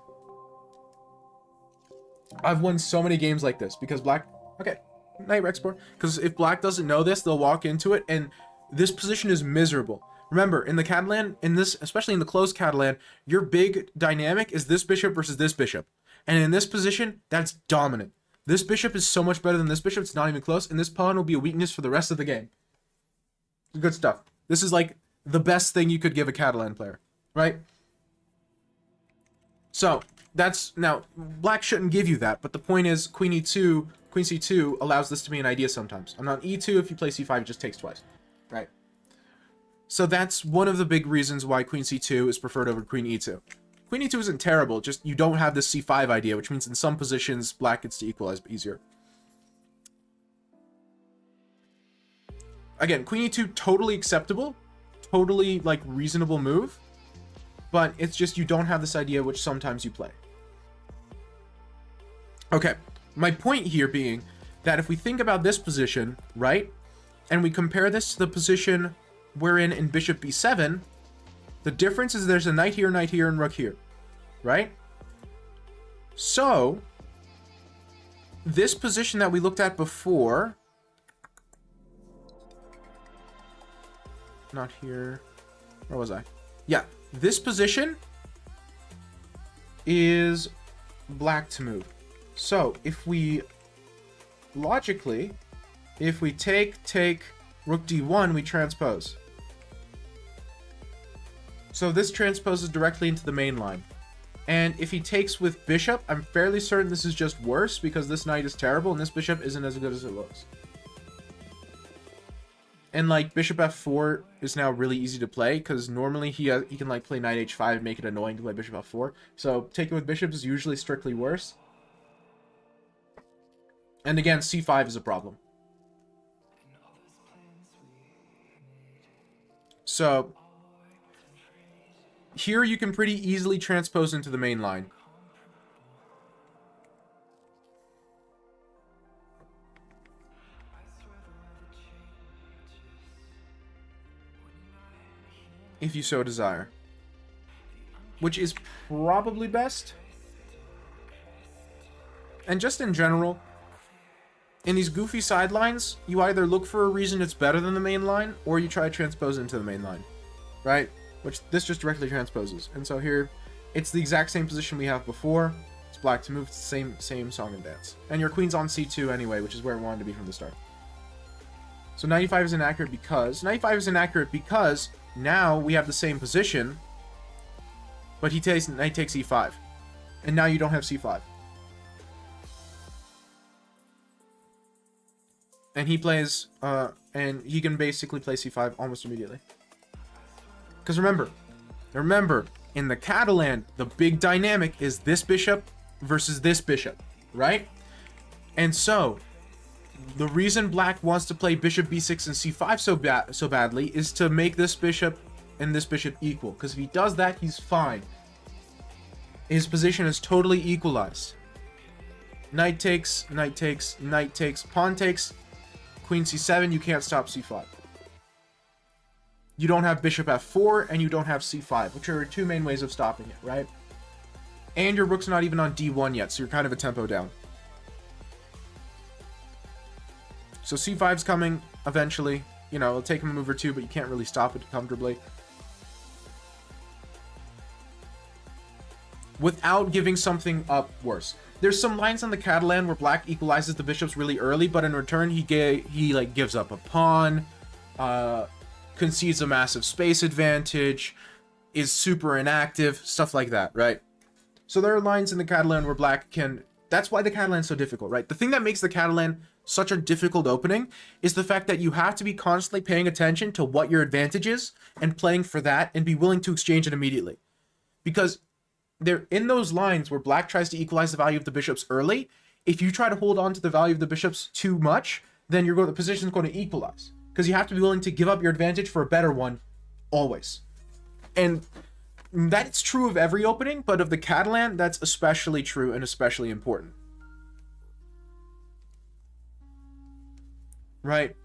I've won so many games like this because black... Okay, knight export. Because if black doesn't know this, they'll walk into it, and this position is miserable. Remember, in the Catalan, in this, especially in the closed Catalan, your big dynamic is this bishop versus this bishop. And in this position, that's dominant. This bishop is so much better than this bishop, it's not even close, and this pawn will be a weakness for the rest of the game. Good stuff. This is like the best thing you could give a Catalan player, right? So that's, now black shouldn't give you that, but the point is queen e2, queen c2 allows this to be an idea sometimes. I'm on e2, if you play c5, it just takes twice, right? So that's one of the big reasons why queen c2 is preferred over queen e2. Queen e2 isn't terrible, just you don't have this c5 idea, which means in some positions black gets to equalize easier. Again, queen e2, totally acceptable, totally, like, reasonable move, but it's just you don't have this idea, which sometimes you play. Okay, my point here being that if we think about this position, right, and we compare this to the position we're in bishop b7, the difference is there's a knight here, and rook here, right? So, this position that we looked at before... Not here. Where was I? Yeah, this position is black to move. So, if we... Logically, if we take rook d1, we transpose. So this transposes directly into the main line. And if he takes with bishop, I'm fairly certain this is just worse because this knight is terrible and this bishop isn't as good as it looks. And like bishop f4 is now really easy to play because normally he can like play knight h5 and make it annoying to play bishop f4. So taking with bishop is usually strictly worse. And again, c5 is a problem. So here you can pretty easily transpose into the main line. if you so desire. Which is probably best. And just in general, in these goofy sidelines, you either look for a reason it's better than the main line, or you try to transpose it into the main line, right? Which this just directly transposes. And so here, it's the exact same position we have before. It's black to move. It's the same song and dance. And your queen's on c2 anyway, which is where it wanted to be from the start. So 95 is inaccurate because... 95 is inaccurate because now we have the same position, but knight takes e5. And now you don't have c5. And he plays, and he can basically play c5 almost immediately. Because remember, in the Catalan, the big dynamic is this bishop versus this bishop, right? And so, the reason black wants to play bishop b6 and c5 so badly is to make this bishop and this bishop equal. Because if he does that, he's fine. His position is totally equalized. Knight takes, knight takes, knight takes, pawn takes. Queen c7, you can't stop c5. You don't have bishop f4, and you don't have c5, which are two main ways of stopping it, right? And your rook's not even on d1 yet, so you're kind of a tempo down. So c5's coming eventually. You know, it'll take him a move or two, but you can't really stop it comfortably. Without giving something up worse. There's some lines on the Catalan where black equalizes the bishops really early, but in return he like gives up a pawn, concedes a massive space advantage, is super inactive, stuff like that, right? So there are lines in the Catalan where black can... That's why the Catalan's so difficult, right? The thing that makes the Catalan such a difficult opening is the fact that you have to be constantly paying attention to what your advantage is and playing for that and be willing to exchange it immediately. Because they're in those lines where black tries to equalize the value of the bishops early. If you try to hold on to the value of the bishops too much, then the position's going to equalize. Because you have to be willing to give up your advantage for a better one, always. And that's true of every opening, but of the Catalan, that's especially true and especially important. Right?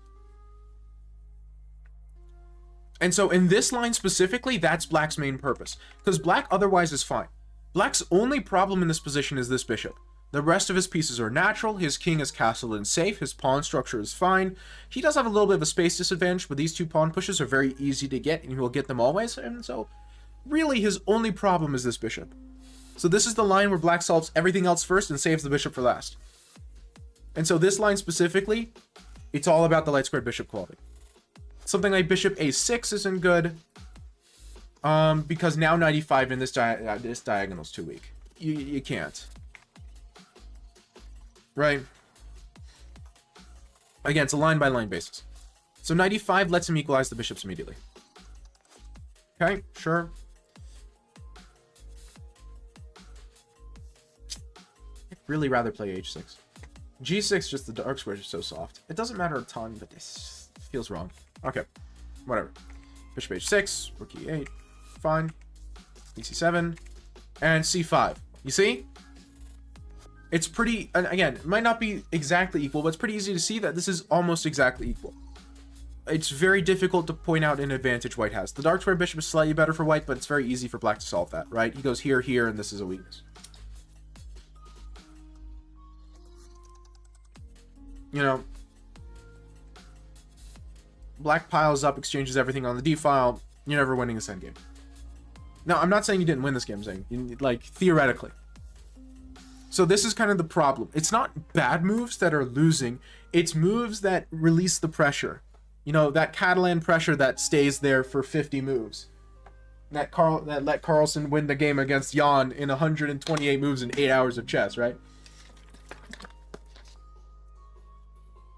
And so in this line specifically, that's black's main purpose. Because black otherwise is fine. Black's only problem in this position is this bishop. The rest of his pieces are natural, his king is castled and safe, his pawn structure is fine. He does have a little bit of a space disadvantage, but these two pawn pushes are very easy to get, and he will get them always. And so, really, his only problem is this bishop. So this is the line where black solves everything else first and saves the bishop for last. And so this line specifically, it's all about the light squared bishop quality. Something like bishop a6 isn't good. Because now 95 in this diagonal is too weak. You can't. Right? Again, it's a line-by-line basis. So 95 lets him equalize the bishops immediately. Okay, sure. I'd really rather play h6. g6, just the dark squares are so soft. It doesn't matter a ton, but this feels wrong. Okay, whatever. Bishop h6, rook e8. Fine. c7 and c5. You see? It's pretty, and again, it might not be exactly equal, but it's pretty easy to see that this is almost exactly equal. It's very difficult to point out an advantage white has. The dark square bishop is slightly better for white, but it's very easy for black to solve that, right? He goes here, here, and this is a weakness. You know, black piles up, exchanges everything on the d file. You're never winning this endgame. Now, I'm not saying you didn't win this game, I'm saying, like, theoretically. So this is kind of the problem. It's not bad moves that are losing. It's moves that release the pressure. You know, that Catalan pressure that stays there for 50 moves. That let Carlsen win the game against Jan in 128 moves in 8 hours of chess, right?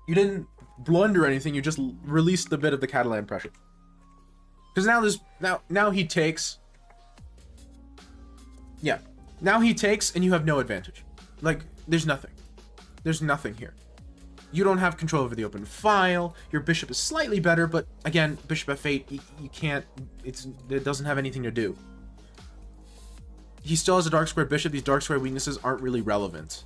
You didn't blunder anything, you just released the bit of the Catalan pressure. Because now he takes... Yeah. Now he takes, and you have no advantage. Like, there's nothing. There's nothing here. You don't have control over the open file. Your bishop is slightly better, but again, bishop f8, you can't... It doesn't have anything to do. He still has a dark squared bishop. These dark square weaknesses aren't really relevant.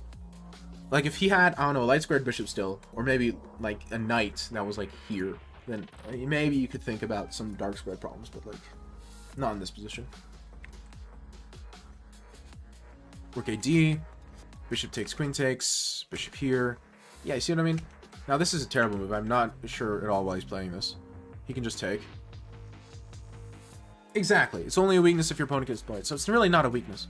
Like, if he had, I don't know, a light squared bishop still, or maybe, like, a knight that was, like, here, then maybe you could think about some dark squared problems, but, like, Not in this position. Rook AD. Bishop takes, queen takes. Bishop here. Yeah, you see what I mean? Now, this is a terrible move. I'm not sure at all why he's playing this. He can just take. Exactly. It's only a weakness if your opponent gets played. So it's really not a weakness.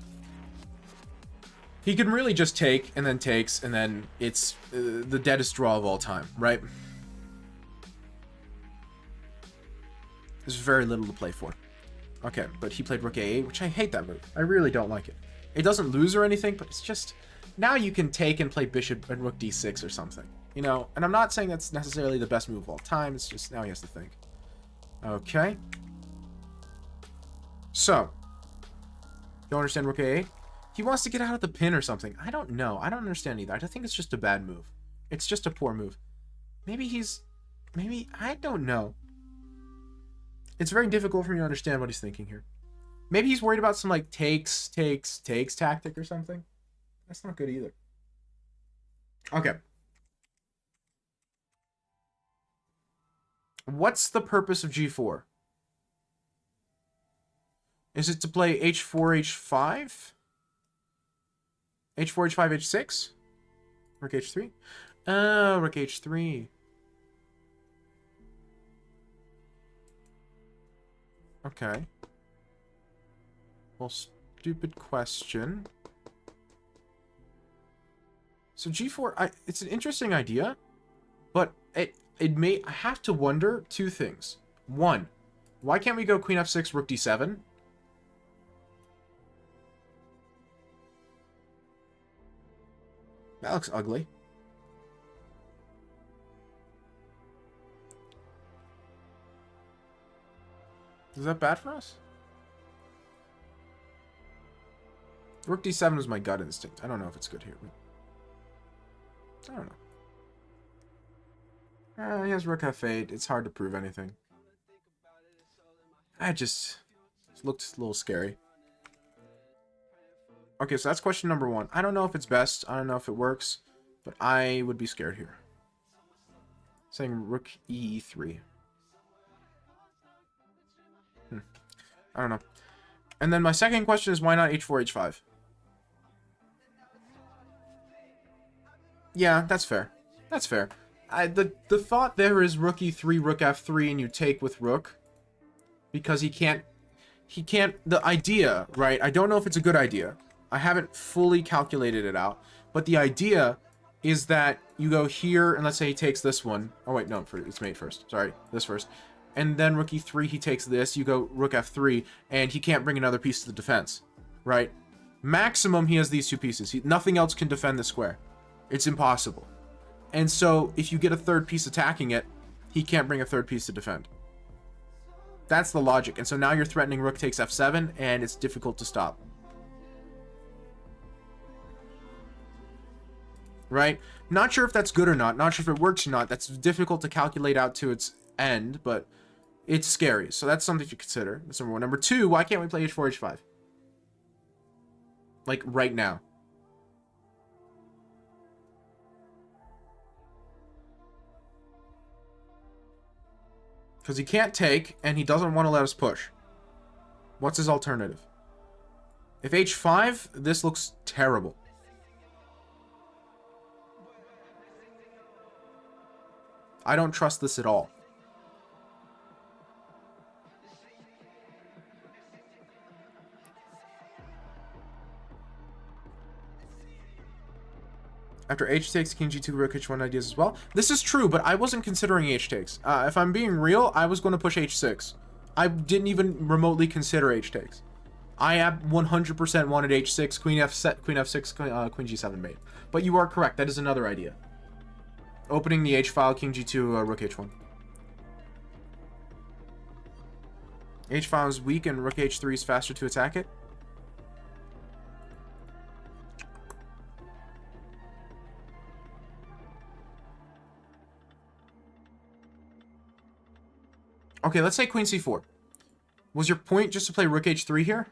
He can really just take, and then takes, and then it's the deadest draw of all time, right? There's very little to play for. Okay, but he played Rook A8, which I hate that move. I really don't like it. It doesn't lose or anything, but it's just... Now you can take and play Bishop and Rook D6 or something. You know, and I'm not saying that's necessarily the best move of all time. It's just now he has to think. Okay. So. Don't understand Rook A8? He wants to get out of the pin or something. I don't know. I don't understand either. I think it's just a bad move. It's just a poor move. Maybe he's... Maybe... I don't know. It's very difficult for me to understand what he's thinking here. Maybe he's worried about some, like, takes tactic or something. That's not good either. Okay. What's the purpose of G4? Is it to play H4, H5? H4, H5, H6? Rook H3? Oh, Rook H3. Okay. Well, stupid question. So G4, it's an interesting idea, but it may... I have to wonder two things. One, why can't we go Queen F6, Rook D7? That looks ugly. Is that bad for us? Rook D7 was my gut instinct. I don't know if it's good here. I don't know. He has Rook F8. It's hard to prove anything. It looked a little scary. Okay, so that's question number one. I don't know if it's best. I don't know if it works. But I would be scared here. Saying Rook E3. I don't know. And then my second question is why not H4, H5? Yeah, that's fair. That's fair. The thought there is Rook E3, Rook F3, and you take with Rook. Because he can't... The idea, right? I don't know if it's a good idea. I haven't fully calculated it out. But the idea is that you go here, and let's say he takes this one. Oh, wait, no, it's mate first. Sorry, this first. And then Rook E3, he takes this. You go Rook F3, and he can't bring another piece to the defense, right? Maximum, he has these two pieces. Nothing else can defend the square. It's impossible. And so, if you get a third piece attacking it, he can't bring a third piece to defend. That's the logic. And so now you're threatening Rook takes F7, and it's difficult to stop. Right? Not sure if that's good or not. Not sure if it works or not. That's difficult to calculate out to its end, but it's scary. So that's something to consider. That's number one. Number two, why can't we play H4, H5? Like, right now. Because he can't take, and he doesn't want to let us push. What's his alternative? If H5, this looks terrible. I don't trust this at all. After H takes, King G2, Rook H1 ideas as well. This is true, but I wasn't considering H takes. If I'm being real, I was going to push H6. I didn't even remotely consider H takes. I 100% wanted H6, Queen F6, Queen G7 mate. But you are correct. That is another idea. Opening the H file, King G2, Rook H1. H file is weak and Rook H3 is faster to attack it. Okay, let's say Queen C4. Was your point just to play Rook H3 here?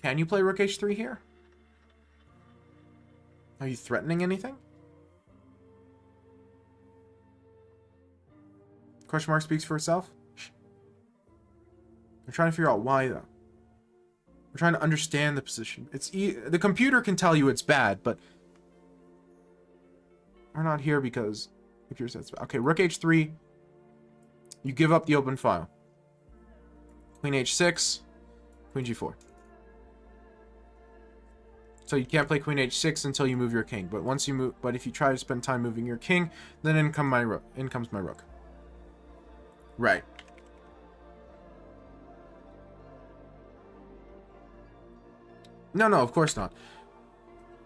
Can you play Rook H3 here? Are you threatening anything? Question mark speaks for itself. I'm trying to figure out why, though. We're trying to understand the position. The computer can tell you it's bad, but we're not here because the computer says it's bad. Okay, rook h3. You give up the open file. Queen h6. Queen g4. So you can't play queen h6 until you move your king. But once you move, but if you try to spend time moving your king, then in comes my rook. Right. No, of course not.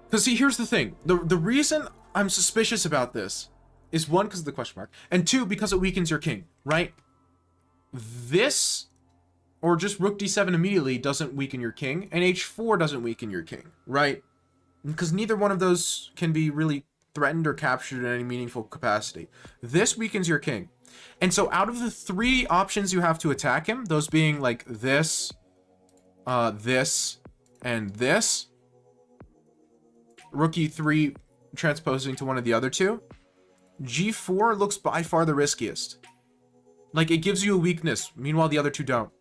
Because see, here's the thing. The reason I'm suspicious about this is one, because of the question mark, and two, because it weakens your king, right? This, or just rook d7 immediately, doesn't weaken your king, and h4 doesn't weaken your king, right? Because neither one of those can be really threatened or captured in any meaningful capacity. This weakens your king. And so out of the three options you have to attack him, those being like this, this, and this, rook e3 transposing to one of the other two, g4 looks by far the riskiest. Like, it gives you a weakness, meanwhile the other two don't.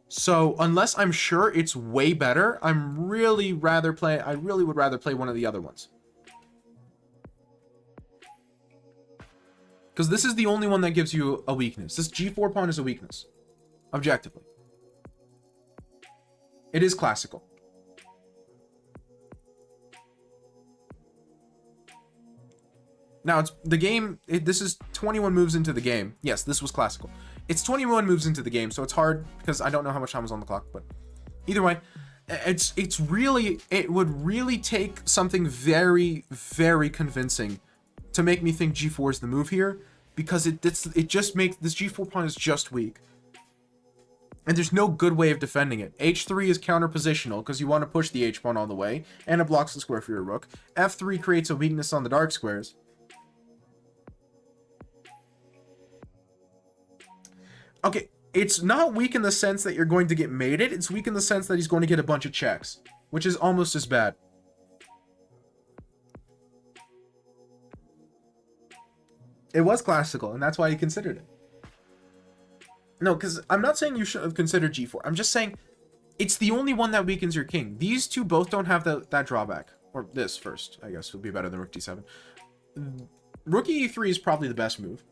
So unless I'm sure it's way better, I really would rather play one of the other ones. Because this is the only one that gives you a weakness. This g4 pawn is a weakness, objectively. It is classical. Now, it's the game, this is 21 moves into the game. Yes, this was classical. It's 21 moves into the game, so it's hard because I don't know how much time was on the clock, but either way, it would really take something very, very convincing to make me think g4 is the move here, because it just makes, this g4 pawn is just weak. And there's no good way of defending it. h3 is counter-positional because you want to push the h pawn all the way, and it blocks the square for your rook. f3 creates a weakness on the dark squares. Okay, it's not weak in the sense that you're going to get mated. It's weak in the sense that he's going to get a bunch of checks, which is almost as bad. It was classical, and that's why he considered it. No, because I'm not saying you should have considered g4. I'm just saying it's the only one that weakens your king. These two both don't have that drawback. Or this first, I guess, would be better than rook d7. Rook e3 is probably the best move.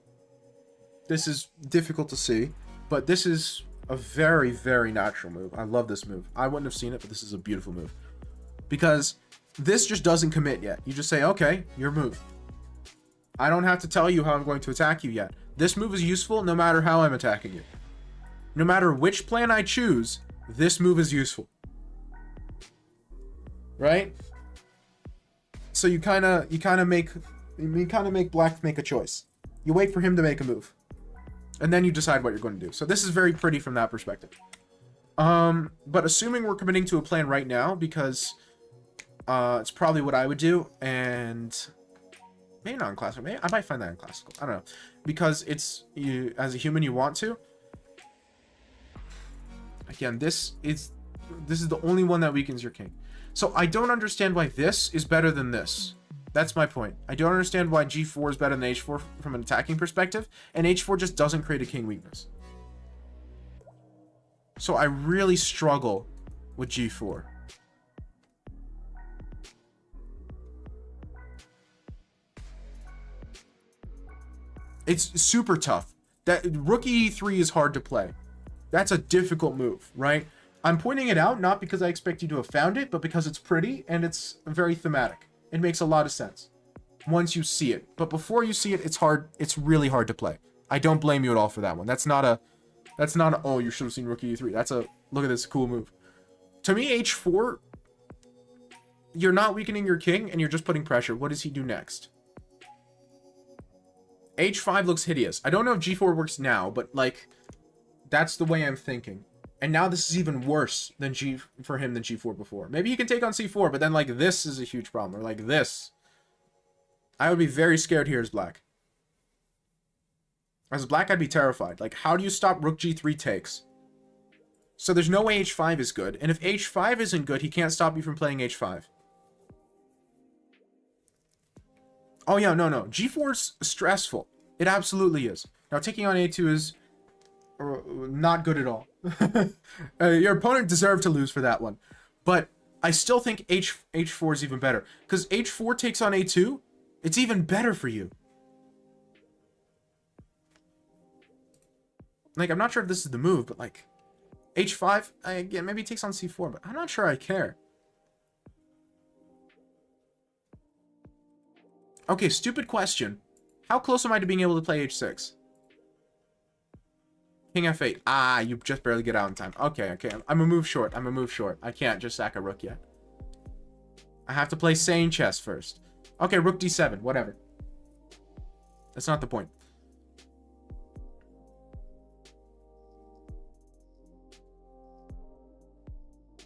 This is difficult to see, but this is a very, very natural move. I love this move. I wouldn't have seen it, but this is a beautiful move. Because this just doesn't commit yet. You just say, okay, your move. I don't have to tell you how I'm going to attack you yet. This move is useful no matter how I'm attacking you. No matter which plan I choose, this move is useful. Right? So you kind of make black make a choice. You wait for him to make a move. And then you decide what you're going to do. So this is very pretty from that perspective. But assuming we're committing to a plan right now, because it's probably what I would do, and maybe not in classical. Maybe I might find that in classical. I don't know, because it's you as a human you want to. Again, this is the only one that weakens your king. So I don't understand why this is better than this. That's my point. I don't understand why g4 is better than h4 from an attacking perspective, and h4 just doesn't create a king weakness. So I really struggle with g4. It's super tough. That rook e3 is hard to play. That's a difficult move, right? I'm pointing it out not because I expect you to have found it, but because it's pretty and it's very thematic. It makes a lot of sense once you see it. But before you see it, it's hard. It's really hard to play. I don't blame you at all for that one. That's not a, oh, you should have seen rook e3. That's a, look at this cool move. To me, h4, you're not weakening your king and you're just putting pressure. What does he do next? h5 looks hideous. I don't know if g4 works now, but like, that's the way I'm thinking. And now this is even worse than for him than g4 before. Maybe he can take on c4, but then like this is a huge problem. Or like this. I would be very scared here as black. As black, I'd be terrified. Like, how do you stop rook g3 takes? So there's no way h5 is good. And if h5 isn't good, he can't stop you from playing h5. Oh yeah, no. g4 is stressful. It absolutely is. Now taking on a2 is not good at all. Your opponent deserved to lose for that one. But I still think h4 is even better. Because h4 takes on a2, it's even better for you. Like, I'm not sure if this is the move, but like, h5, again, maybe it takes on c4, but I'm not sure I care. Okay, stupid question. How close am I to being able to play h6? King f8. Ah, you just barely get out in time. Okay, okay. I'm a move short. I'm a move short. I can't just sack a rook yet. I have to play sane chess first. Okay, rook d7. Whatever. That's not the point.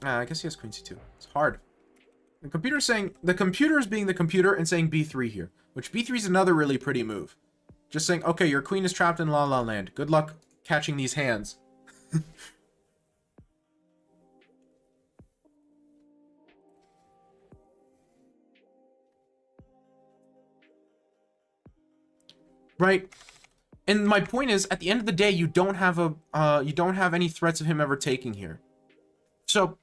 I guess he has queen c2. It's hard. The computer's saying... The computer is being the computer and saying b3 here. Which b3 is another really pretty move. Just saying, okay, your queen is trapped in La La Land. Good luck catching these hands. Right? And my point is, at the end of the day, you don't have any threats of him ever taking here. So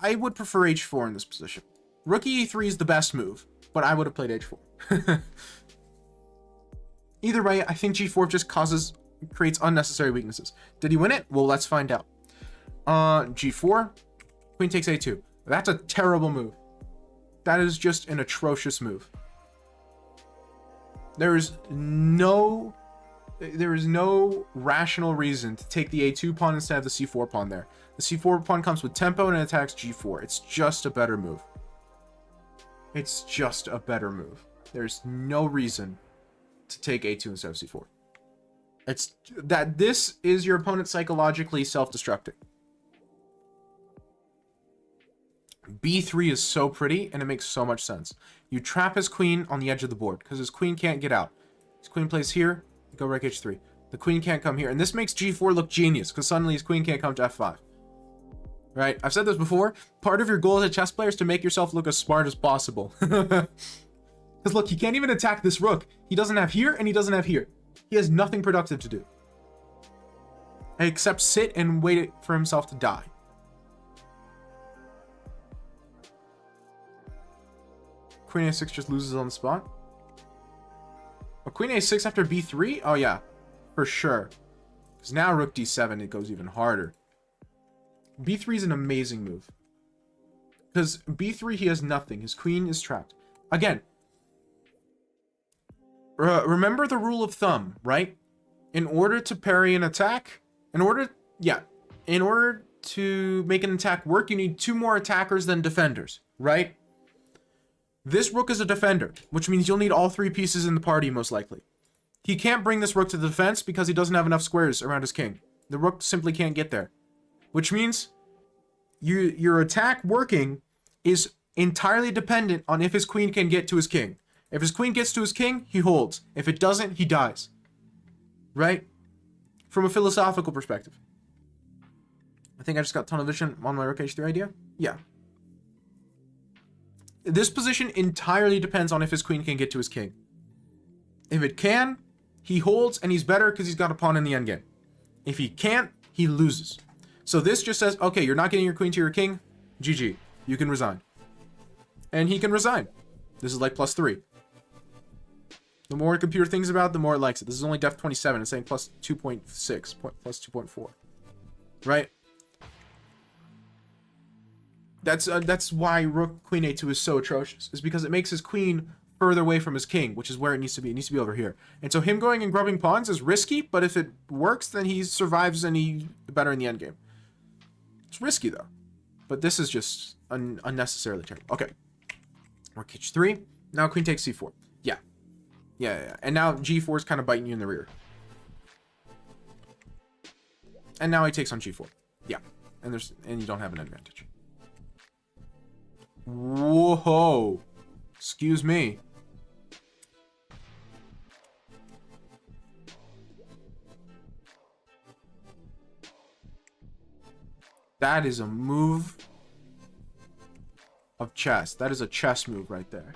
I would prefer h4 in this position. Rook e3 is the best move, but I would have played h4. Either way, I think g4 just creates unnecessary weaknesses. Did he win it? Well, let's find out. G4, queen takes a2. That's a terrible move. That is just an atrocious move. There is no rational reason to take the a2 pawn instead of the c4 pawn there. The c4 pawn comes with tempo and it attacks g4. It's just a better move. It's just a better move. There's no reason to take a2 instead of c4. It's that this is your opponent psychologically self-destructing. b3 is so pretty and it makes so much sense. You trap his queen on the edge of the board because his queen can't get out. His queen plays here, go rook h3. The queen can't come here, and this makes g4 look genius because suddenly his queen can't come to f5. Right? I've said this before. Part of your goal as a chess player is to make yourself look as smart as possible. Because look, he can't even attack this rook. He doesn't have here and he doesn't have here. He has nothing productive to do except sit and wait for himself to die. Queen a6 just loses on the spot. Oh, queen a6 after b3? Oh yeah, for sure. Because now rook d7, it goes even harder. b3 is an amazing move. Because b3, he has nothing. His queen is trapped. Again, remember the rule of thumb, right? In order to parry an attack, in order to make an attack work, you need 2 more attackers than defenders, right? This rook is a defender, which means you'll need all 3 pieces in the party, most likely. He can't bring this rook to the defense because he doesn't have enough squares around his king. The rook simply can't get there. Which means your attack working is entirely dependent on if his queen can get to his king. If his queen gets to his king, he holds. If it doesn't, he dies. Right? From a philosophical perspective. I think I just got tunnel vision on my rook h3 idea. Yeah. This position entirely depends on if his queen can get to his king. If it can, he holds and he's better because he's got a pawn in the endgame. If he can't, he loses. So this just says, okay, you're not getting your queen to your king. GG. You can resign. And he can resign. This is like +3. The more a computer thinks about it, the more it likes it. This is only def 27. It's saying plus 2.6, plus 2.4. Right? That's why rook queen a2 is so atrocious. Is because it makes his queen further away from his king, which is where it needs to be. It needs to be over here. And so him going and grubbing pawns is risky, but if it works, then he survives and he's better in the endgame. It's risky, though. But this is just unnecessarily terrible. Okay. Rook h3. Now queen takes c4. Yeah. Yeah. And now g4 is kind of biting you in the rear. And now he takes on g4. Yeah. And you don't have an advantage. Whoa. Excuse me. That is a move of chess. That is a chess move right there.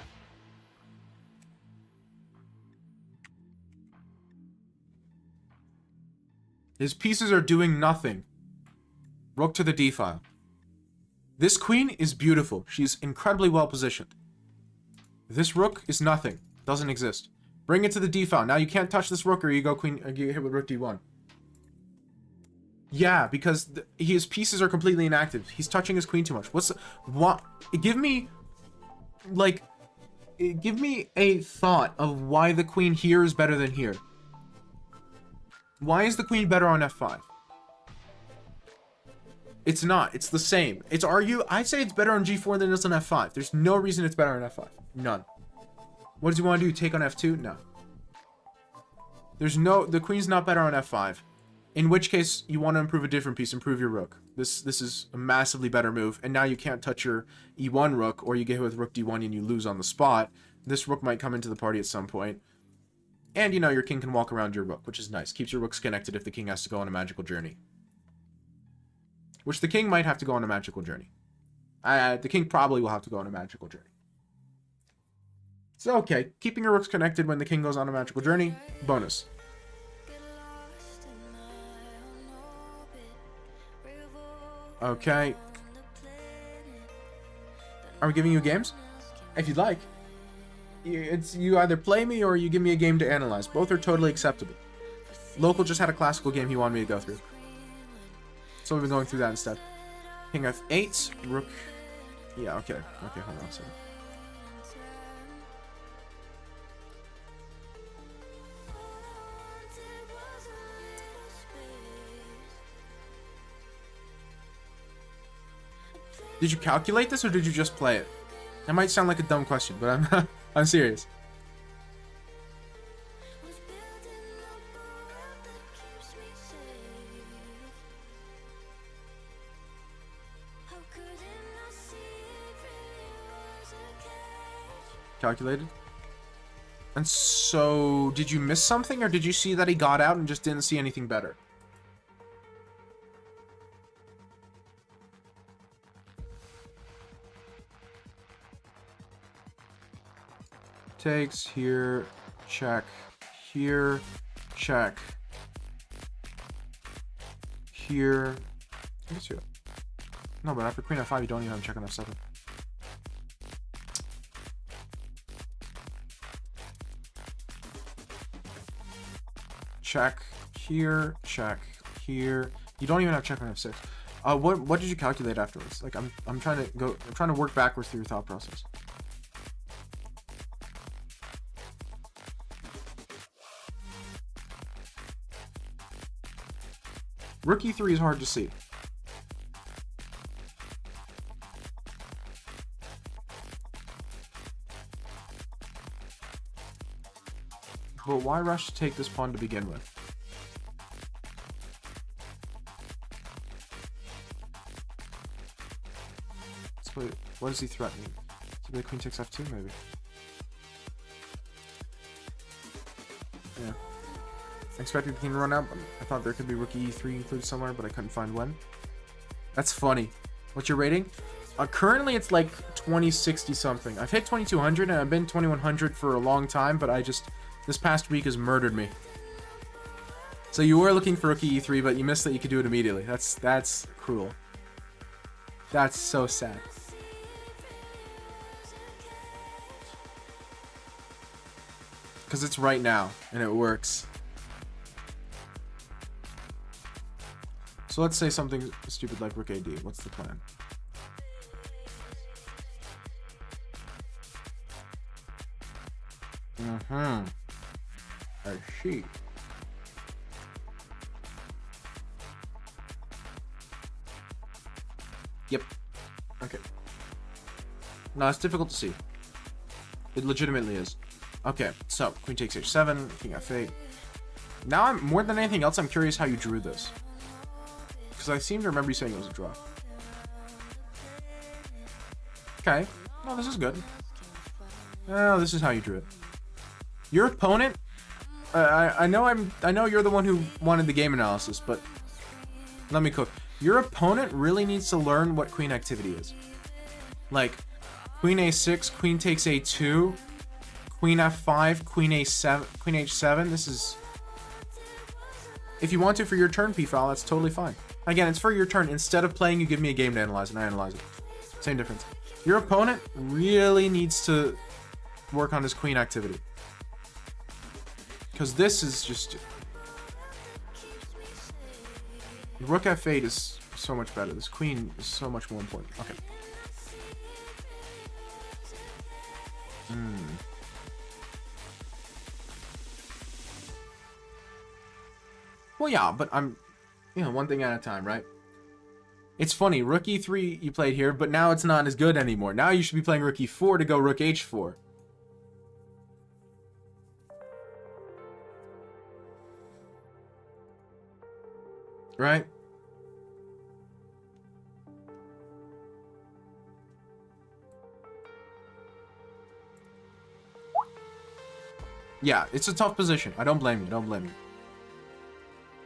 His pieces are doing nothing. Rook to the d file. This queen is beautiful. She's incredibly well positioned. This rook is nothing. Doesn't exist. Bring it to the d file. Now you can't touch this rook or you go queen, you get hit with rook d1. Yeah, because his pieces are completely inactive. He's touching his queen too much. What? Give me, like, give me a thought of why the queen here is better than here. Why is the queen better on f5? It's not. It's the same. I'd say it's better on g4 than it is on f5. There's no reason it's better on f5. None. What does he want to do? Take on f2? No. The queen's not better on f5. In which case, you want to improve a different piece. Improve your rook. This is a massively better move. And now you can't touch your e1 rook, or you get hit with rook d1 and you lose on the spot. This rook might come into the party at some point. And, you know, your king can walk around your rook, which is nice. Keeps your rooks connected if the king has to go on a magical journey. Which the king might have to go on a magical journey. The king probably will have to go on a magical journey. So, okay. Keeping your rooks connected when the king goes on a magical journey. Bonus. Okay. Are we giving you games? If you'd like. You either play me or you give me a game to analyze. Both are totally acceptable. Local just had a classical game he wanted me to go through. So we've been going through that instead. King f8, rook. Yeah, okay. Okay, hold on a second. Did you calculate this or did you just play it? That might sound like a dumb question, but I'm serious. Calculated? And so, did you miss something or did you see that he got out and just didn't see anything better? Takes here, check, here, check, here. I guess you. No, but after queen f5, you don't even have to check on f7. Check here, check here. You don't even have to check on f6. What did you calculate afterwards? Like I'm trying to work backwards through your thought process. Rook e3 is hard to see. But why rush to take this pawn to begin with? So wait, what is he threatening? So the queen takes f2 maybe? Yeah. I expected the king to run out, but I thought there could be rook e3 included somewhere, but I couldn't find when. That's funny. What's your rating? Currently, it's like 2060 something. I've hit 2200 and I've been 2100 for a long time, but this past week has murdered me. So you were looking for rook e3, but you missed that you could do it immediately. That's cruel. That's so sad. Because it's right now, and it works. So let's say something stupid like rook ad. What's the plan? I see. Yep. Okay. No, it's difficult to see. It legitimately is. Okay, so queen takes h7, king f8. Now I'm more than anything else, I'm curious how you drew this. Because I seem to remember you saying it was a draw. Okay. No, this is good. Oh, this is how you drew it. Your opponent, I know you're the one who wanted the game analysis, but let me cook. Your opponent really needs to learn what queen activity is. Like, queen a6, queen takes a2, queen f5, queen a7, queen h7. This is... If you want to for your turn, P-Fal, that's totally fine. Again, it's for your turn. Instead of playing, you give me a game to analyze, and I analyze it. Same difference. Your opponent really needs to work on his queen activity. Because this is just... Rook F8 is so much better. This queen is so much more important. Okay. Well, yeah, but I'm, one thing at a time, right? It's funny, rook e3 you played here, but now it's not as good anymore. Now you should be playing rook e4 to go rook h4. Right? Yeah, it's a tough position. I don't blame you. Don't blame you.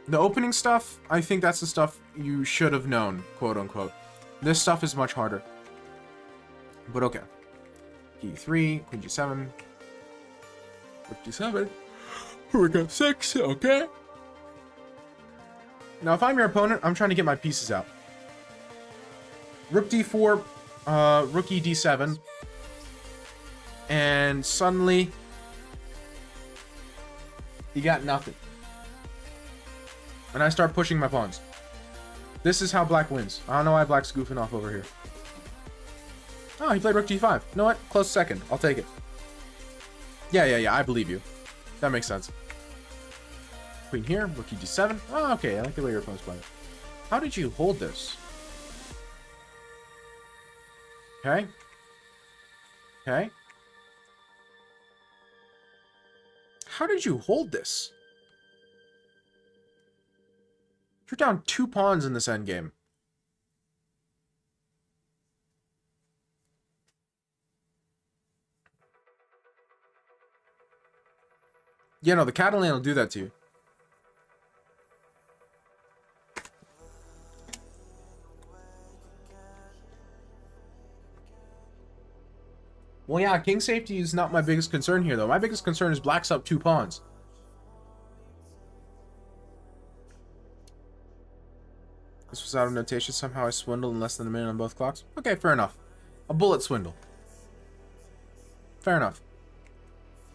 The opening stuff, I think that's the stuff you should have known, quote unquote. This stuff is much harder. But okay. E3, Queen G7. Rook G7. Rook F6, okay. Now, if I'm your opponent, I'm trying to get my pieces out. Rook D4, Rook E D7. And suddenly, you got nothing. And I start pushing my pawns. This is how black wins. I don't know why black's goofing off over here. Oh, he played rook g5. You know what? Close second. I'll take it. Yeah, I believe you. That makes sense. Queen here, rook e d7. Oh, okay, I like the way your opponent's playing. How did you hold this? Okay. Okay. How did you hold this? You're down 2 pawns in this endgame. Yeah, no, the Catalan will do that to you. Well, yeah, king safety is not my biggest concern here, though. My biggest concern is black's up 2 pawns. This was out of notation. Somehow I swindled in less than a minute on both clocks. Okay, fair enough. A bullet swindle. Fair enough.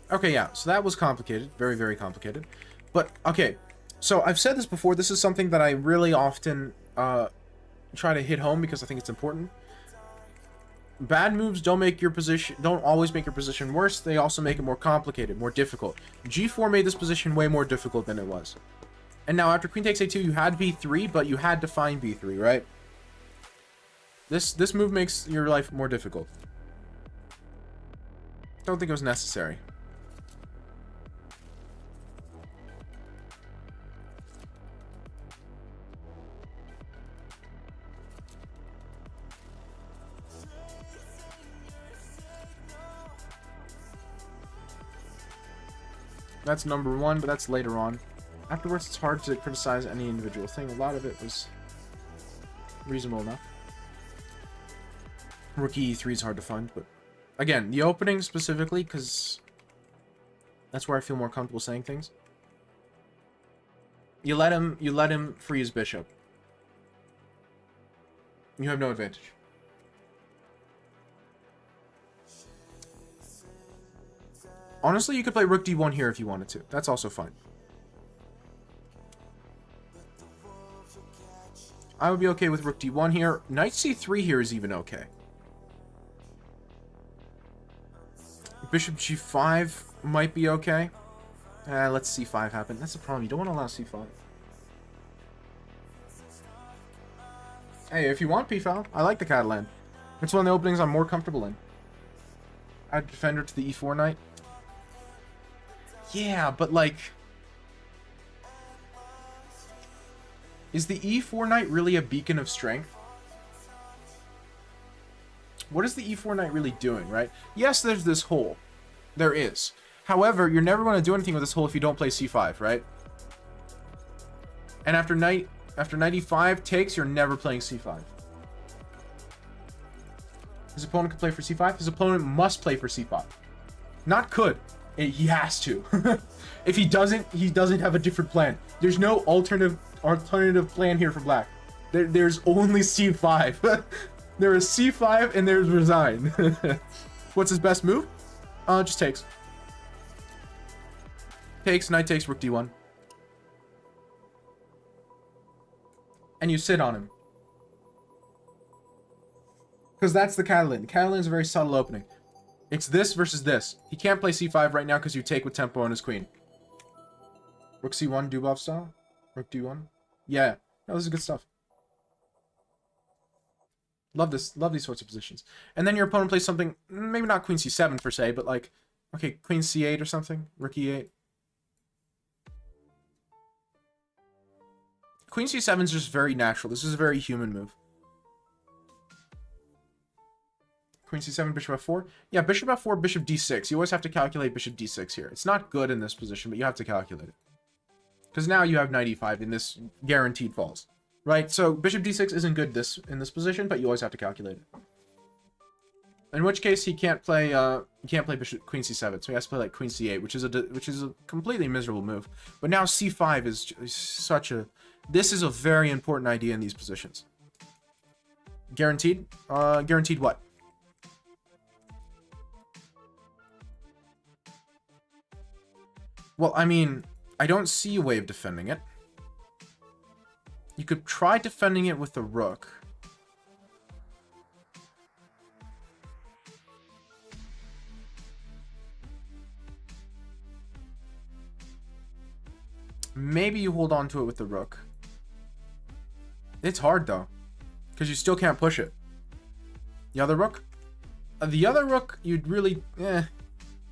Okay, yeah, so that was complicated. Very, very complicated. But, okay, so I've said this before. This is something that I really often try to hit home because I think it's important. Bad moves don't always make your position worse. They also make it more complicated, more difficult. G4 made this position way more difficult than it was. And now after queen takes a2, you had b3, but you had to find b3, right? This move makes your life more difficult. Don't think it was necessary. That's number 1, but that's later on. Afterwards, it's hard to criticize any individual thing. A lot of it was reasonable enough. Rook e3 is hard to find, but again, the opening specifically, because that's where I feel more comfortable saying things. You let him free his bishop. You have no advantage. Honestly, you could play rook d1 here if you wanted to. That's also fine. I would be okay with rook d1 here. Knight c3 here is even okay. Bishop g5 might be okay. Let's c5 happen. That's the problem. You don't want to allow c5. Hey, if you want p-file, I like the Catalan. It's one of the openings I'm more comfortable in. Add defender to the e4 knight. Yeah, but like... Is the e4 knight really a beacon of strength? What is the e4 knight really doing, right? Yes, there's this hole. There is. However, you're never going to do anything with this hole if you don't play c5, right? And after knight e5 takes, you're never playing c5. His opponent could play for c5. His opponent must play for c5. Not could. He has to. If he doesn't have a different plan. There's no alternative plan here for black. There's only c5. There is c5 and there's resign. What's his best move? Just takes. Takes, knight takes, rook d1. And you sit on him. Because that's the Catalan. The Catalan is a very subtle opening. It's this versus this. He can't play c5 right now because you take with tempo on his queen. Rook c1, Dubov style. Rook d1. Yeah, no, this is good stuff. Love this. Love these sorts of positions. And then your opponent plays something, maybe not queen c7 per se, but like, okay, queen c8 or something. Rook e8. Queen c7 is just very natural. This is a very human move. Queen c7, bishop f4. Yeah, bishop f4, bishop d6. You always have to calculate bishop d6 here. It's not good in this position, but you have to calculate it. Because now you have knight e5 in this guaranteed falls. Right? So bishop d6 isn't good in this position, but you always have to calculate it. In which case he can't play bishop queen c7, so he has to play like queen c8, which is a completely miserable move. But now c5 is such a... This is a very important idea in these positions. Guaranteed? Guaranteed what? Well, I mean, I don't see a way of defending it. You could try defending it with the rook. Maybe you hold on to it with the rook. It's hard, though. Because you still can't push it. The other rook? The other rook, you'd really...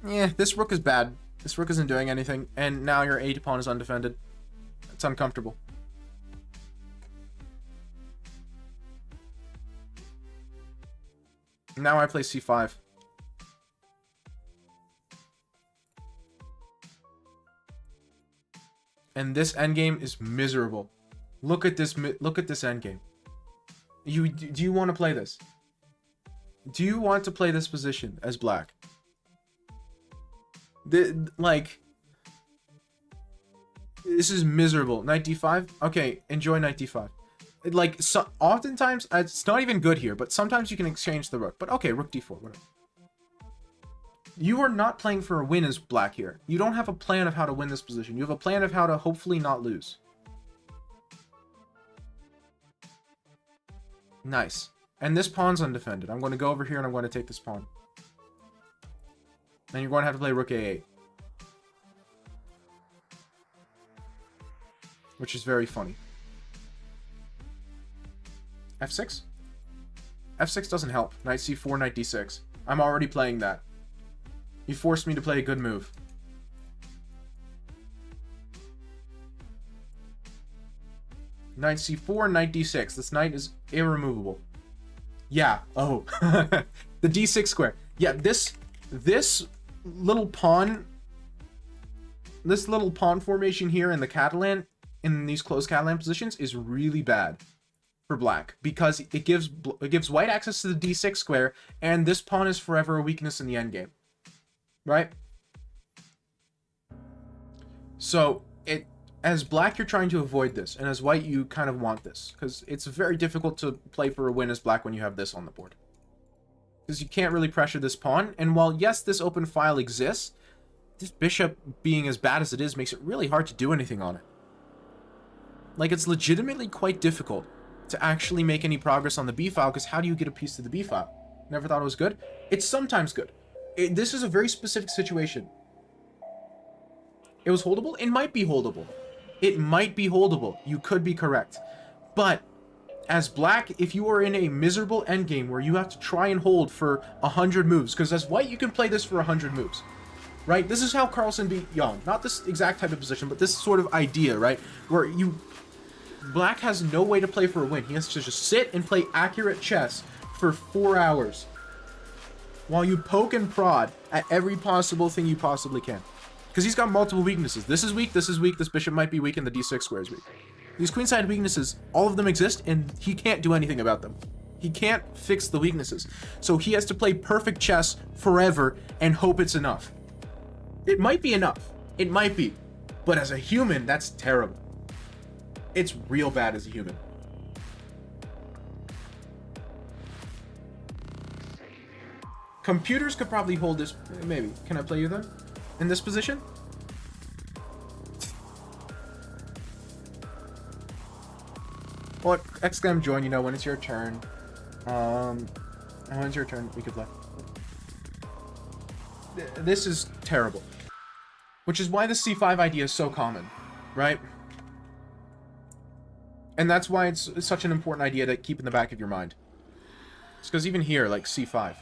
this rook is bad. This rook isn't doing anything. And now your a pawn is undefended. It's uncomfortable. Now I play c5. And this endgame is miserable. Look at this endgame. Do you want to play this? Do you want to play this position as black? Like, this is miserable. Knight d5. Okay, enjoy knight d5. Like, so oftentimes it's not even good here, but sometimes you can exchange the rook. But okay, rook d4, whatever. You are not playing for a win as black here. You don't have a plan of how to win this position. You have a plan of how to hopefully not lose. Nice. And this pawn's undefended. I'm going to go over here and I'm going to take this pawn. And you're going to have to play rook a8. Which is very funny. f6? f6 doesn't help. Knight c4, knight d6. I'm already playing that. You forced me to play a good move. Knight c4, knight d6. This knight is irremovable. Yeah. Oh. The d6 square. Yeah, this little pawn formation here in the Catalan, in these closed Catalan positions, is really bad for black because it gives white access to the d6 square, and this pawn is forever a weakness in the endgame. Right? So, as black, you're trying to avoid this, and as white, you kind of want this, because it's very difficult to play for a win as black when you have this on the board. Because you can't really pressure this pawn, and while, yes, this open file exists, this bishop, being as bad as it is, makes it really hard to do anything on it. Like, it's legitimately quite difficult to actually make any progress on the b file, because how do you get a piece to the b file? Never thought it was good? It's sometimes good. This is a very specific situation. It was holdable? It might be holdable. It might be holdable. You could be correct. But as black, if you are in a miserable endgame where you have to try and hold for 100 moves, because as white, you can play this for 100 moves. Right? This is how Carlsen beat Jan. Not this exact type of position, but this sort of idea, right? Where black has no way to play for a win. He has to just sit and play accurate chess for 4 hours. While you poke and prod at every possible thing you possibly can. Because he's got multiple weaknesses. This is weak, this bishop might be weak, and the d6 square is weak. These queenside weaknesses, all of them exist, and he can't do anything about them. He can't fix the weaknesses. So he has to play perfect chess forever and hope it's enough. It might be enough. It might be. But as a human, that's terrible. It's real bad as a human. Computers could probably hold this. Maybe. Can I play you then? In this position? Well, exclam join, you know, when it's your turn. When it's your turn, we could play. This is terrible. Which is why the C5 idea is so common, right? And that's why it's such an important idea to keep in the back of your mind. It's because even here, like C5.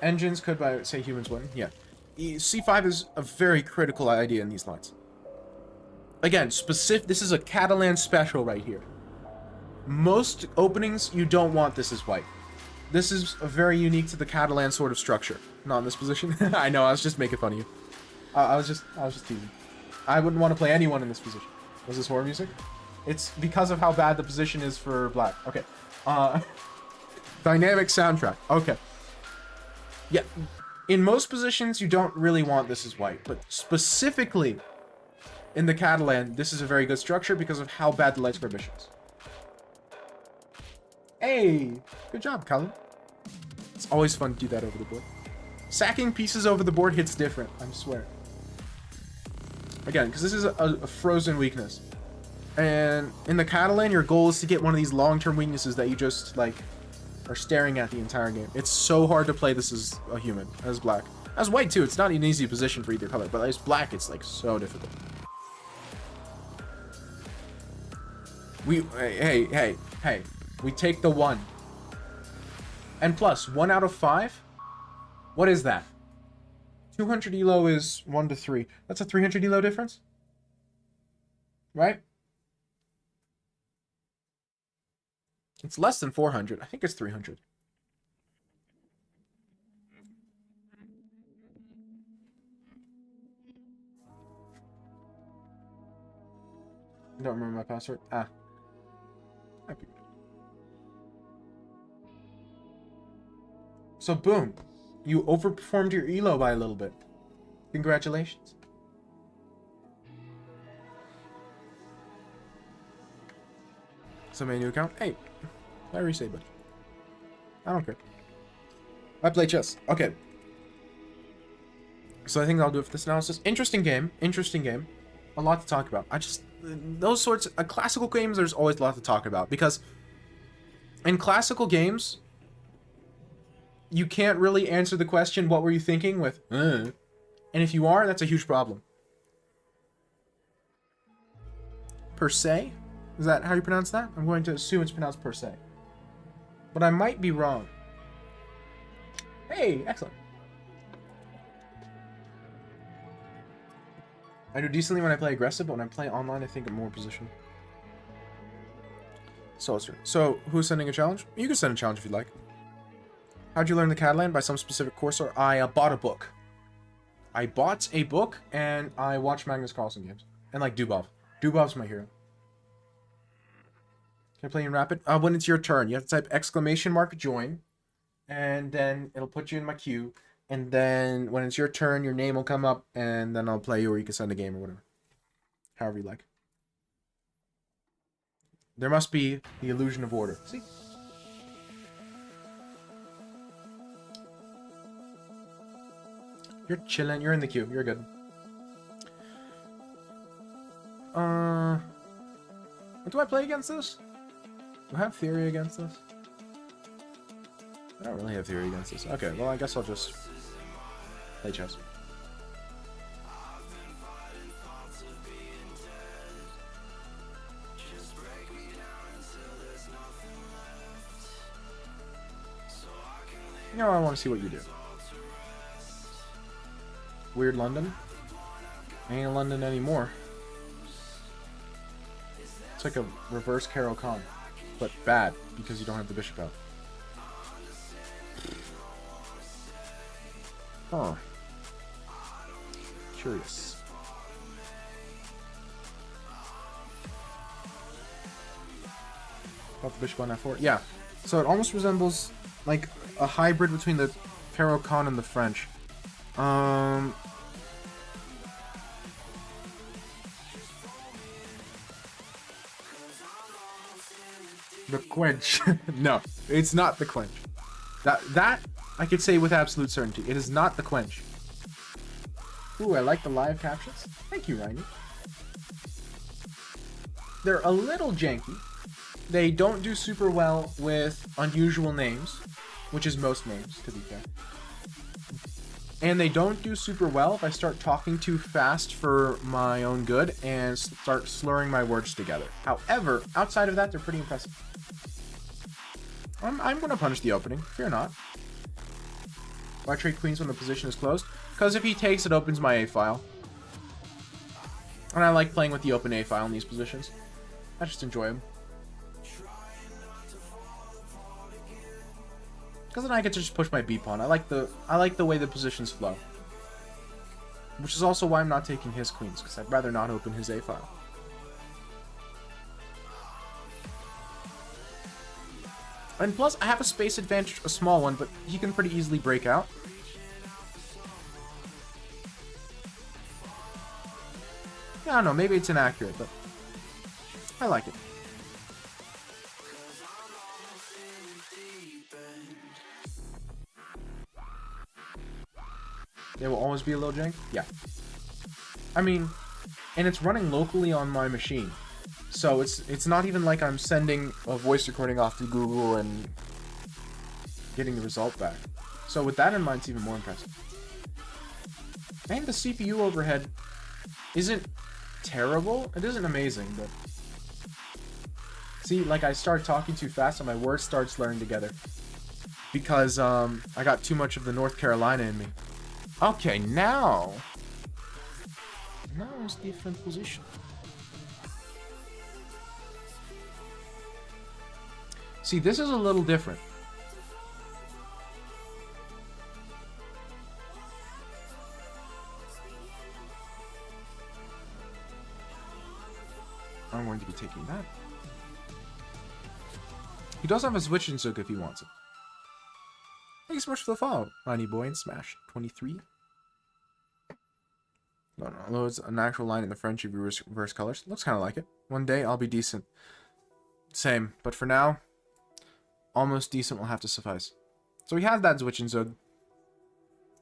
Engines could, by say humans win. Yeah. C5 is a very critical idea in these lines. Again, specific. This is a Catalan special right here. Most openings, you don't want this as white. This is very unique to the Catalan sort of structure. Not in this position. I know, I was just making fun of you. I was just teasing. I wouldn't want to play anyone in this position. Was this horror music? It's because of how bad the position is for black. Okay. Dynamic soundtrack. Okay. Yeah. In most positions, you don't really want this as white. But specifically in the Catalan, this is a very good structure because of how bad the light square bishop is. Hey! Good job, Colin. It's always fun to do that over the board. Sacking pieces over the board hits different, I swear. Again, because this is a frozen weakness. And in the Catalan, your goal is to get one of these long-term weaknesses that you just, like, are staring at the entire game. It's so hard to play this as a human, as black. As white, too. It's not an easy position for either color, but as black, it's, like, so difficult. Hey. We take the 1. And plus, 1 out of 5? What is that? 200 elo is 1 to 3. That's a 300 elo difference? Right? It's less than 400. I think it's 300. I don't remember my password. Ah. So boom, you overperformed your elo by a little bit. Congratulations. Somebody new account? Hey, I resave it. I don't care. I play chess. Okay. So I think I'll do it for this analysis. Interesting game. Interesting game. A lot to talk about. Those sorts of classical games, there's always a lot to talk about because in classical games, you can't really answer the question, what were you thinking, with, And if you are, that's a huge problem. Per se? Is that how you pronounce that? I'm going to assume it's pronounced per se. But I might be wrong. Hey, excellent. I do decently when I play aggressive, but when I play online, I think I'm more positioned. So, who's sending a challenge? You can send a challenge if you'd like. How'd you learn the Catalan? By some specific course, or I bought a book. I bought a book, and I watched Magnus Carlsen games. And like Dubov. Dubov's my hero. Can I play in rapid? When it's your turn, you have to type exclamation mark join. And then it'll put you in my queue. And then when it's your turn, your name will come up, and then I'll play you, or you can send a game or whatever. However you like. There must be the illusion of order. See? You're chilling. You're in the queue. You're good. Do I play against this? Do I have theory against this? I don't really have theory against this. Okay, well, I guess I'll just play chess. No, I want to see what you do. Weird London? Ain't in London anymore. It's like a reverse Carol Khan, but bad because you don't have the bishop out. Huh. Curious. Got the bishop on f4. Yeah. So it almost resembles like a hybrid between the Carol Khan and the French. The quench. No, it's not the quench. That I could say with absolute certainty. It is not the quench. Ooh, I like the live captions. Thank you, Ryan. They're a little janky. They don't do super well with unusual names, which is most names, to be fair. And they don't do super well if I start talking too fast for my own good and start slurring my words together. However, outside of that, they're pretty impressive. I'm going to punish the opening. Fear not. Why trade queens when the position is closed? Because if he takes, it opens my A file. And I like playing with the open A file in these positions. I just enjoy them. Because then I get to just push my B pawn. I like the way the positions flow. Which is also why I'm not taking his queens, because I'd rather not open his A file. And plus, I have a space advantage, a small one, but he can pretty easily break out. I don't know, maybe it's inaccurate, but I like it. There will always be a little jank? Yeah. I mean, and it's running locally on my machine. So it's not even like I'm sending a voice recording off to Google and getting the result back. So with that in mind, it's even more impressive. And the CPU overhead isn't terrible. It isn't amazing, but... See, like I start talking too fast and my words start slurring together. Because I got too much of the North Carolina in me. Okay, now it's different position. See, this is a little different. I'm going to be taking that. He does have a switch in Zook if he wants it. Thank you so much for the follow, Ronnie Boy and Smash 23. Loads an actual line in the French if you reverse colors. Looks kind of like it. One day I'll be decent. Same, but for now, almost decent will have to suffice. So he has that switch in Zug.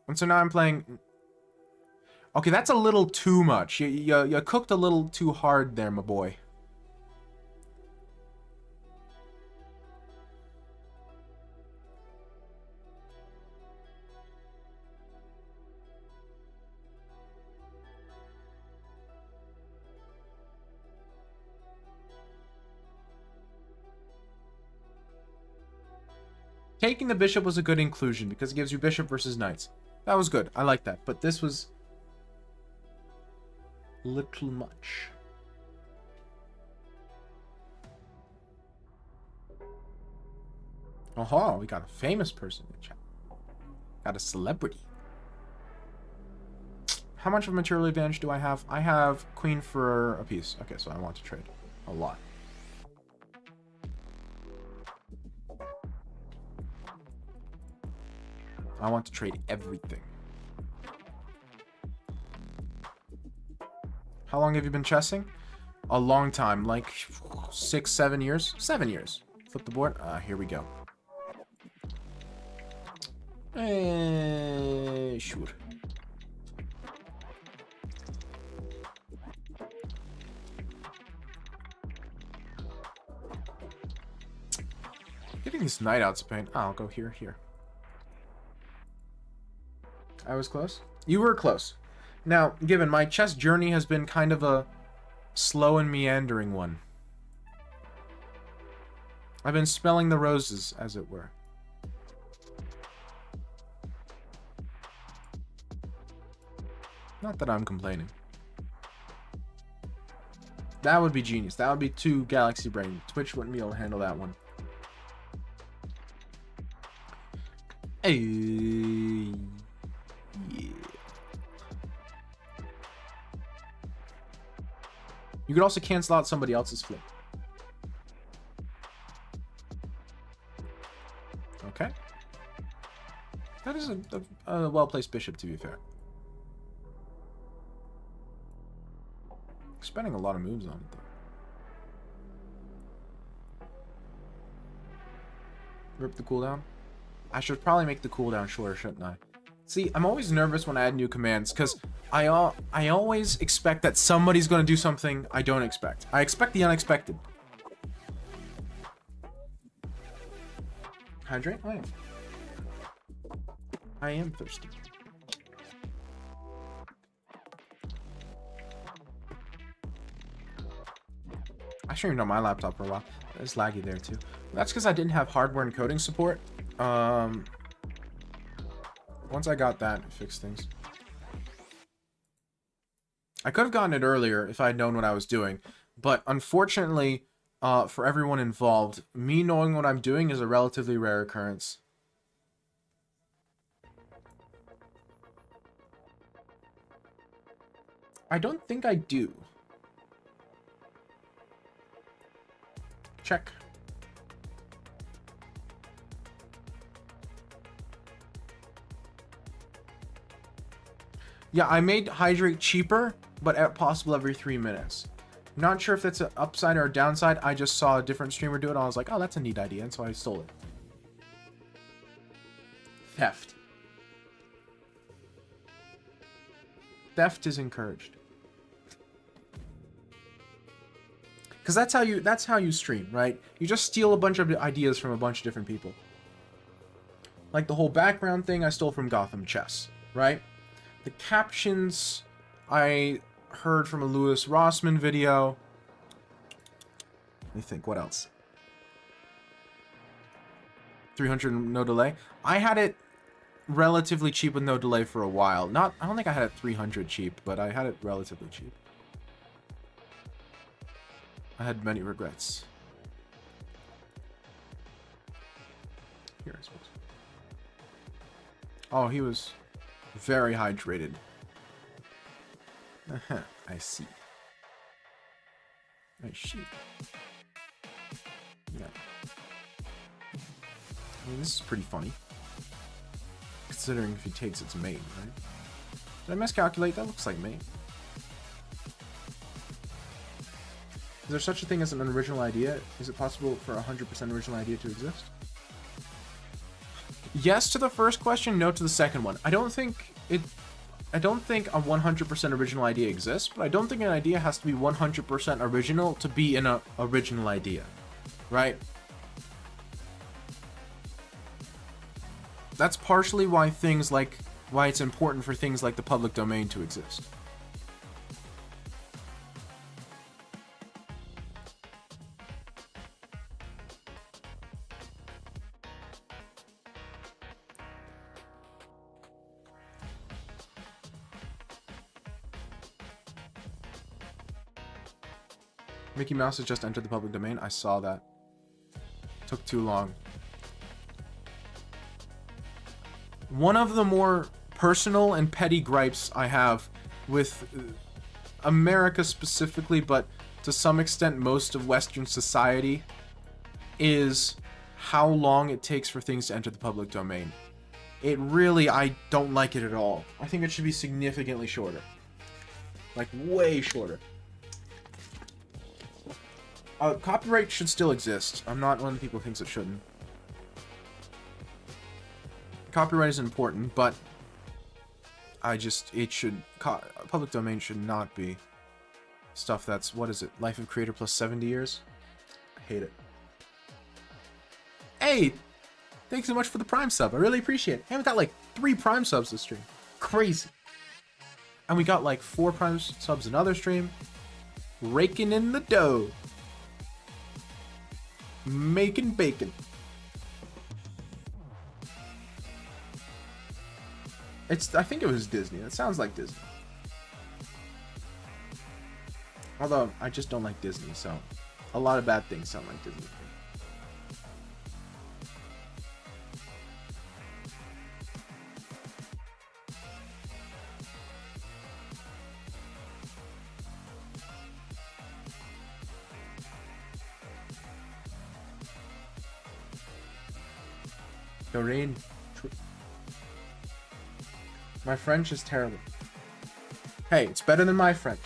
And so now I'm playing... Okay, that's a little too much. You cooked a little too hard there, my boy. Taking the bishop was a good inclusion because it gives you bishop versus knights. That was good. I like that. But this was a little much. Oh, we got a famous person in the chat. Got a celebrity. How much of a material advantage do I have? I have queen for a piece. Okay, so I want to trade a lot. I want to trade everything. How long have you been chessing? A long time, like 6, 7 years? 7 years. Flip the board. Here we go. Sure. Getting these knight out's a pain. Oh, I'll go here. I was close? You were close. Now, given my chess journey has been kind of a slow and meandering one. I've been smelling the roses, as it were. Not that I'm complaining. That would be genius. That would be 2 Galaxy Brain. Twitch wouldn't be able to handle that one. Hey. Yeah. You could also cancel out somebody else's flip. Okay. That is a well-placed bishop, to be fair. Spending a lot of moves on it, though. Rip the cooldown. I should probably make the cooldown shorter, shouldn't I? See, I'm always nervous when I add new commands because I always expect that somebody's going to do something I don't expect. I expect the unexpected. Hydrate? I am thirsty. I streamed on my laptop for a while. It's laggy there too. That's because I didn't have hardware encoding support. Once I got that, it fixed things. I could have gotten it earlier if I had known what I was doing, but unfortunately, for everyone involved, me knowing what I'm doing is a relatively rare occurrence. I don't think I do. Check. Yeah, I made hydrate cheaper, but possible every 3 minutes. Not sure if that's an upside or a downside. I just saw a different streamer do it, and I was like, oh, that's a neat idea, and so I stole it. Theft. Theft is encouraged. Because that's how you stream, right? You just steal a bunch of ideas from a bunch of different people. Like the whole background thing I stole from Gotham Chess, right? The captions I heard from a Louis Rossmann video. Let me think, what else? 300 no delay. I had it relatively cheap with no delay for a while. I don't think I had it 300 cheap, but I had it relatively cheap. I had many regrets. Here, I suppose. Oh, he was very hydrated. I see. I see. Yeah. I mean, this is pretty funny. Considering if he takes its mate, right? Did I miscalculate? That looks like mate. Is there such a thing as an original idea? Is it possible for a 100% original idea to exist? Yes to the first question, no to the second one. I don't think a 100% original idea exists, but I don't think an idea has to be 100% original to be an original idea, right? That's partially why it's important for things like the public domain to exist. Mickey Mouse has just entered the public domain. I saw that. Took too long. One of the more personal and petty gripes I have with America specifically, but to some extent most of Western society, is how long it takes for things to enter the public domain. I don't like it at all. I think it should be significantly shorter. Like, way shorter. Copyright should still exist. I'm not one of the people who thinks it shouldn't. Copyright is important, but public domain should not be stuff that's, what is it, life of creator plus 70 years? I hate it. Hey! Thanks so much for the Prime sub. I really appreciate it. I haven't got like 3 Prime subs this stream. Crazy. And we got like 4 Prime subs another stream. Raking in the dough. Making bacon. I think it was Disney. That sounds like Disney. Although, I just don't like Disney, so a lot of bad things sound like Disney. Doreen. My French is terrible. Hey, it's better than my French.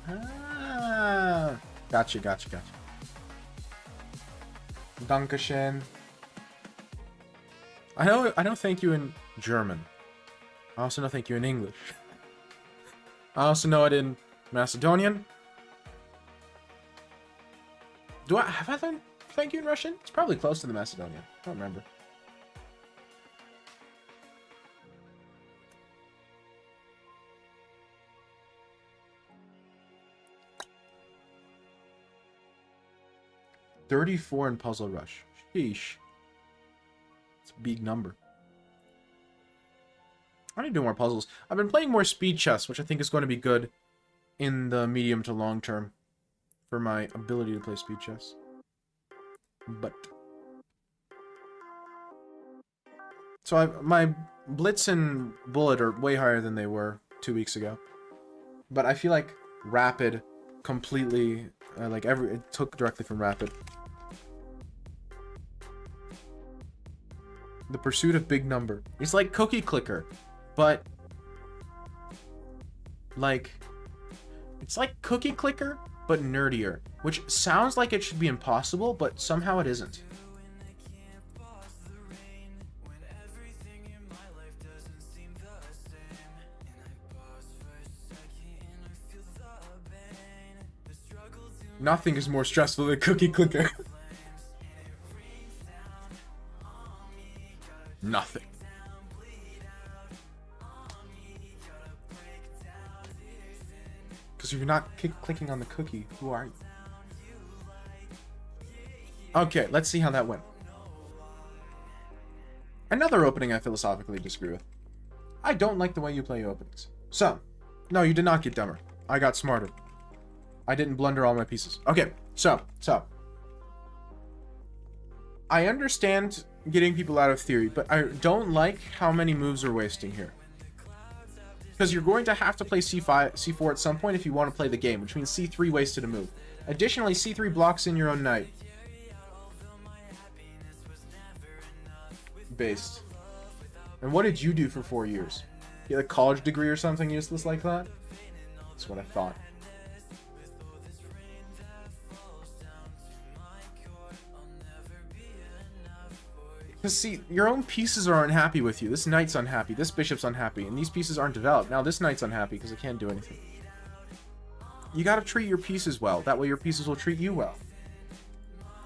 Ah, gotcha. Dankeschön. I know thank you in German. I also know thank you in English. I also know it in Macedonian. Have I learned thank you in Russian? It's probably close to the Macedonian. I don't remember. $34 in Puzzle Rush. Sheesh. It's a big number. I need to do more puzzles. I've been playing more speed chess, which I think is going to be good in the medium to long term for my ability to play speed chess. But so my Blitz and Bullet are way higher than they were 2 weeks ago. But I feel like Rapid completely it took directly from Rapid. The Pursuit of Big Number. It's like Cookie Clicker, but like it's like Cookie Clicker but nerdier, which sounds like it should be impossible, but somehow it isn't. Nothing is more stressful than Cookie Clicker. Nothing. Because if you're not clicking on the cookie, who are you? Okay, let's see how that went. Another opening I philosophically disagree with. I don't like the way you play openings. So, no, you did not get dumber. I got smarter. I didn't blunder all my pieces. Okay, so. I understand getting people out of theory, but I don't like how many moves are wasting here. Because you're going to have to play c5, c4 at some point if you want to play the game, which means c3 wasted a move. Additionally, c3 blocks in your own knight. Based. And what did you do for 4 years? Get a college degree or something useless like that? That's what I thought. Because, see, your own pieces are unhappy with you. This knight's unhappy, this bishop's unhappy, and these pieces aren't developed. Now this knight's unhappy because it can't do anything. You gotta treat your pieces well. That way your pieces will treat you well.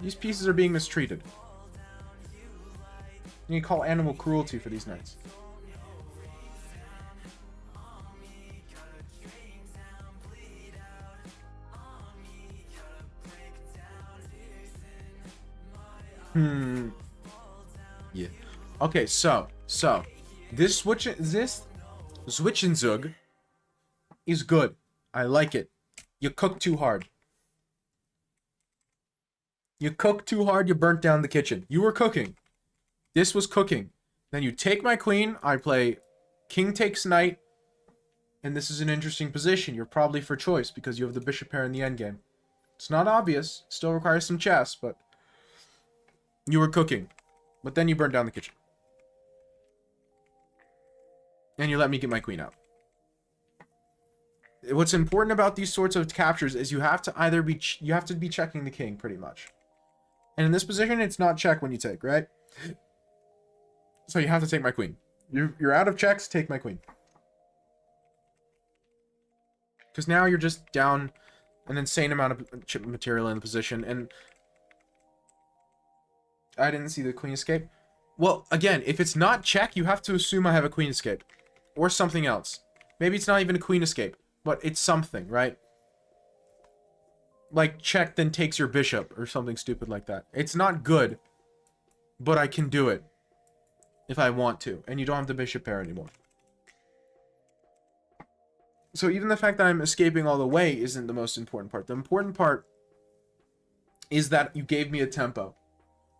These pieces are being mistreated. You call animal cruelty for these knights. Yeah. Okay, so this Zwischenzug is good. I like it. You cook too hard. You cooked too hard, you burnt down the kitchen. You were cooking. This was cooking. Then you take my queen, I play king takes knight, and this is an interesting position. You're probably for choice because you have the bishop pair in the endgame. It's not obvious. Still requires some chess, but you were cooking. But then you burned down the kitchen. And you let me get my queen out. What's important about these sorts of captures is you have to either be checking the king pretty much. And in this position, it's not check when you take, right? So you have to take my queen. You're out of checks, take my queen. Because now you're just down an insane amount of chip material in the position, and I didn't see the queen escape. Well, again, if it's not check, you have to assume I have a queen escape. Or something else. Maybe it's not even a queen escape, but it's something, right? Like, check then takes your bishop, or something stupid like that. It's not good, but I can do it. If I want to. And you don't have the bishop pair anymore. So even the fact that I'm escaping all the way isn't the most important part. The important part is that you gave me a tempo.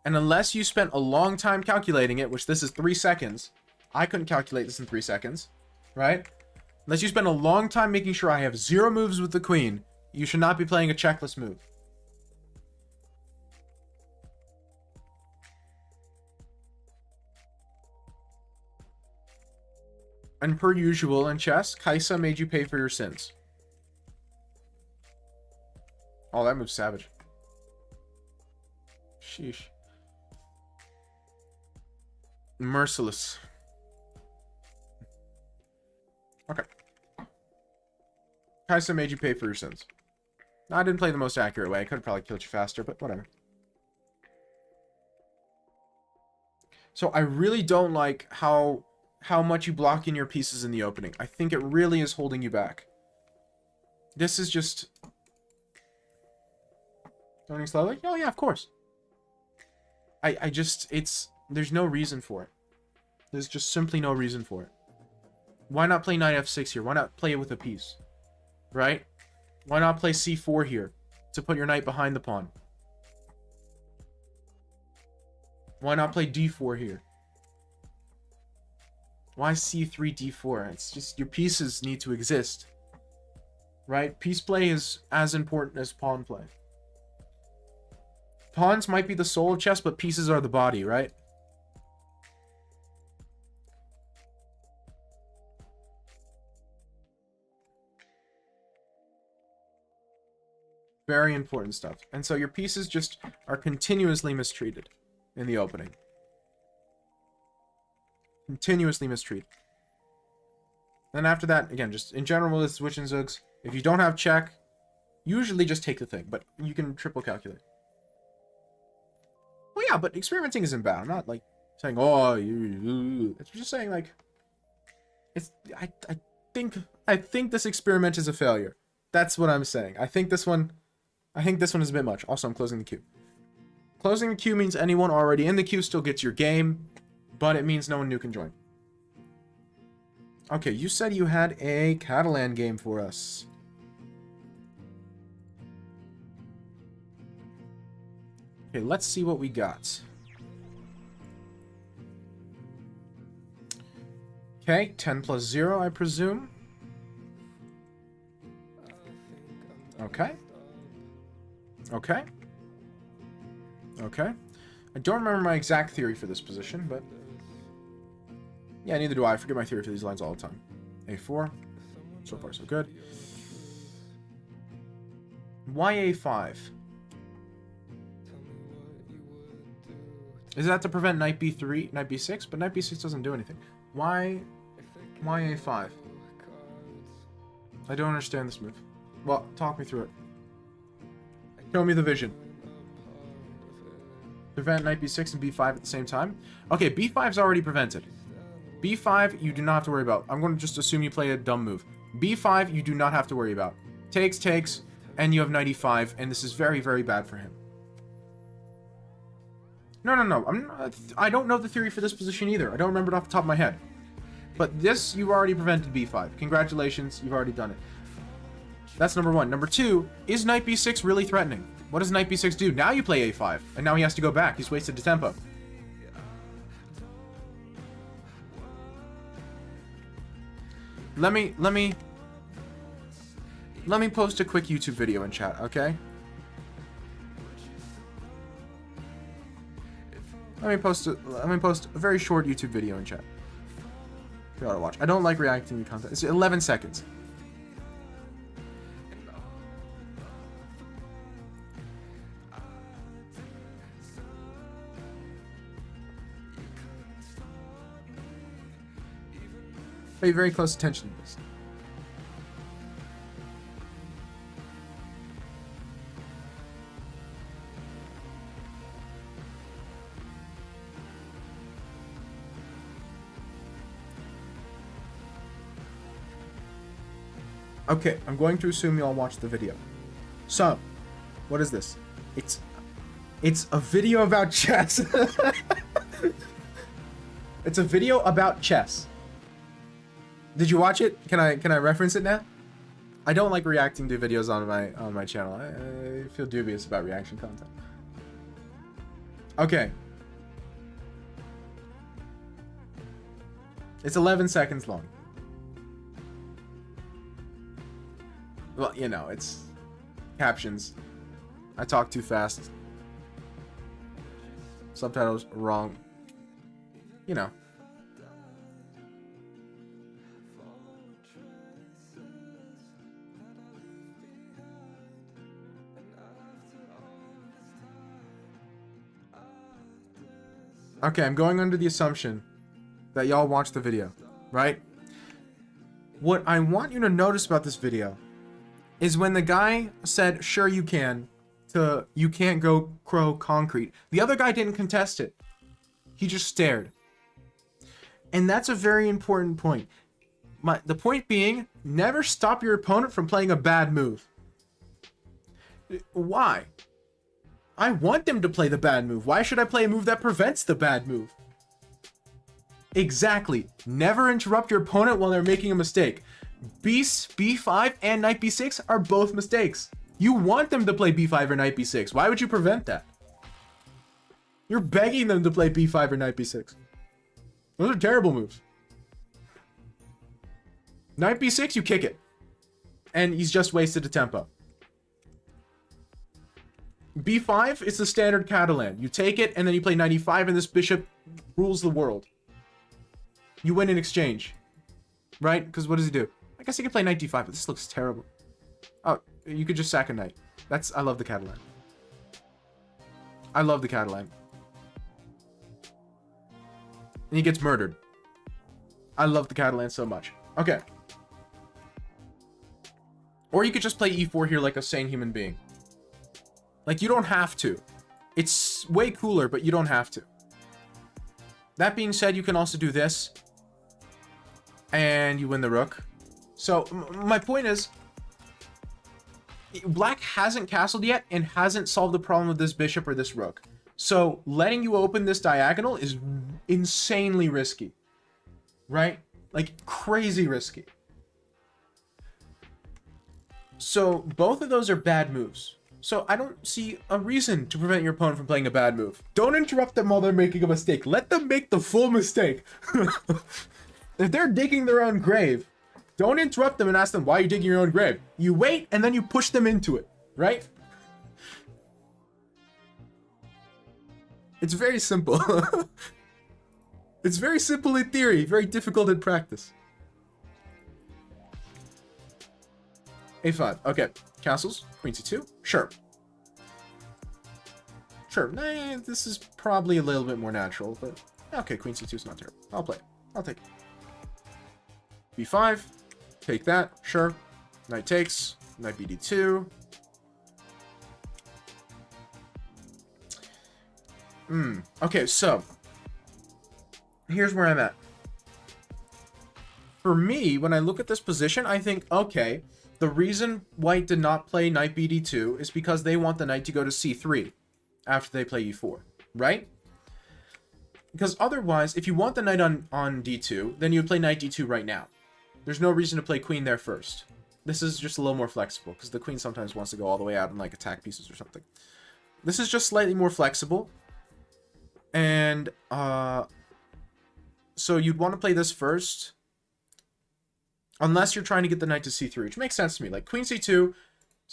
And unless you spent a long time calculating it, which this is 3 seconds, I couldn't calculate this in 3 seconds, right? Unless you spend a long time making sure I have 0 moves with the queen, you should not be playing a checkless move. And per usual in chess, Kaisa made you pay for your sins. Oh, that move's savage. Sheesh. Merciless. Okay. Kaisa made you pay for your sins. I didn't play the most accurate way. I could have probably killed you faster, but whatever. So I really don't like how much you block in your pieces in the opening. I think it really is holding you back. This is just... Going slowly? Oh yeah, of course. I just... There's no reason for it. There's just simply no reason for it. Why not play knight f6 here? Why not play it with a piece? Right? Why not play c4 here to put your knight behind the pawn? Why not play d4 here? Why c3, d4? It's just your pieces need to exist. Right? Piece play is as important as pawn play. Pawns might be the soul of chess, but pieces are the body, right? Very important stuff. And so your pieces just are continuously mistreated in the opening. Continuously mistreated. Then after that, again, just in general with Zwitsch and Zugs, if you don't have check, usually just take the thing, but you can triple calculate. Well, yeah, but experimenting isn't bad. I'm not like saying, oh, it's just saying like, it's. I think this experiment is a failure. That's what I'm saying. I think this one is a bit much. Also, I'm closing the queue. Closing the queue means anyone already in the queue still gets your game, but it means no one new can join. Okay, you said you had a Catalan game for us. Okay, let's see what we got. Okay, 10 plus 0, I presume. Okay. Okay. Okay. I don't remember my exact theory for this position, but... Yeah, neither do I. I forget my theory for these lines all the time. A4. So far, so good. Why A5? Is that to prevent knight B3, knight B6? But knight B6 doesn't do anything. Why A5? I don't understand this move. Well, talk me through it. Show me the vision. Prevent knight B6 and B5 at the same time? Okay, B5's already prevented. B5, you do not have to worry about. I'm going to just assume you play a dumb move. B5, you do not have to worry about. Takes, and you have knight E5, and this is very, very bad for him. No. I don't know the theory for this position either. I don't remember it off the top of my head. But this, you've already prevented B5. Congratulations, you've already done it. That's number one. Number two, is knight B6 really threatening? What does knight B6 do? Now you play A5, and now he has to go back. He's wasted the tempo. Let me post a quick YouTube video in chat, okay? Let me post a very short YouTube video in chat. You ought to watch. I don't like reacting to content. It's 11 seconds. Pay very close attention to this. Okay, I'm going to assume you all watched the video. So, what is this? It's a video about chess. It's a video about chess. Did you watch it? Can I reference it now? I don't like reacting to videos on my channel. I feel dubious about reaction content. Okay. It's 11 seconds long. Well, you know, it's captions. I talk too fast. Subtitles wrong. You know. Okay, I'm going under the assumption that y'all watched the video, right? What I want you to notice about this video is when the guy said, sure you can, to you can't go crow concrete. The other guy didn't contest it. He just stared. And that's a very important point. The point being, never stop your opponent from playing a bad move. Why? I want them to play the bad move. Why should I play a move that prevents the bad move? Exactly. Never interrupt your opponent while they're making a mistake. Beast B5 and Knight B6 are both mistakes. You want them to play B5 or Knight B6. Why would you prevent that? You're begging them to play B5 or Knight B6. Those are terrible moves. Knight B6, you kick it. And he's just wasted a tempo. B5 is the standard Catalan. You take it, and then you play Knight E5, and this bishop rules the world. You win in exchange. Right? Because what does he do? I guess he can play Knight D5, but this looks terrible. Oh, you could just sack a knight. I love the Catalan. I love the Catalan. And he gets murdered. I love the Catalan so much. Okay. Or you could just play E4 here like a sane human being. Like, you don't have to. It's way cooler, but you don't have to. That being said, you can also do this. And you win the rook. So, my point is, Black hasn't castled yet and hasn't solved the problem with this bishop or this rook. So, letting you open this diagonal is insanely risky. Right? Like, crazy risky. So, both of those are bad moves. So, I don't see a reason to prevent your opponent from playing a bad move. Don't interrupt them while they're making a mistake. Let them make the full mistake. If they're digging their own grave, don't interrupt them and ask them, why are you digging your own grave? You wait, and then you push them into it, right? It's very simple. It's very simple in theory, very difficult in practice. A5, okay. Castles, Queen C2, sure. Sure, nah, this is probably a little bit more natural, but okay, Queen C2 is not terrible. I'll play it. I'll take it. B5, take that, sure. Knight takes, Knight BD2. Okay, so here's where I'm at. For me, when I look at this position, I think, okay, the reason White did not play Knight BD2 is because they want the knight to go to C3 after they play E4, right? Because otherwise, if you want the knight on D2, then you would play Knight D2 right now. There's no reason to play Queen there first. This is just a little more flexible, because the Queen sometimes wants to go all the way out and like attack pieces or something. This is just slightly more flexible. And, so you'd want to play this first. Unless you're trying to get the knight to C3, which makes sense to me. Like, Queen C2,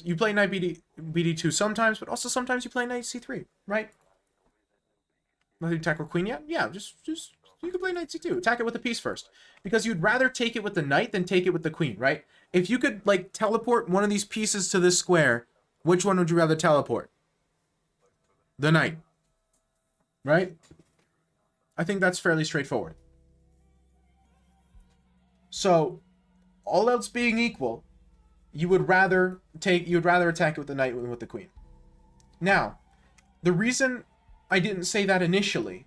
you play Knight BD2 sometimes, but also sometimes you play Knight C3, right? Nothing to attack with Queen yet? Yeah, just you can play Knight C2. Attack it with a piece first. Because you'd rather take it with the knight than take it with the queen, right? If you could, like, teleport one of these pieces to this square, which one would you rather teleport? The knight. Right? I think that's fairly straightforward. So, all else being equal, you would rather attack it with the knight than with the queen. Now, the reason I didn't say that initially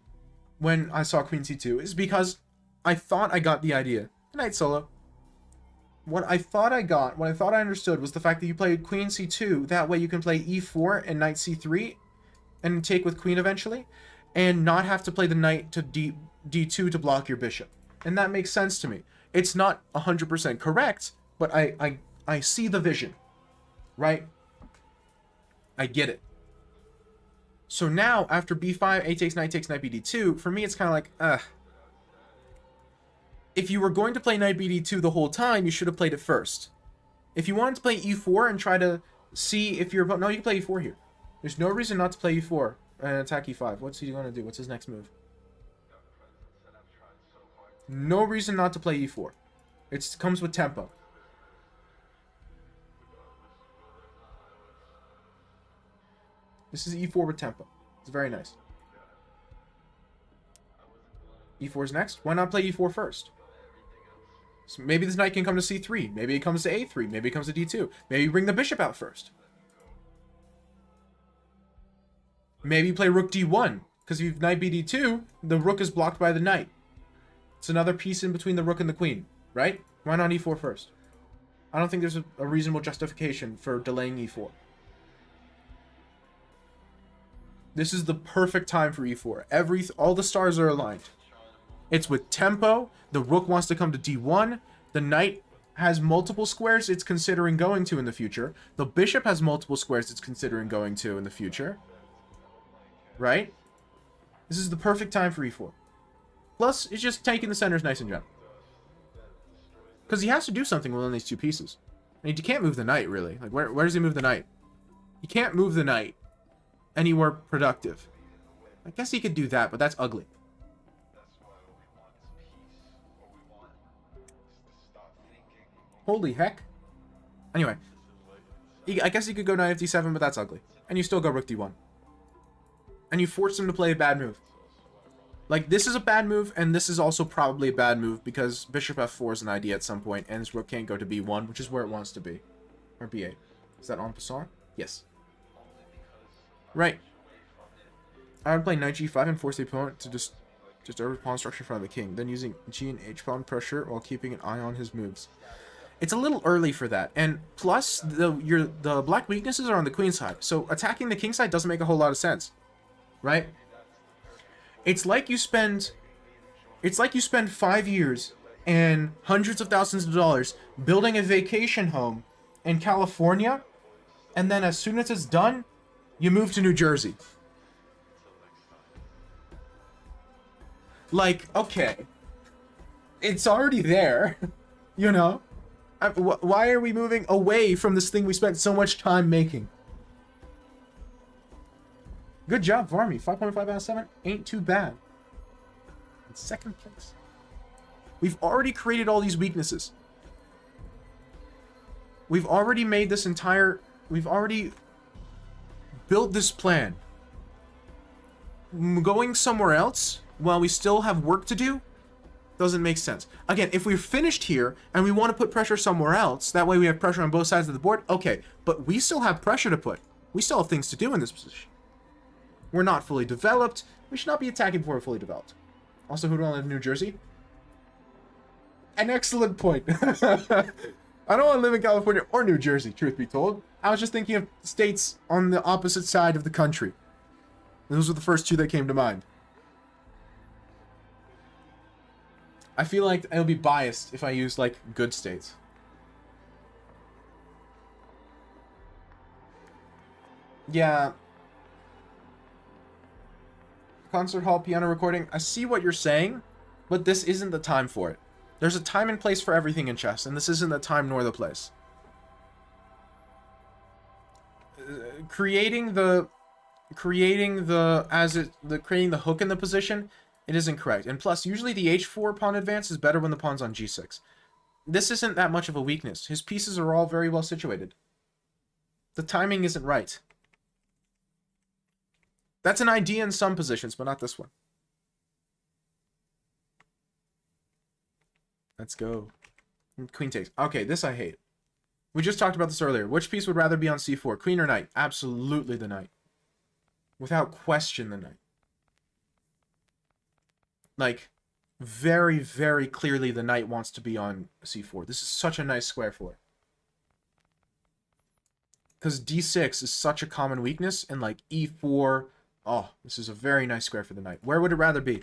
when I saw Queen C2 is because I thought I got the idea. Knight solo. What I thought I understood was the fact that you played Queen C2, that way you can play E4 and Knight C3 and take with Queen eventually, and not have to play the knight to D2 to block your bishop. And that makes sense to me. It's not 100% correct, but I see the vision, right? I get it. So now, after B5, A takes, Knight BD2, for me it's kind of like, If you were going to play Knight BD2 the whole time, you should have played it first. If you wanted to play E4 and try to see if you're... No, you can play E4 here. There's no reason not to play E4 and attack E5. What's he going to do? What's his next move? No reason not to play E4. It comes with tempo. This is E4 with tempo. It's very nice. E4 is next. Why not play E4 first? So maybe this knight can come to C3. Maybe it comes to A3. Maybe it comes to D2. Maybe you bring the bishop out first. Maybe you play rook D1. Because if you have knight BD2, the rook is blocked by the knight. It's another piece in between the rook and the queen, right? Why not E4 first? I don't think there's a reasonable justification for delaying E4. This is the perfect time for E4. All the stars are aligned. It's with tempo. The rook wants to come to D1. The knight has multiple squares it's considering going to in the future. The bishop has multiple squares it's considering going to in the future. Right? This is the perfect time for E4. Plus, it's just taking the centers nice and gentle. Because he has to do something within these two pieces. And he can't move the knight, really. Like, where does he move the knight? He can't move the knight anywhere productive. I guess he could do that, but that's ugly. Holy heck. Anyway. I guess he could go knight fd7, but that's ugly. And you still go rook d1. And you force him to play a bad move. Like, this is a bad move, and this is also probably a bad move, because bishop f4 is an idea at some point, and this rook can't go to b1, which is where it wants to be. Or b8. Is that en passant? Yes. Right. I would play knight g5 and force the opponent to disturb pawn structure in front of the king, then using g and h pawn pressure while keeping an eye on his moves. It's a little early for that, and plus, the black weaknesses are on the queen side, so attacking the king side doesn't make a whole lot of sense. Right? It's like you spend 5 years and hundreds of thousands of dollars building a vacation home in California, and then as soon as it's done, you move to New Jersey. Like, okay. It's already there, you know? Why are we moving away from this thing we spent so much time making? Good job, Varmy. 5.5 out of 7 ain't too bad. In second place. We've already created all these weaknesses. We've already made this entire... We've already built this plan. Going somewhere else while we still have work to do doesn't make sense. Again, if we're finished here and we want to put pressure somewhere else, that way we have pressure on both sides of the board, okay. But we still have pressure to put. We still have things to do in this position. We're not fully developed. We should not be attacking before we're fully developed. Also, who do I live in New Jersey? An excellent point. I don't want to live in California or New Jersey, truth be told. I was just thinking of states on the opposite side of the country. Those were the first two that came to mind. I feel like I'll be biased if I use, like, good states. Yeah. Concert hall piano recording. I see what you're saying, but this isn't the time for it. There's a time and place for everything in chess, and this isn't the time nor the place. Creating the hook in the position, it isn't correct. And plus, usually the h4 pawn advance is better when the pawn's on g6. This isn't that much of a weakness. His pieces are all very well situated. The timing isn't right. That's an idea in some positions, but not this one. Let's go. Queen takes. Okay, this I hate. We just talked about this earlier. Which piece would rather be on c4? Queen or knight? Absolutely the knight. Without question, the knight. Like, very, very clearly the knight wants to be on c4. This is such a nice square for it. Because d6 is such a common weakness, and like e4... Oh, this is a very nice square for the knight. Where would it rather be?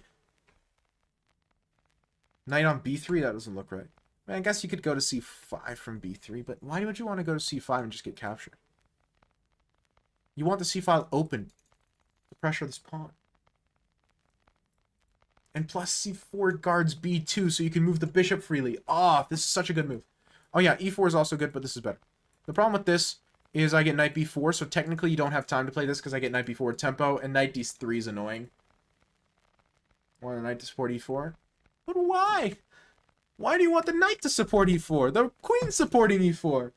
Knight on b3? That doesn't look right. I mean, I guess you could go to c5 from b3, but why would you want to go to c5 and just get captured? You want the c-file open to pressure this pawn. And plus c4 guards b2, so you can move the bishop freely. Ah, this is such a good move. Oh yeah, e4 is also good, but this is better. The problem with this is I get knight b4, so technically you don't have time to play this because I get knight b4 with tempo, and knight d3 is annoying. Want a knight to support e4? But why? Why do you want the knight to support e4? The queen's supporting e4.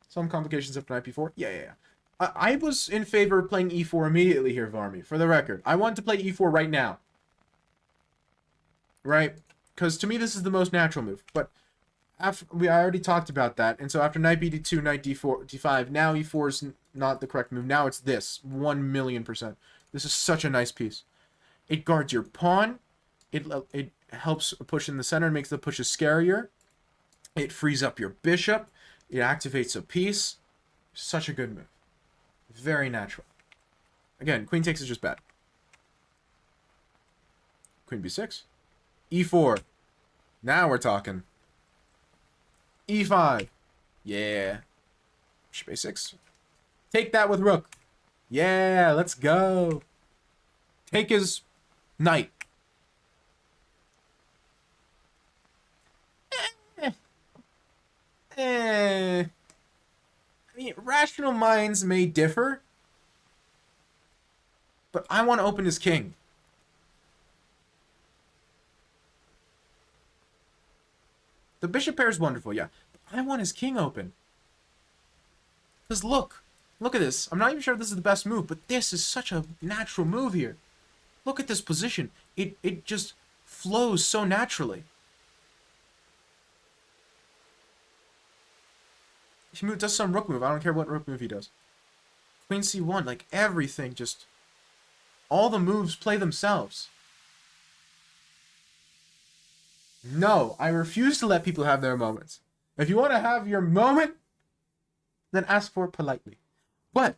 Some complications after knight b4? Yeah. I was in favor of playing e4 immediately here, Varmy, for the record. I want to play e4 right now. right? Because to me, this is the most natural move. But I already talked about that. And so after knight b2, knight d4, d5, now e4 is not the correct move. Now it's this, 1,000,000%. This is such a nice piece. It guards your pawn. It helps push in the center and makes the pushes scarier. It frees up your bishop. It activates a piece. Such a good move. Very natural. Again, queen takes is just bad. Queen b6. e4. Now we're talking. e5. Yeah. Bishop a6. Take that with rook. Yeah, let's go. Take his knight. I mean, rational minds may differ, but I want to open his king. The bishop pair is wonderful, yeah. But I want his king open. Because look at this. I'm not even sure if this is the best move, but this is such a natural move here. Look at this position. It just flows so naturally. He does some rook move. I don't care what rook move he does. Queen c1, like everything, just all the moves play themselves. No, I refuse to let people have their moments. If you want to have your moment, then ask for it politely. But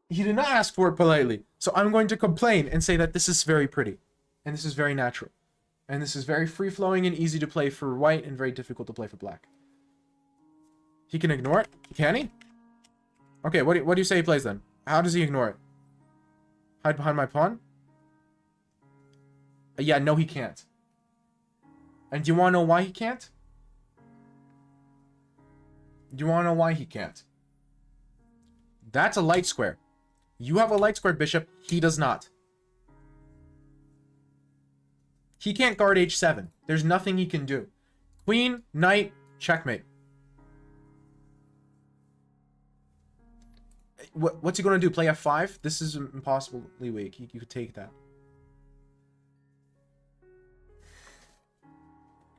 he did not ask for it politely. So I'm going to complain and say that this is very pretty. And this is very natural. And this is very free-flowing and easy to play for white and very difficult to play for black. He can ignore it? Can he? Okay, what do you say he plays then? How does he ignore it? Hide behind my pawn? Yeah, no he can't. And do you want to know why he can't? Do you want to know why he can't? That's a light square. You have a light square bishop, he does not. He can't guard h7. There's nothing he can do. Queen, knight, checkmate. What's he going to do? Play f5? This is impossibly weak. You could take that.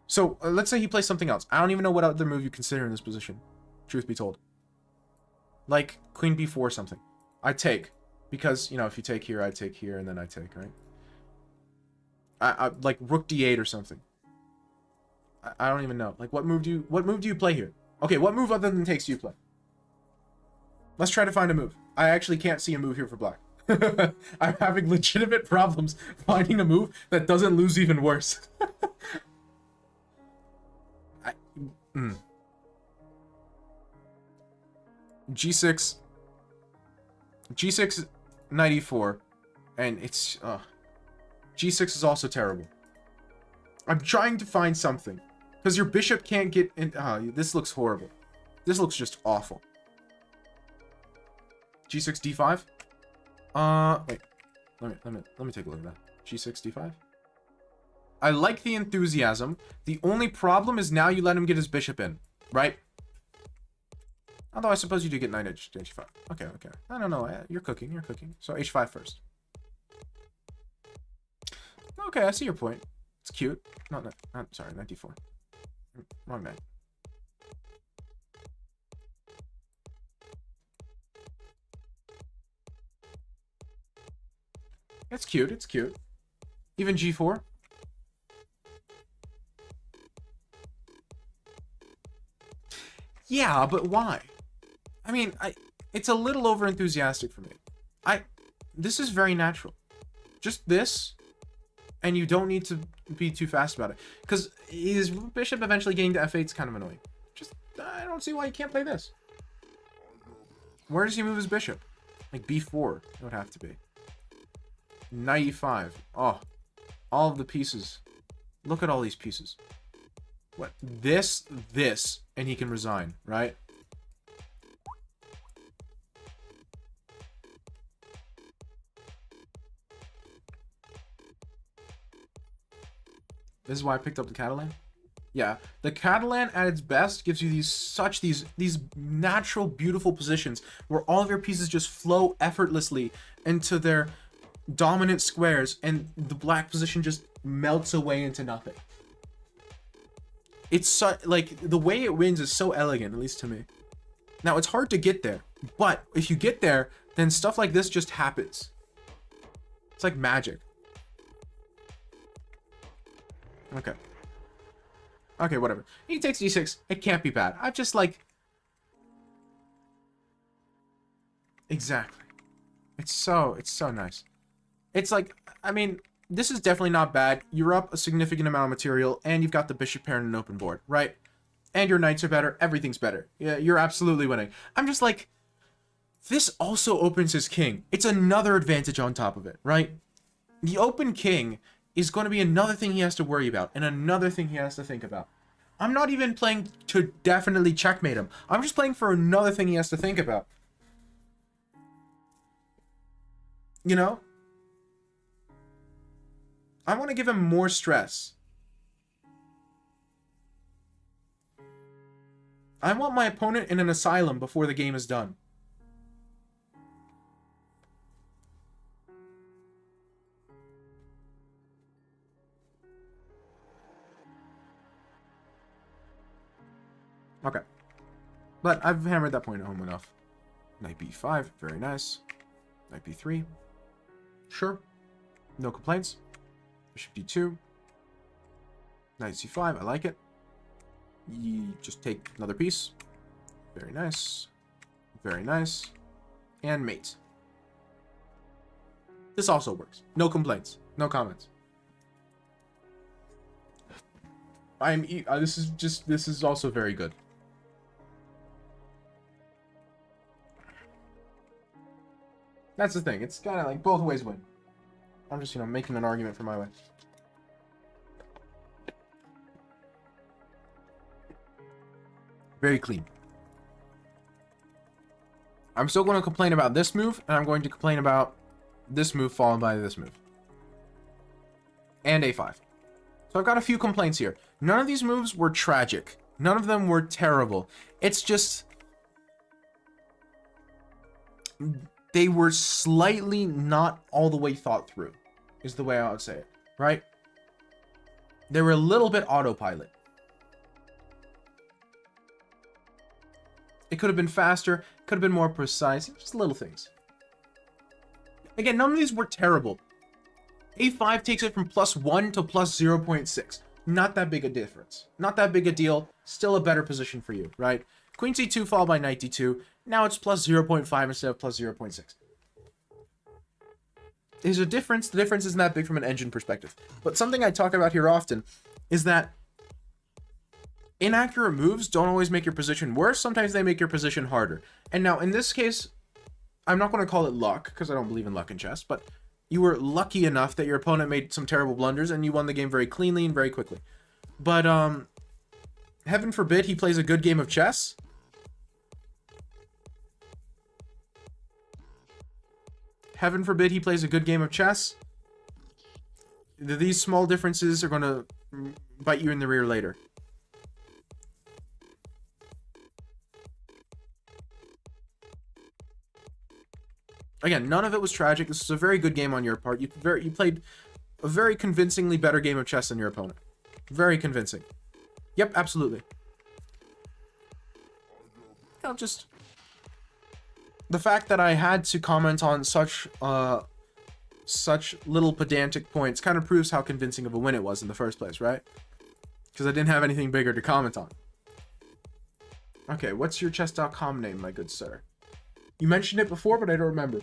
So, let's say he plays something else. I don't even know what other move you consider in this position. Truth be told. Like, queen b4 or something. I take. Because, you know, if you take here, I take here, and then I take, right? Like rook d8 or something. I don't even know. Like, what move do you play here? Okay, what move other than takes do you play? Let's try to find a move. I actually can't see a move here for black. I'm having legitimate problems finding a move that doesn't lose even worse. G6, knight e4, and it's G6 is also terrible. I'm trying to find something because your bishop can't get in. This looks horrible. This looks just awful. G6 d5. Wait. Let me take a look at that. G6 d5. I like the enthusiasm. The only problem is now you let him get his bishop in, right? Although I suppose you do get knight h5. Okay. I don't know. You're cooking. So h5 first. Okay, I see your point. It's cute. Sorry, knight d4. Wrong knight. It's cute. Even g4. Yeah, but why? I mean, it's a little over enthusiastic for me. This is very natural. Just this, and you don't need to be too fast about it. Because his bishop eventually getting to f8 is kind of annoying. I don't see why he can't play this. Where does he move his bishop? Like b4, it would have to be. Knight e5. Oh, all of the pieces. Look at all these pieces. What? This, and he can resign, right? This is why I picked up the Catalan. Yeah, the Catalan at its best gives you these natural, beautiful positions where all of your pieces just flow effortlessly into their dominant squares, and the black position just melts away into nothing. It's so, like, the way it wins is so elegant, at least to me. Now, it's hard to get there, but if you get there, then stuff like this just happens. It's like magic. Okay. Okay, whatever. He takes d6. It can't be bad. I've just, like... Exactly. It's so nice. It's like, I mean, this is definitely not bad. You're up a significant amount of material, and you've got the bishop pair and an open board, right? And your knights are better. Everything's better. Yeah, you're absolutely winning. I'm just like, this also opens his king. It's another advantage on top of it, right? The open king is going to be another thing he has to worry about, and another thing he has to think about. I'm not even playing to definitely checkmate him. I'm just playing for another thing he has to think about. You know? I want to give him more stress. I want my opponent in an asylum before the game is done. Okay. But I've hammered that point home enough. Knight b5, very nice. Knight b3. Sure. No complaints. Bishop d2. Knight c5, I like it. You just take another piece. Very nice. Very nice. And mate. This also works. No complaints. No comments. This is also very good. That's the thing. It's kind of like both ways win. I'm just, making an argument for my way. Very clean. I'm still going to complain about this move, and I'm going to complain about this move followed by this move. And a5. So I've got a few complaints here. None of these moves were tragic. None of them were terrible. It's just... they were slightly not all the way thought through, is the way I would say it, right? They were a little bit autopilot. It could have been faster, could have been more precise, just little things. Again, none of these were terrible. a5 takes it from +1 to +0.6. Not that big a difference. Not that big a deal. Still a better position for you, right? Queen c2 followed by knight d2. Now it's +0.5 instead of +0.6. There's a difference. The difference isn't that big from an engine perspective. But something I talk about here often is that inaccurate moves don't always make your position worse. Sometimes they make your position harder. And now, in this case, I'm not going to call it luck, because I don't believe in luck in chess, but you were lucky enough that your opponent made some terrible blunders, and you won the game very cleanly and very quickly. But, heaven forbid he plays a good game of chess. Heaven forbid he plays a good game of chess. These small differences are going to bite you in the rear later. Again, none of it was tragic. This is a very good game on your part. You played a very convincingly better game of chess than your opponent. Very convincing. Yep, absolutely. Just the fact that I had to comment on such little pedantic points kind of proves how convincing of a win it was in the first place, right? Because I didn't have anything bigger to comment on. Okay, what's your chess.com name, my good sir? You mentioned it before, but I don't remember.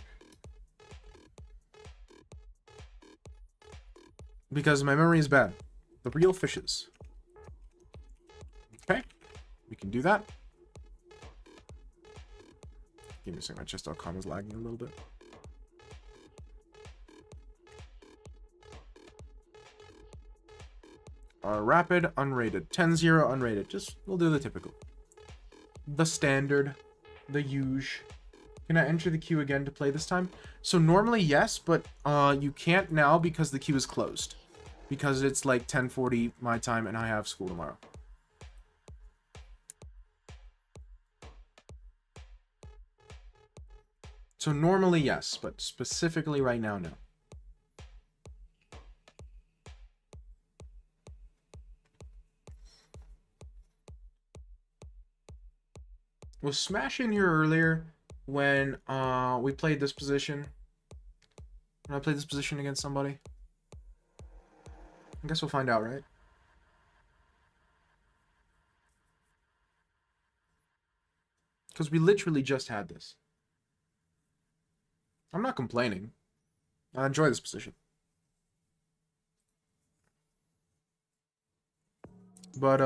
Because my memory is bad. The Real Fishes. Okay, we can do that. Give me a second, my chess.com is lagging a little bit. Rapid, unrated. 10-0, unrated. We'll do the typical. The standard. The huge. Can I enter the queue again to play this time? So normally yes, but you can't now because the queue is closed. Because it's like 10:40 my time and I have school tomorrow. So normally yes, but specifically right now, no. Was Smash in here earlier when we played this position? When I played this position against somebody? I guess we'll find out, right? Because we literally just had this. I'm not complaining. I enjoy this position. But,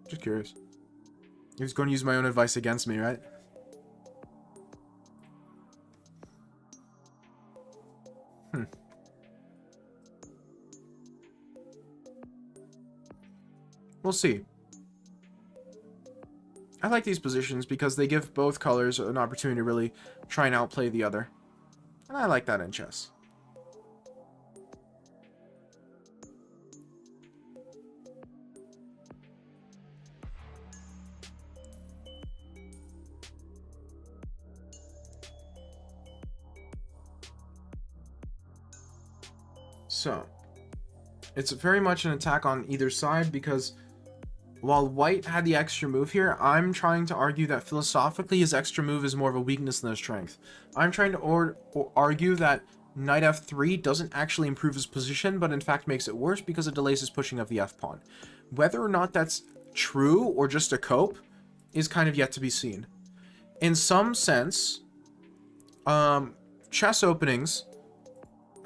just curious. He was going to use my own advice against me, right? We'll see. I like these positions because they give both colors an opportunity to really try and outplay the other. And I like that in chess. So, it's very much an attack on either side because while white had the extra move here, I'm trying to argue that philosophically his extra move is more of a weakness than a strength. I'm trying to argue that knight f3 doesn't actually improve his position, but in fact makes it worse because it delays his pushing of the f-pawn. Whether or not that's true or just a cope is kind of yet to be seen. In some sense, chess openings,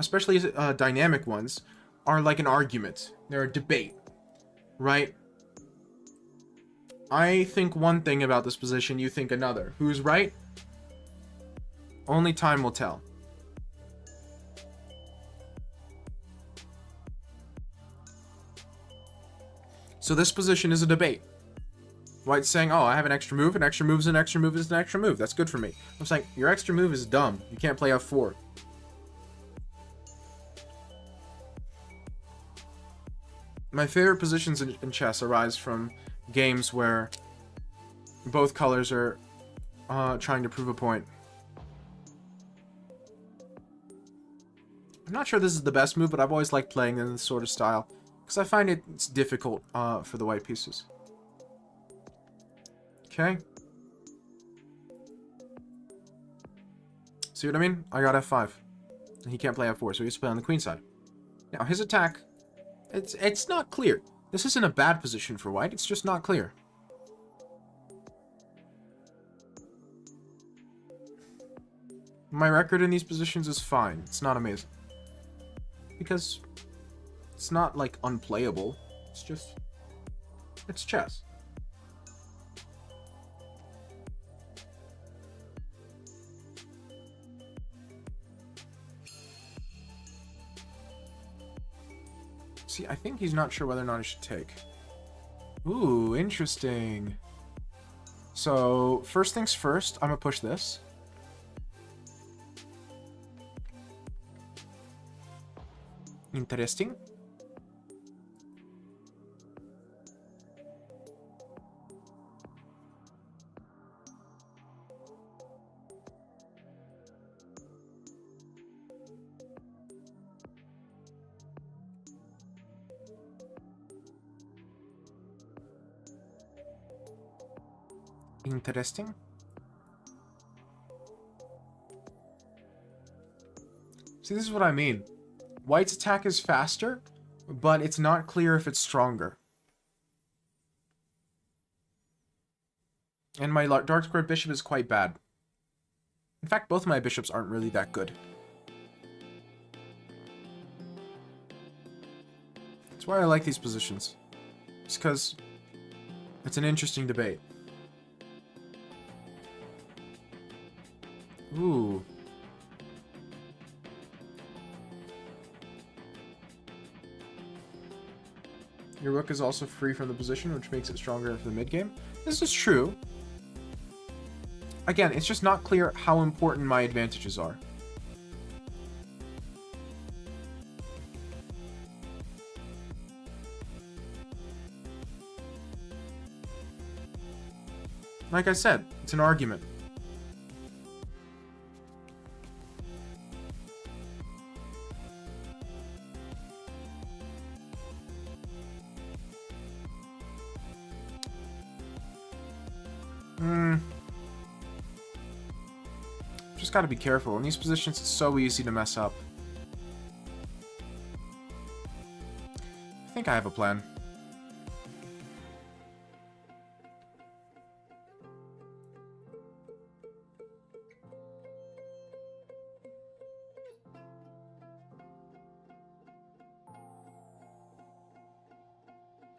especially dynamic ones, are like an argument. They're a debate, right? I think one thing about this position, you think another. Who's right? Only time will tell. So this position is a debate. White's saying, oh, I have an extra move. An extra move is an extra move is an extra move. That's good for me. I'm saying, your extra move is dumb. You can't play f4. My favorite positions in chess arise from games where both colors are trying to prove a point. I'm not sure this is the best move, but I've always liked playing in this sort of style because I find it's difficult for the white pieces. Okay. See what I mean? I got f5. And he can't play f4, so he has to play on the queen side. Now, his attack, it's not clear. This isn't a bad position for white, it's just not clear. My record in these positions is fine. It's not amazing. Because it's not, like, unplayable. It's just... it's chess. See, I think he's not sure whether or not he should take. Ooh, interesting. So, first things first, I'm gonna push this. Interesting. Interesting. See, this is what I mean. White's attack is faster, but it's not clear if it's stronger. And my dark squared bishop is quite bad. In fact, both of my bishops aren't really that good. That's why I like these positions. It's because it's an interesting debate. Ooh. Your rook is also free from the position, which makes it stronger for the mid-game. This is true. Again, it's just not clear how important my advantages are. Like I said, it's an argument. Just gotta be careful. In these positions, it's so easy to mess up. I think I have a plan.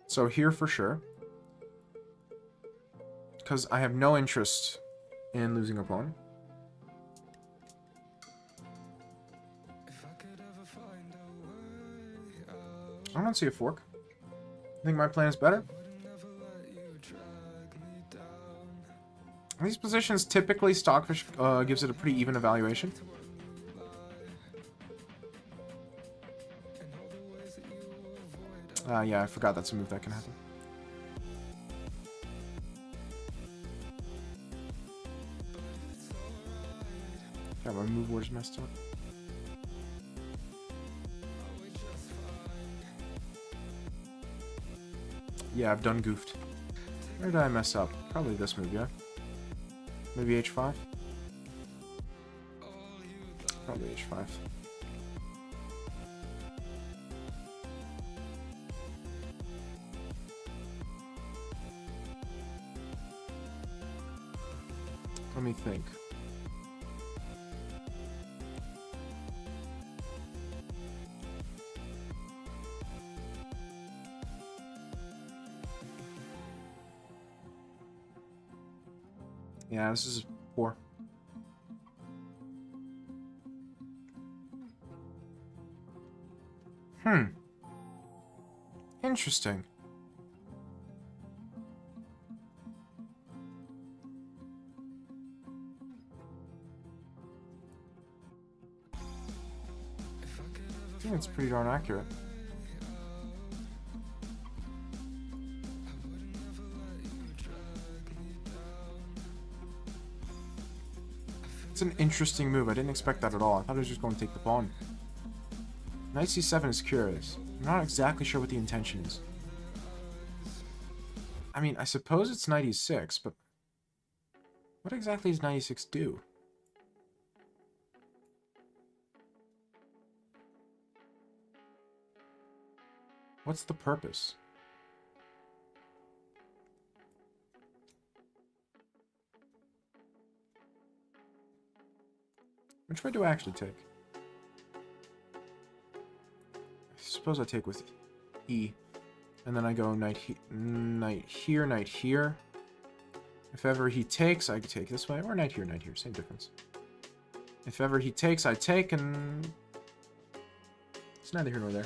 So here for sure. Because I have no interest in losing a pawn. I don't see a fork. I think my plan is better. These positions, typically Stockfish gives it a pretty even evaluation. Yeah, I forgot that's a move that can happen. Yeah, my move was messed up. Yeah, I've done goofed. Where did I mess up? Probably this move, yeah? Maybe h5? Probably h5. Let me think. Yeah, this is poor. Interesting. I think it's pretty darn accurate. It's an interesting move. I didn't expect that at all. I thought he was just going to take the pawn. Knight c7 is curious. I'm not exactly sure what the intention is. I mean, I suppose it's knight e6, but what exactly does knight e6 do? What's the purpose? Which way do I actually take? I suppose I take with E. And then I go knight here, knight here. If ever he takes, I take this way. Or knight here, same difference. If ever he takes, I take, and it's neither here nor there.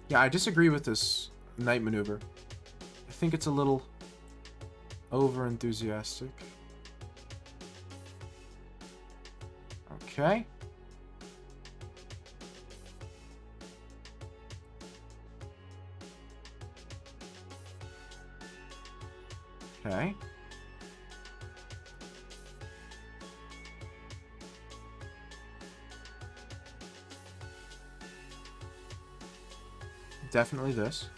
Yeah, I disagree with this knight maneuver. I think it's a little over-enthusiastic. Okay. Okay. Definitely this.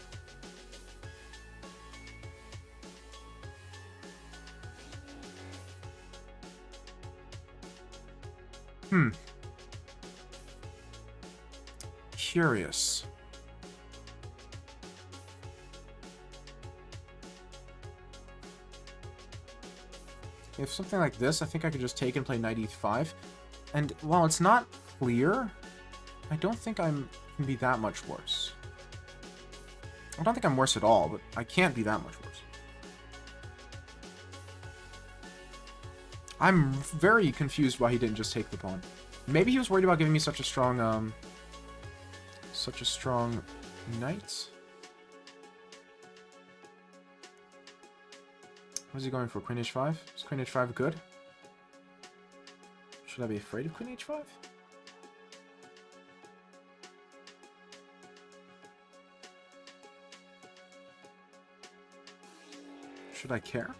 Curious. If something like this, I think I could just take and play knight e5. And while it's not clear, I don't think I'm can be that much worse. I don't think I'm worse at all, but I can't be that much worse. I'm very confused why he didn't just take the pawn. Maybe he was worried about giving me such a strong knight. What is he going for? Queen h5? Is queen h5 good? Should I be afraid of queen h5? Should I care?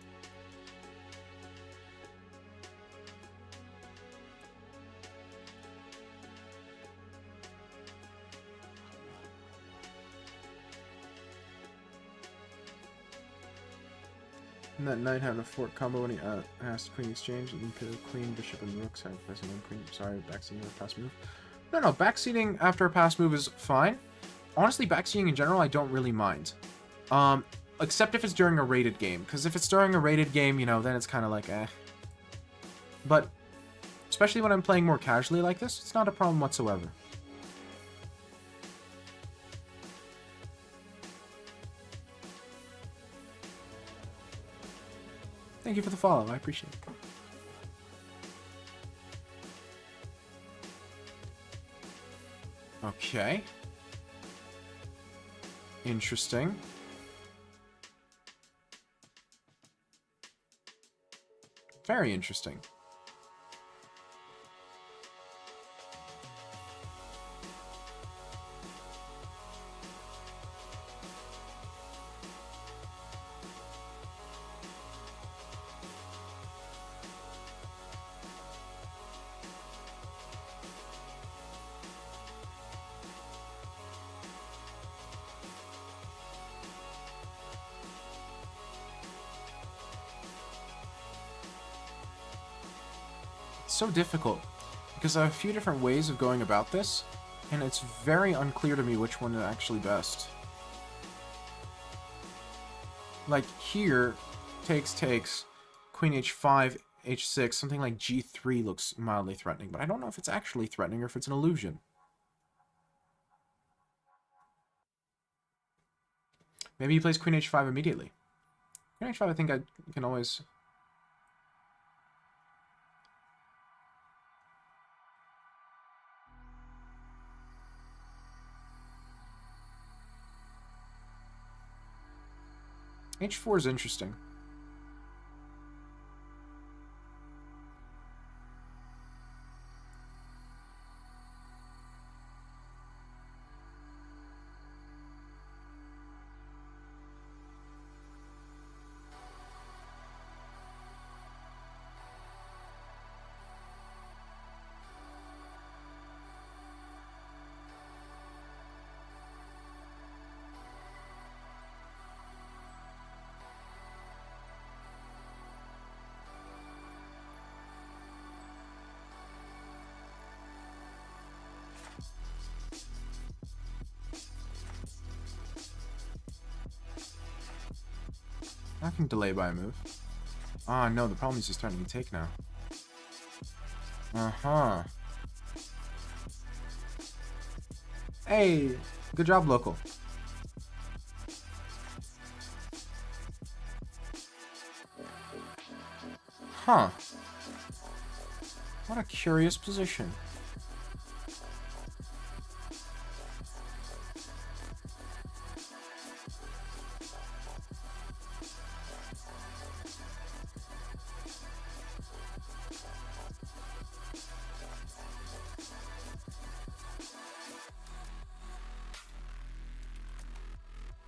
That knight had a fork combo when he asked queen exchange, and he could queen, bishop, and rook. Sorry, pressing on queen. Sorry, backseating or pass move. No, backseating after a pass move is fine. Honestly, backseating in general, I don't really mind. Except if it's during a rated game. Because if it's during a rated game, you know, then it's kind of like, eh. But, especially when I'm playing more casually like this, it's not a problem whatsoever. Thank you for the follow, I appreciate it. Okay. Interesting. Very interesting. So difficult because I have a few different ways of going about this, and it's very unclear to me which one is actually best. Like here, takes, queen h5, h6, something like g3 looks mildly threatening, but I don't know if it's actually threatening or if it's an illusion. Maybe he plays queen h5 immediately. Queen h5, I think I can always... h4 is interesting. I can delay by a move. Ah, no, the problem is he's threatening to take now. Uh-huh. Hey, good job, local. Huh. What a curious position.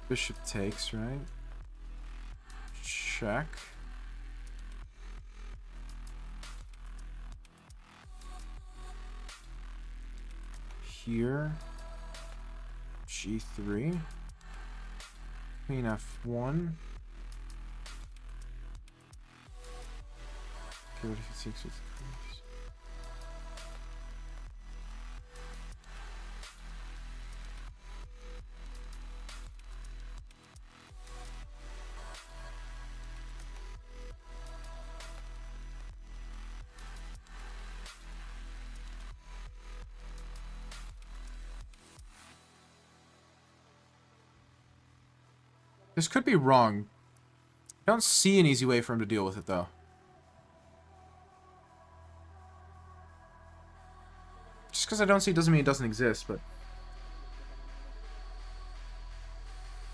Bishop takes, right? Check. Here. G3. Queen F1. Okay, what if he takes with queens? This could be wrong. I don't see an easy way for him to deal with it, though. Just because I don't see it doesn't mean it doesn't exist, but...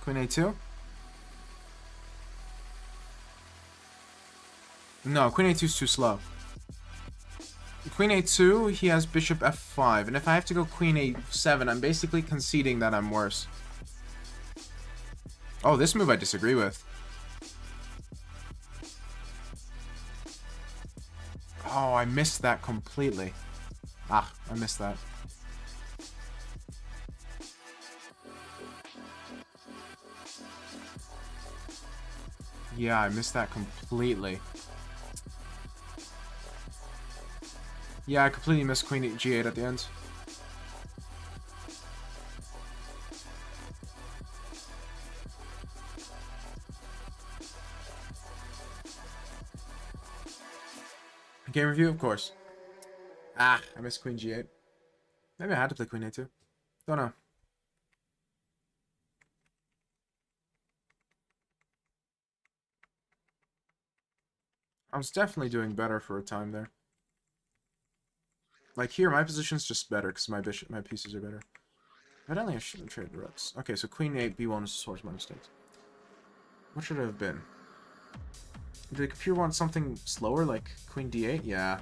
Queen A2? No, Queen A2 is too slow. Queen A2, he has Bishop F5, and if I have to go Queen A7, I'm basically conceding that I'm worse. Oh, this move I disagree with. Oh, I missed that completely. Ah, I missed that. Yeah, I missed that completely. Yeah, I completely missed queen g8 at the end. Game review, of course. Ah, I missed queen g8. Maybe I had to play queen a2. Don't know. I was definitely doing better for a time there. Like here, my position's just better because my pieces are better. Evidently, I shouldn't trade the rooks. Okay, so queen 8, b1 is towards my mistakes. What should it have been? Did the computer want something slower, like queen d8? Yeah.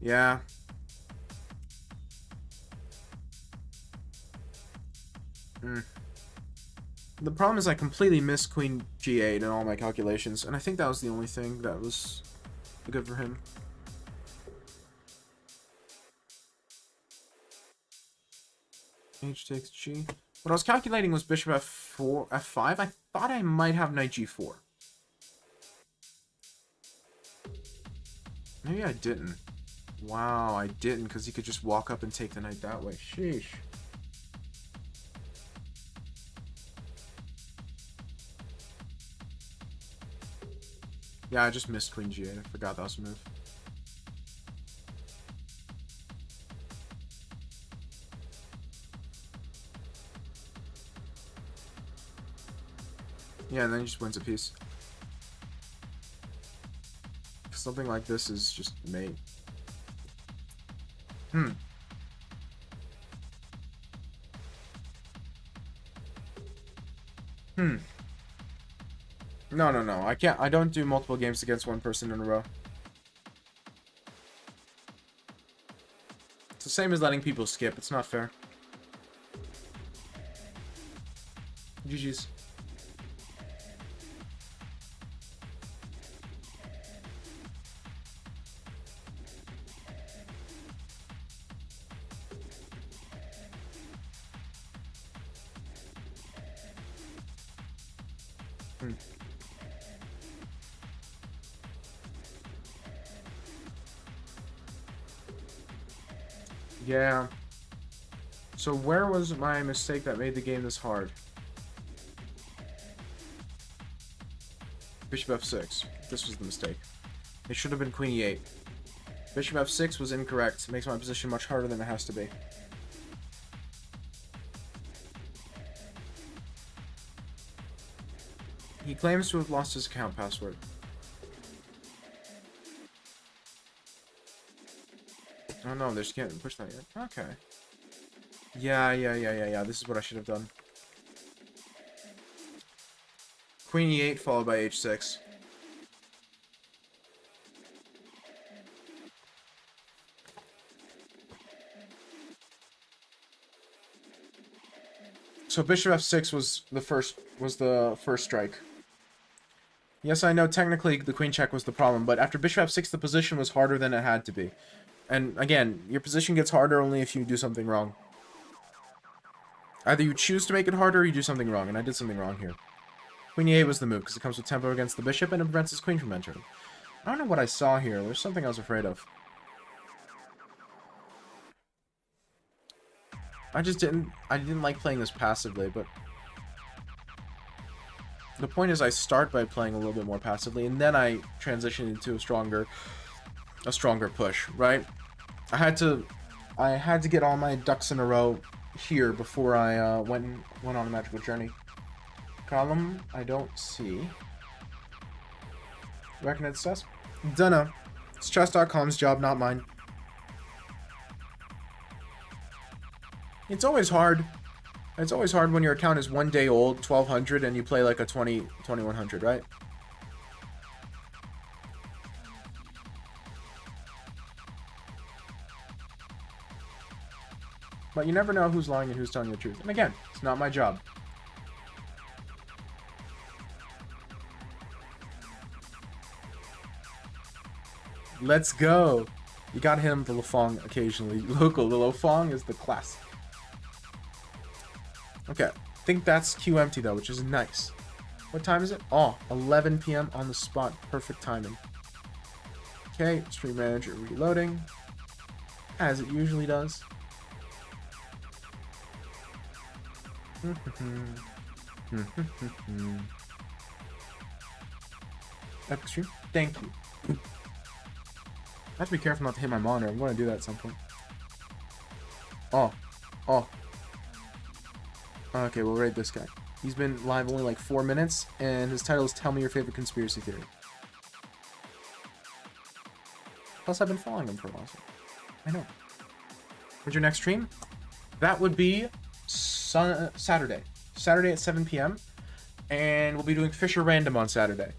Yeah. The problem is I completely missed queen g8 in all my calculations, and I think that was the only thing that was good for him. H takes g. What I was calculating was bishop f4, f5. I thought I might have knight g4. Maybe I didn't. Wow, I didn't, because he could just walk up and take the knight that way. Sheesh. Yeah, I just missed queen g8. I forgot that was a move. Yeah, and then he just wins a piece. Something like this is just mate. No. I can't. I don't do multiple games against one person in a row. It's the same as letting people skip. It's not fair. GG's. Yeah. So where was my mistake that made the game this hard? Bishop f6. This was the mistake. It should have been queen e8. Bishop f6 was incorrect. It makes my position much harder than it has to be. He claims to have lost his account password. Oh no, they just can't push that yet. Okay. Yeah. This is what I should have done. Queen e8 followed by h6. So bishop f6 was the first strike. Yes, I know technically the queen check was the problem, but after bishop f6 the position was harder than it had to be. And again, your position gets harder only if you do something wrong. Either you choose to make it harder or you do something wrong, and I did something wrong here. Queen e8 was the move, because it comes with tempo against the bishop and it prevents his queen from entering. I don't know what I saw here. There's something I was afraid of. I didn't like playing this passively, but the point is I start by playing a little bit more passively, and then I transition into a stronger push, right? I had to get all my ducks in a row here before I went on a magical journey. Column, I don't see. Reckon it's chess? Dunno. It's chess.com's job, not mine. It's always hard. It's always hard when your account is 1 day old, 1200, and you play like a 2100, right? But you never know who's lying and who's telling the truth. And again, it's not my job. Let's go. You gotta hit him with the Lofong occasionally. Local, the Lofong is the classic. Okay, I think that's queue empty though, which is nice. What time is it? Oh, 11 p.m. on the spot. Perfect timing. Okay, stream manager reloading. As it usually does. Epic stream. Thank you. I have to be careful not to hit my monitor. I'm going to do that at some point. Oh. Oh. Okay, we'll raid this guy. He's been live only like 4 minutes, and his title is Tell Me Your Favorite Conspiracy Theory. Plus, I've been following him for a while, so I know. When's your next stream? That would be Saturday. Saturday at 7 p.m. And we'll be doing Fisher Random on Saturday.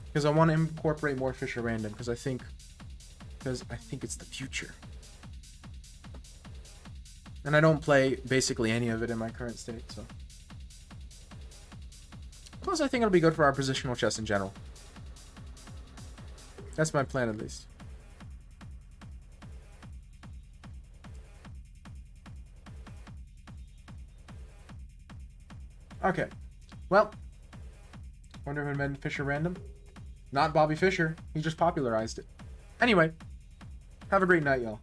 Because I want to incorporate more Fisher Random, because I think it's the future. And I don't play basically any of it in my current state, so. Plus, I think it'll be good for our positional chess in general. That's my plan, at least. Okay. Well. Wonder who invented Fisher Random? Not Bobby Fischer. He just popularized it. Anyway. Have a great night, y'all.